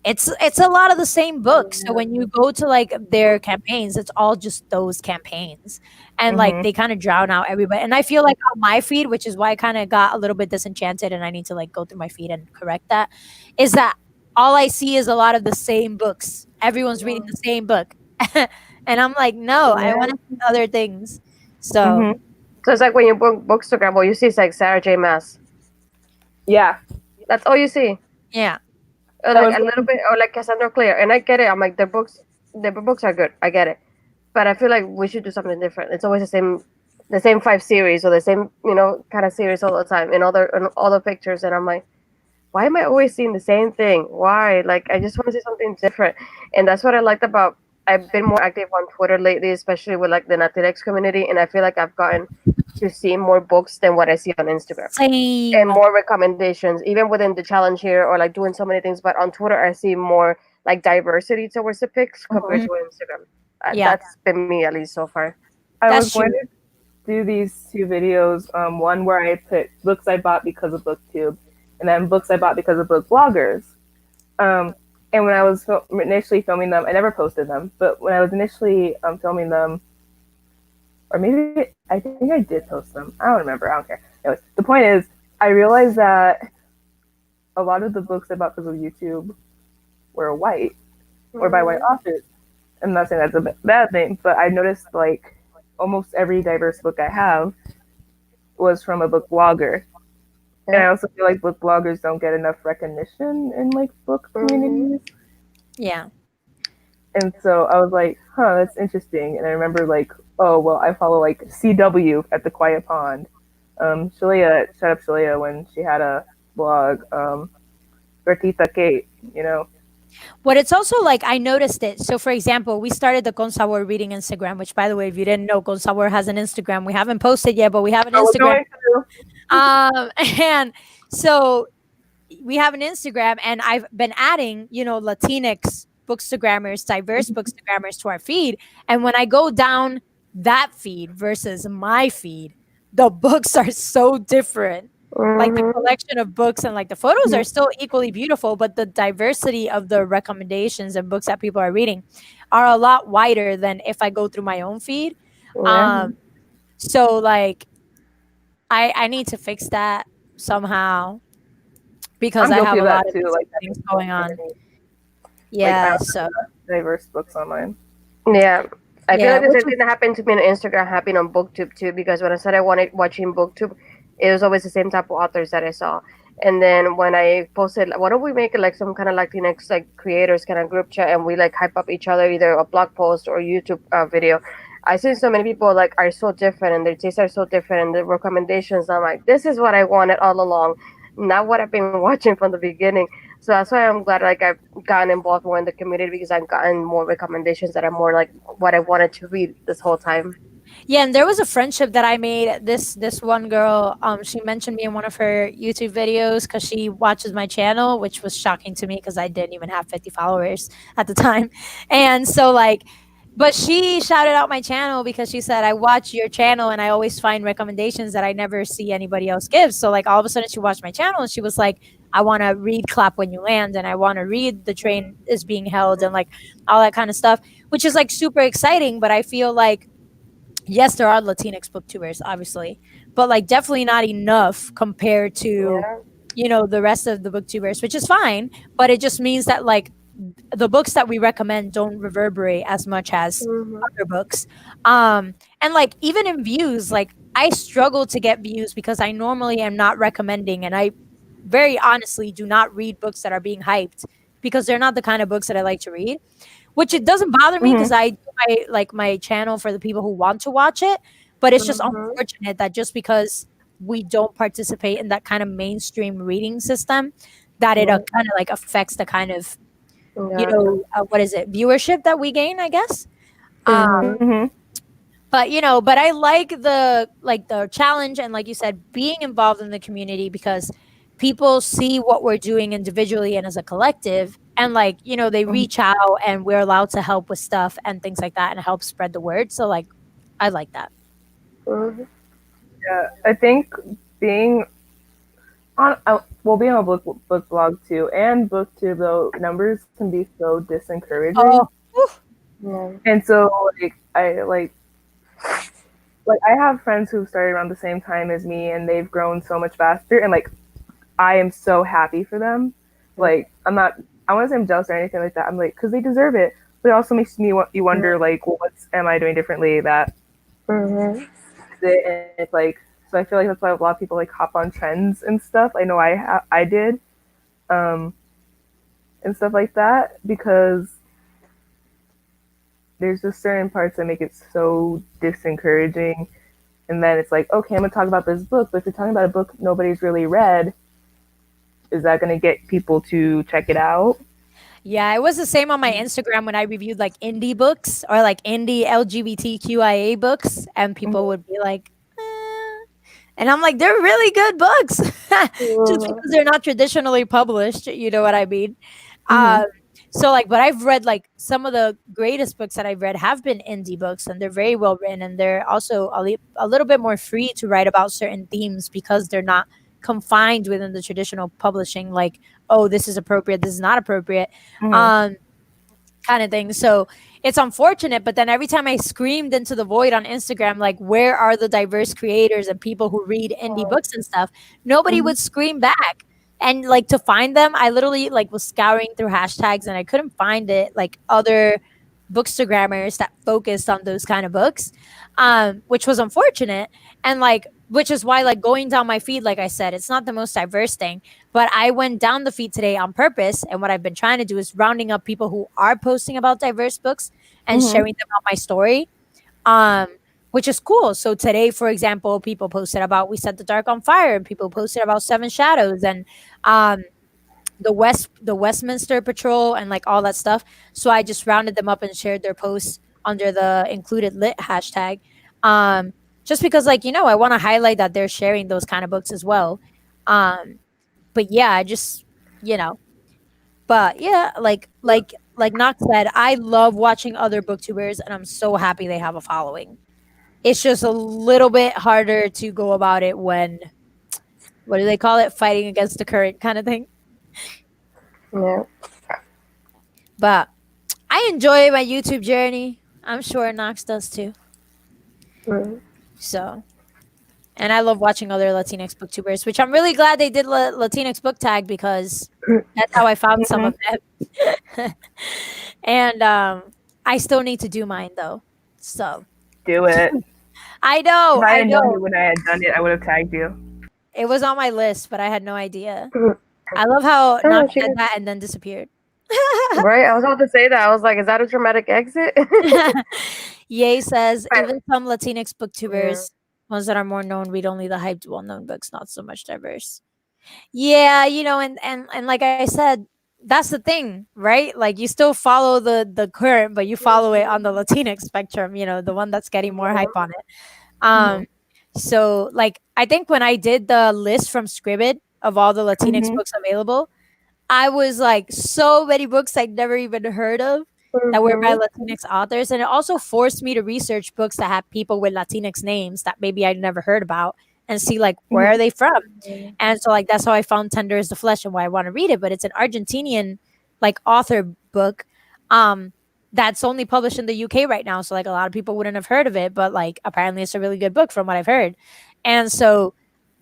it's a lot of the same books. So when you go to like their campaigns, it's all just those campaigns, and like they kind of drown out everybody. And I feel like on my feed, which is why I kind of got a little bit disenchanted, and I need to like go through my feed and correct that, is that all I see is a lot of the same books. Everyone's reading the same book, and I'm like, no, I want to see other things. So So it's like when you book Bookstagram, what you see is like Sarah J. Maas. Yeah. That's all you see. yeah. Or like a little bit, or like Cassandra Clare. And I get it. I'm like, the books are good. I get it. But I feel like we should do something different. It's always the same 5 series or the same, kind of series all the time in all the pictures. And I'm like, why am I always seeing the same thing? Why? Like, I just want to see something different. And that's what I liked about, I've been more active on Twitter lately, especially with like the Latinx community. And I feel like I've gotten to see more books than what I see on Instagram, and Same. more recommendations, even within the challenge here, or like doing so many things. But on Twitter, I see more like diversity towards the picks compared Mhm. to Instagram. Yeah, That's been me at least so far. I was that's going true. to do these two videos. One where I put books I bought because of BookTube, and then books I bought because of book bloggers. Um, and when I was initially filming them, I never posted them. But when I was initially filming them, or maybe I think I did post them. I don't remember. I don't care. Anyways, the point is, I realized that a lot of the books I bought because of YouTube were white or by white Mm-hmm. authors. I'm not saying that's a bad thing, but I noticed like almost every diverse book I have was from a book blogger. And I Yeah. also feel like book bloggers don't get enough recognition in like book Mm-hmm. communities. Yeah. And so I was like, huh, that's interesting. And I remember like, oh well, I follow like CW at the Quiet Pond. Shalia, shut up Shalia when she had a blog. Bertita Kate, you know. But it's also like I noticed it. So, for example, we started the Consabor reading Instagram, which, by the way, if you didn't know, Consabor has an Instagram. We haven't posted yet, but we have an Oh, we're Instagram. going to. And so we have an Instagram, and I've been adding, Latinx bookstagrammers, diverse bookstagrammers to our feed. And when I go down that feed versus my feed, the books are so different. Like the Mm-hmm. collection of books and like the photos are still equally beautiful, but the diversity of the recommendations and books that people are reading are a lot wider than if I go through my own feed. Yeah. Um, so like I need to fix that somehow because I'm I guilty have of a lot that of too. these Like things having so going on. many, like I Yeah, don't so have enough diverse books on mine. Yeah. I feel yeah, like the which same was thing that happened to me on Instagram happened on BookTube too, because when I started watching BookTube, it was always the same type of authors that I saw. And then when I posted, why don't we make it like some kind of like the next like creators kind of group chat, and we like hype up each other, either a blog post or YouTube video. I see so many people like are so different, and their tastes are so different, and the recommendations. I'm like, this is what I wanted all along, not what I've been watching from the beginning. So that's why I'm glad like I've gotten involved more in the community, because I've gotten more recommendations that are more like what I wanted to read this whole time. yeah, and there was a friendship that I made. This one girl, she mentioned me in one of her YouTube videos because she watches my channel, which was shocking to me because I didn't even have 50 followers at the time, and so like. But she shouted out my channel because she said, I watch your channel and I always find recommendations that I never see anybody else give. So, like, all of a sudden she watched my channel and she was like, I want to read Clap When You Land and I want to read The Train Is Being Held and like all that kind of stuff, which is like super exciting. But I feel like yes, there are Latinx booktubers, obviously, but like definitely not enough compared to, Yeah. the rest of the booktubers, which is fine. But it just means that like the books that we recommend don't reverberate as much as Hmm. other books. And like even in views, like I struggle to get views because I normally am not recommending, and I very honestly do not read books that are being hyped because they're not the kind of books that I like to read, which it doesn't bother me because Mm-hmm. I do my channel for the people who want to watch it. But it's just Hmm. unfortunate that just because we don't participate in that kind of mainstream reading system, that it Yeah. kind of like affects the kind of Yeah. what is it, viewership that we gain, I guess. Um, Hmm. Mm-hmm. but but I like the challenge and like you said, being involved in the community because people see what we're doing individually and as a collective, and like they reach out and we're allowed to help with stuff and things like that and help spread the word. So like I like that. Hmm. Yeah, I think being on well, being on a book blog too, and booktube though, numbers can be so disencouraging. Oh, whew. Yeah. And so like I have friends who started around the same time as me, and they've grown so much faster. And like I am so happy for them. Like I'm not. I want to say I'm jealous or anything like that. I'm like because they deserve it. But it also makes me you wonder like, well, what am I doing differently that Hmm. it? And it's like so I feel like that's why a lot of people like hop on trends and stuff. I know I did um and stuff like that because there's just certain parts that make it so disencouraging. And then it's like, okay, I'm gonna talk about this book, but if you're talking about a book nobody's really read, is that gonna get people to check it out? Yeah, it was the same on my Instagram when I reviewed like indie books or like indie LGBTQIA books, and people would be like, And I'm like, they're really good books, just Mhm. because they're not traditionally published. You know what I mean? Mhm. Um, so like, but I've read like some of the greatest books that I've read have been indie books, and they're very well written, and they're also a little bit more free to write about certain themes because they're not confined within the traditional publishing. Like, oh, this is appropriate, this is not appropriate. Mhm. Um, kind of thing. So it's unfortunate, but then every time I screamed into the void on Instagram, like, where are the diverse creators and people who read indie books and stuff? Nobody Mhm. would scream back. And like to find them, I literally like was scouring through hashtags and I couldn't find it like other bookstagrammers that focused on those kind of books, which was unfortunate. And like, which is why like going down my feed, like I said, it's not the most diverse thing, but I went down the feed today on purpose. And what I've been trying to do is rounding up people who are posting about diverse books and Mhm. sharing them on my story. Um, which is cool. So today, for example, people posted about We Set the Dark on Fire, and people posted about Seven Shadows and um the Westminster Patrol and like all that stuff. So I just rounded them up and shared their posts under the included lit hashtag. Um, just because like, I want to highlight that they're sharing those kind of books as well. Um, but yeah, I just, you know, but yeah, like Knox said, I love watching other booktubers and I'm so happy they have a following. It's just a little bit harder to go about it when, what do they call it? Fighting against the current kind of thing. Yeah. But I enjoy my YouTube journey. I'm sure Knox does too. Mhm. So, and I love watching other Latinx booktubers, which I'm really glad they did Latinx book tag because that's how I found some Mhm. of them. And I still need to do mine though. So Do it. I If know, I I had known know. you when I had done it, I would have tagged you. It was on my list, but I had no idea. Mhm. I love how I don't know Knox what you said guys. that and then disappeared. Right? I was about to say that. I was like, is that a dramatic exit? Ye says But even some Latinx yeah. booktubers, ones that are more known, read only the hyped, well-known books, not so much diverse. Yeah, and like I said, that's the thing, right? Like you still follow the current, but you follow it on the Latinx spectrum. The one that's getting more hype on it. Mhm. Um, so like I think when I did the list from Scribd of all the Latinx Mhm. books available, I was like so many books I'd never even heard of that were by Mhm. Latinx authors. And it also forced me to research books that have people with Latinx names that maybe I'd never heard about and see like where are Mhm. they from. And so like that's how I found Tender is the Flesh and why I want to read it. But it's an Argentinian like author book that's only published in the UK right now. So like a lot of people wouldn't have heard of it, but like apparently it's a really good book from what I've heard. And so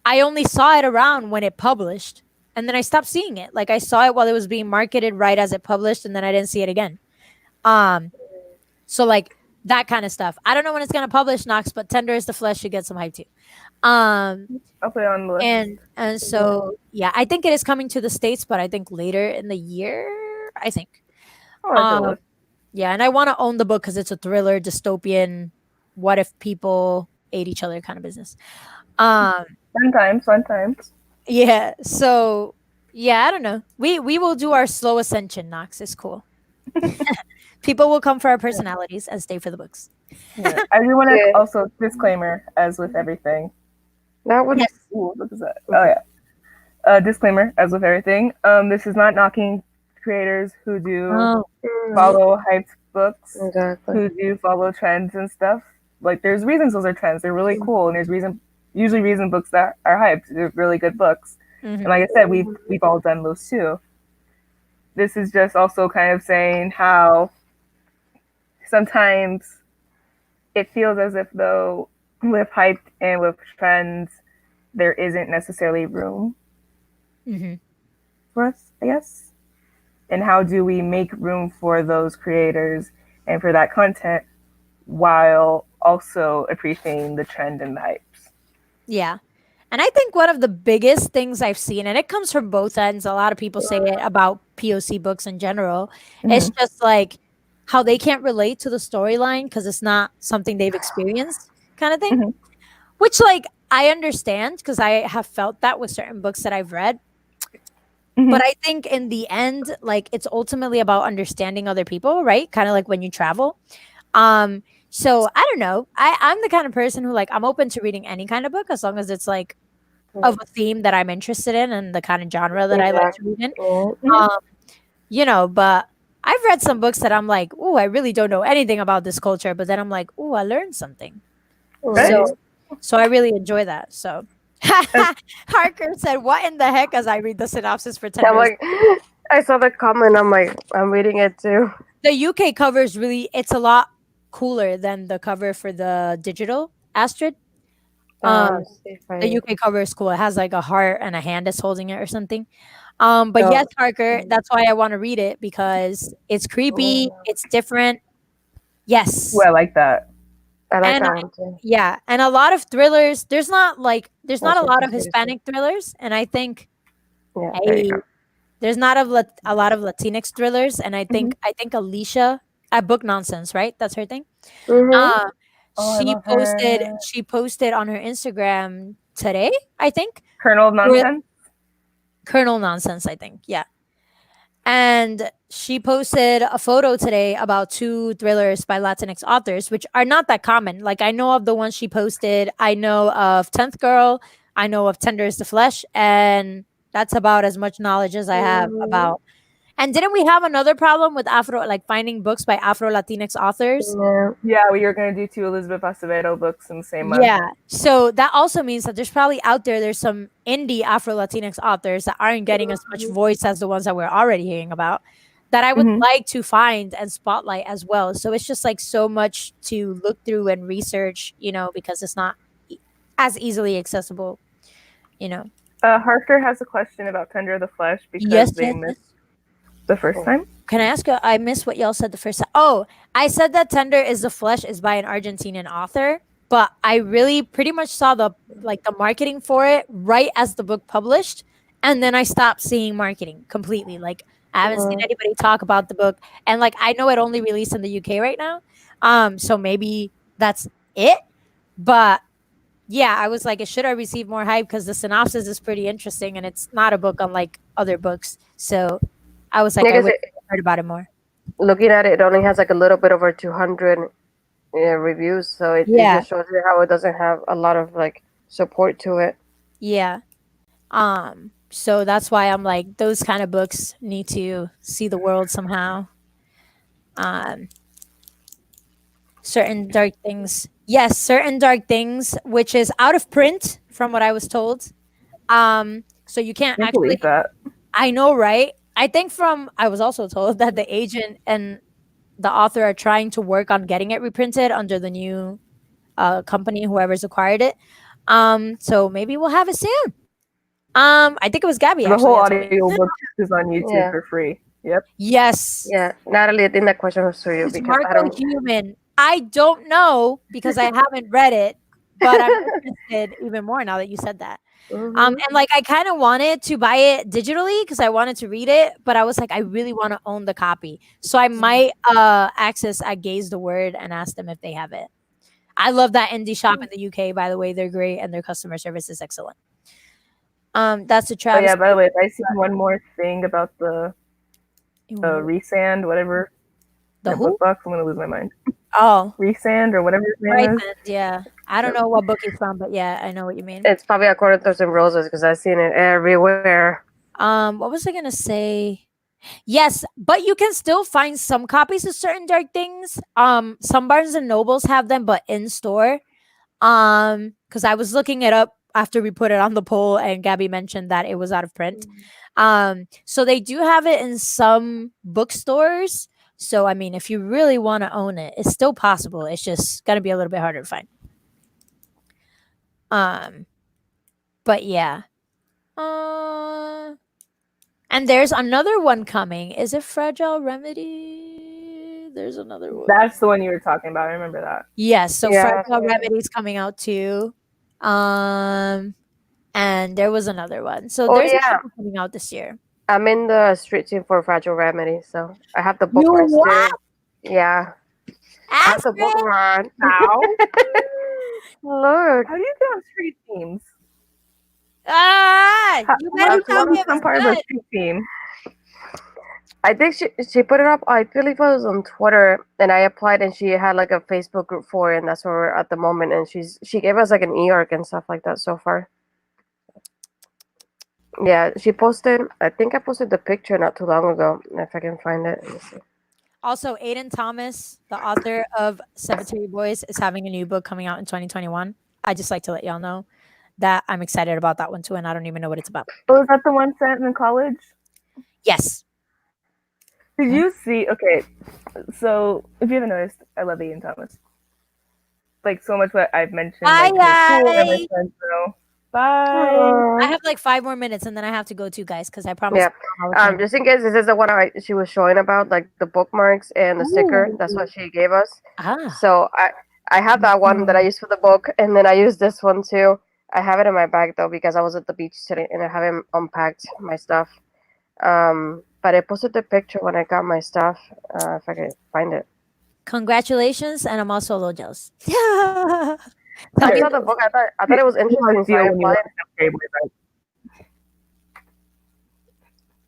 I only saw it around when it published, and then I stopped seeing it. Like I saw it while it was being marketed right as it published, and then I didn't see it again. Um, so like that kind of stuff. I don't know when it's gonna publish, Knox, but Tender is the Flesh should get some hype too. Um, I'll put it on the list. and Yeah. so yeah, I think it is coming to the States, but I think later in the year. I think. I'll add to the Um, list. yeah, and I want to own the book because it's a thriller, dystopian. What if people ate each other kind of business. Um, Fun times, fun times. Yeah. So yeah, I don't know. We will do our slow ascension, Knox. It's cool. People will come for our personalities and stay for the books. Yeah. I do want to Yeah. also disclaimer, as with everything. That would. Yes. Ooh, what is that? Oh yeah. Disclaimer, as with everything. This is not knocking creators who do Oh. follow hyped books, Exactly. who do follow trends and stuff. Like there's reasons those are trends. They're really cool, and there's usually reason books that are hyped. They're really good books. And Mm-hmm. like I said, we've all done those too. This is just also kind of saying how sometimes it feels as if though with hype and with trends there isn't necessarily room Mm-hmm. for us, I guess. And how do we make room for those creators and for that content while also appreciating the trend and the hypes? Yeah. And I think one of the biggest things I've seen, and it comes from both ends, a lot of people say it about POC books in general, it's Mm-hmm. just like how they can't relate to the storyline because it's not something they've experienced, kind of thing. Mm-hmm. Which, like, I understand because I have felt that with certain books that I've read. Mm-hmm. But I think in the end, like, it's ultimately about understanding other people, right? Kind of like when you travel. So I don't know. I'm the kind of person who like I'm open to reading any kind of book as long as it's like of a theme that I'm interested in and the kind of genre that I like to read in. Exactly. But I've read some books that I'm like, oh, I really don't know anything about this culture, but then I'm like, oh, I learned something. Right. So I really enjoy that. So Harker said, "What in the heck?" As I read the synopsis for 10 I'm years. like, I saw the comment. I'm like, I'm reading it too. The UK cover is really, it's a lot cooler than the cover for the digital Astrid. Um, Let's see if the I. UK cover is cool. It has like a heart and a hand that's holding it or something. But Oh, yes, Harker, that's why I want to read it because it's creepy, it's different. Ooh, Yes. I like that. I like And that one too. yeah, and a lot of thrillers. There's not That's a lot of interesting. Hispanic thrillers, and I think Yeah, there you hey, go. there's not a lot of Latinx thrillers, and Mhm. I think Alicia at Book Nonsense, right? That's her thing. Mhm. Uh, Oh, I love her. she posted on her Instagram today, I think, Colonel of with Nonsense. Colonel Nonsense, I think. Yeah. And she posted a photo today about two thrillers by Latinx authors, which are not that common. Like I know of the ones she posted. I know of 10th Girl. I know of Tender is the Flesh. And that's about as much knowledge as I have Mhm. about. And didn't we have another problem with like finding books by Afro Latinx authors? Yeah. Yeah, we were gonna do two Elizabeth Acevedo books in the same month. Yeah. So that also means that there's probably out there's some indie Afro Latinx authors that aren't getting as much voice as the ones that we're already hearing about that I would Mhm. like to find and spotlight as well. So it's just like so much to look through and research, because it's not as easily accessible, you know. Harker has a question about Tender of the Flesh because Yes, they yes, missed yes. the first time. Can I ask you? I missed what y'all said the first time. Oh, I said that Tender is the Flesh is by an Argentinian author, but I really pretty much saw the marketing for it right as the book published, and then I stopped seeing marketing completely. Like I haven't seen Mhm. anybody talk about the book, and like I know it only released in the UK right now. So maybe that's it. But yeah, I was like, it should have received more hype because the synopsis is pretty interesting, and it's not a book unlike other books. So I was like, Yeah, I 'cause wish I heard about it more. looking at it, it only has like a little bit over 200 reviews, so it Yeah, just shows you how it doesn't have a lot of like support to it. yeah. So that's why I'm like, those kind of books need to see the world somehow. Um, certain dark things. Yes, certain dark things, which is out of print from what I was told. So you can't Can't actually believe that. I know, right? I think I was also told that the agent and the author are trying to work on getting it reprinted under the new company, whoever's acquired it. So maybe we'll have it soon. I think it was Gabby The actually whole that told me. audiobook is on YouTube Yeah, for free. Yep. Yes. yeah. Natalie, I think that question was for you Is because I Marco don't. human? I don't know because I haven't read it, but I'm interested even more now that you said that. Mhm. And like I kind of wanted to buy it digitally because I wanted to read it, but I was like, I really want to own the copy. So I might access I Gaze the Word and ask them if they have it. I love that indie shop in the UK, by the way. They're great and their customer service is excellent. That's a Oh yeah. By travesty. the way, I seen one more thing about the Ooh, Resand, whatever the that book who? box. I'm gonna lose my mind. Oh, Resand or whatever his name right is. then. Yeah. I don't Yep. know what book it's from, but yeah, I know what you mean. It's probably according to some roses because I've seen it everywhere. What was I gonna say? Yes, but you can still find some copies of certain dark things. Some Barnes and Nobles have them, but in store. Because I was looking it up after we put it on the poll, and Gabby mentioned that it was out of print. So they do have it in some bookstores. So I mean, if you really want to own it, it's still possible. It's just gonna be a little bit harder to find. Um, but yeah. Uh, and there's another one coming. Is it Fragile Remedy? There's another one. That's the one you were talking about. I remember that. Yes, so Yeah. Fragile Remedy is coming out too. Um, and there was another one. So Oh there's a yeah. couple coming out this year. I'm in the street team for Fragile Remedy, so I have the book You run what? too. Yeah, I have the Astrid? book run. How? Look, How do you get on street teams? Ah, How, you how better do tell you me it was become part of a good. street team? I think she put it up. I believe it was on Twitter, and I applied, and she had like a Facebook group for it, and that's where we're at the moment. And she gave us like an e-arc and stuff like that so far. Yeah, she posted. I think I posted the picture not too long ago. If I can find it. Let me see. Also, Aiden Thomas, the author of Cemetery Boys, is having a new book coming out in 2021. I just like to let y'all know that I'm excited about that one too, and I don't even know what it's about. Oh, is that the one sent in college? Yes. Did you see? Okay, so if you haven't noticed, I love Ian Thomas. Like so much what I've mentioned, Bye, like his school and my guys. friends know. Bye. I have like 5 more minutes, and then I have to go too, guys, because I promised. Yeah. Just in case this is the one she was showing about, like the bookmarks and the sticker. That's what she gave us. Ah. So I have that one that I used for the book, and then I used this one too. I have it in my bag though because I was at the beach today and I haven't unpacked my stuff. But I posted the picture when I got my stuff. If I can find it. Congratulations, and I'm also a little jealous. I saw the book. I thought it was interesting, so I applied.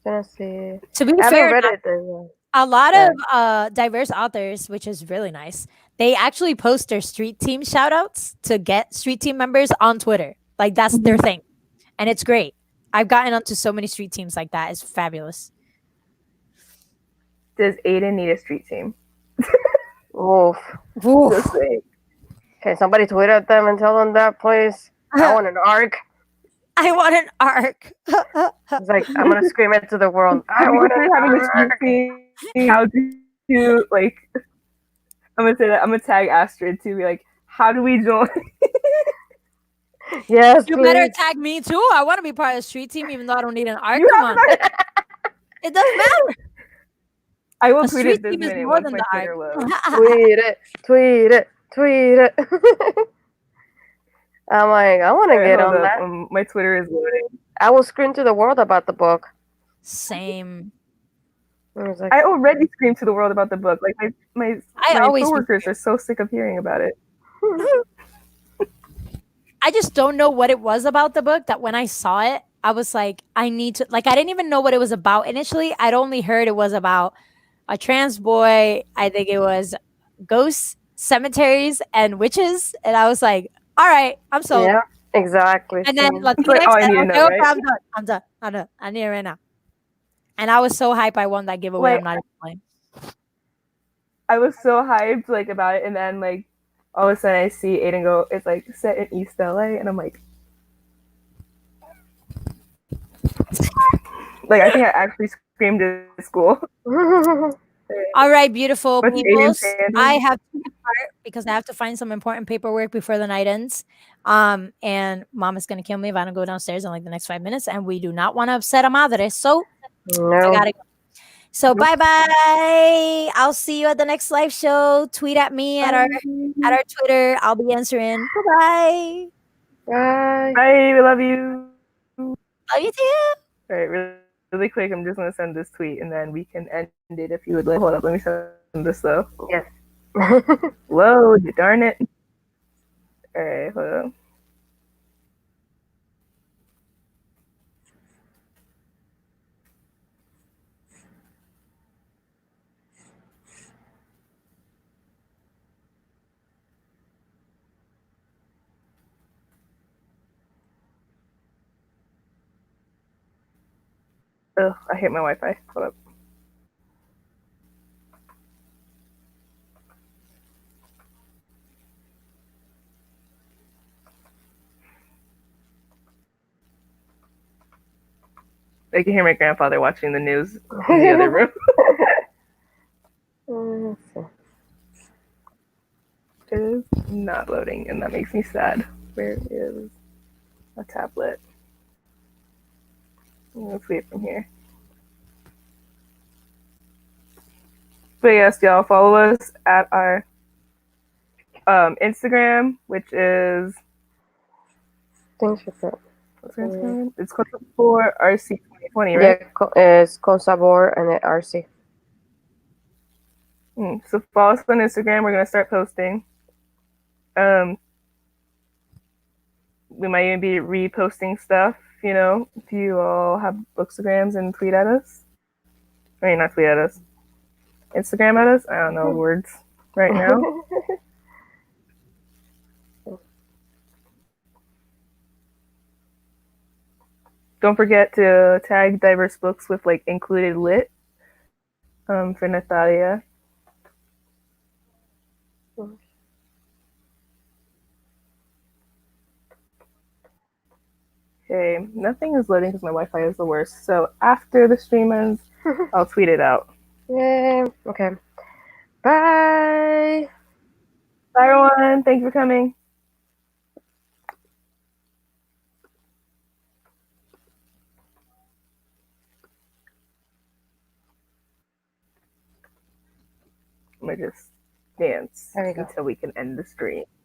Gonna see. To be I haven't fair, read it. Though. a lot of diverse authors, which is really nice, they actually post their street team shout outs to get street team members on Twitter. Like that's their thing. And it's great. I've gotten onto so many street teams like that. It's fabulous. Does Aiden need a street team? Oof. Just saying. Okay, somebody tweet at them and tell them that, please. I want an arc. I want an arc. It's like I'm gonna scream it to the world. I want having a street team. How do you like? I'm gonna say that. I'm gonna tag Astrid to be like, how do we join? Yes, you please. better tag me too. I want to be part of the street team, even though I don't need an arc. Come on. It doesn't matter. I will tweet it this minute once my Twitter loads. Tweet it. I'm like, I want to get on that. My Twitter is loading. I will scream to the world about the book. Same. I already screamed to the world about the book. Like my coworkers are so sick of hearing about it. I just don't know what it was about the book that when I saw it, I was like, I need to, like, I didn't even know what it was about initially. I'd only heard it was about a trans boy. I think it was ghosts, cemeteries, and witches. And I was like, all right, I'm sold. Yeah, exactly. And then Latinx, okay, I'm done. I need it right now. And I was so hyped I won that giveaway. I'm not even playing. I was so hyped like about it, and then like all of a sudden I see Aiden go, it's like set in East LA, and I'm like I think I actually screamed at school. All right, beautiful people. I have to depart because I have to find some important paperwork before the night ends. And Mama's gonna kill me if I don't go downstairs in like the next 5 minutes, and we do not want to upset a madre. So I gotta go. So bye. I'll see you at the next live show. Tweet at me at our Twitter. I'll be answering. Bye. Bye. Bye. We love you. Love you too. All right, really quick. I'm just gonna send this tweet and then we can end it if you would like. Hold up, let me send this though. Yes. Whoa, darn it. All right, hold on. Ugh, I hate my Wi-Fi. Hold up. I can hear my grandfather watching the news in the other room. It is not loading, and that makes me sad. Where is a tablet? Let's see it from here. But yes, y'all follow us at our Instagram, which is it's called for RC 2020, right? Yeah, it's Con Sabor and RC. So follow us on Instagram. We're gonna start posting. We might even be reposting stuff. You know, if you all have bookstagrams and tweet at us. I mean, not tweet at us. Instagram at us. I don't know words right now. Don't forget to tag diverse books with like included lit for Natalia. Okay, nothing is loading because my Wi-Fi is the worst. So after the stream ends, I'll tweet it out. Yay. Okay. Bye. Bye, everyone. Thank you for coming. I'm gonna just dance until we can end the stream.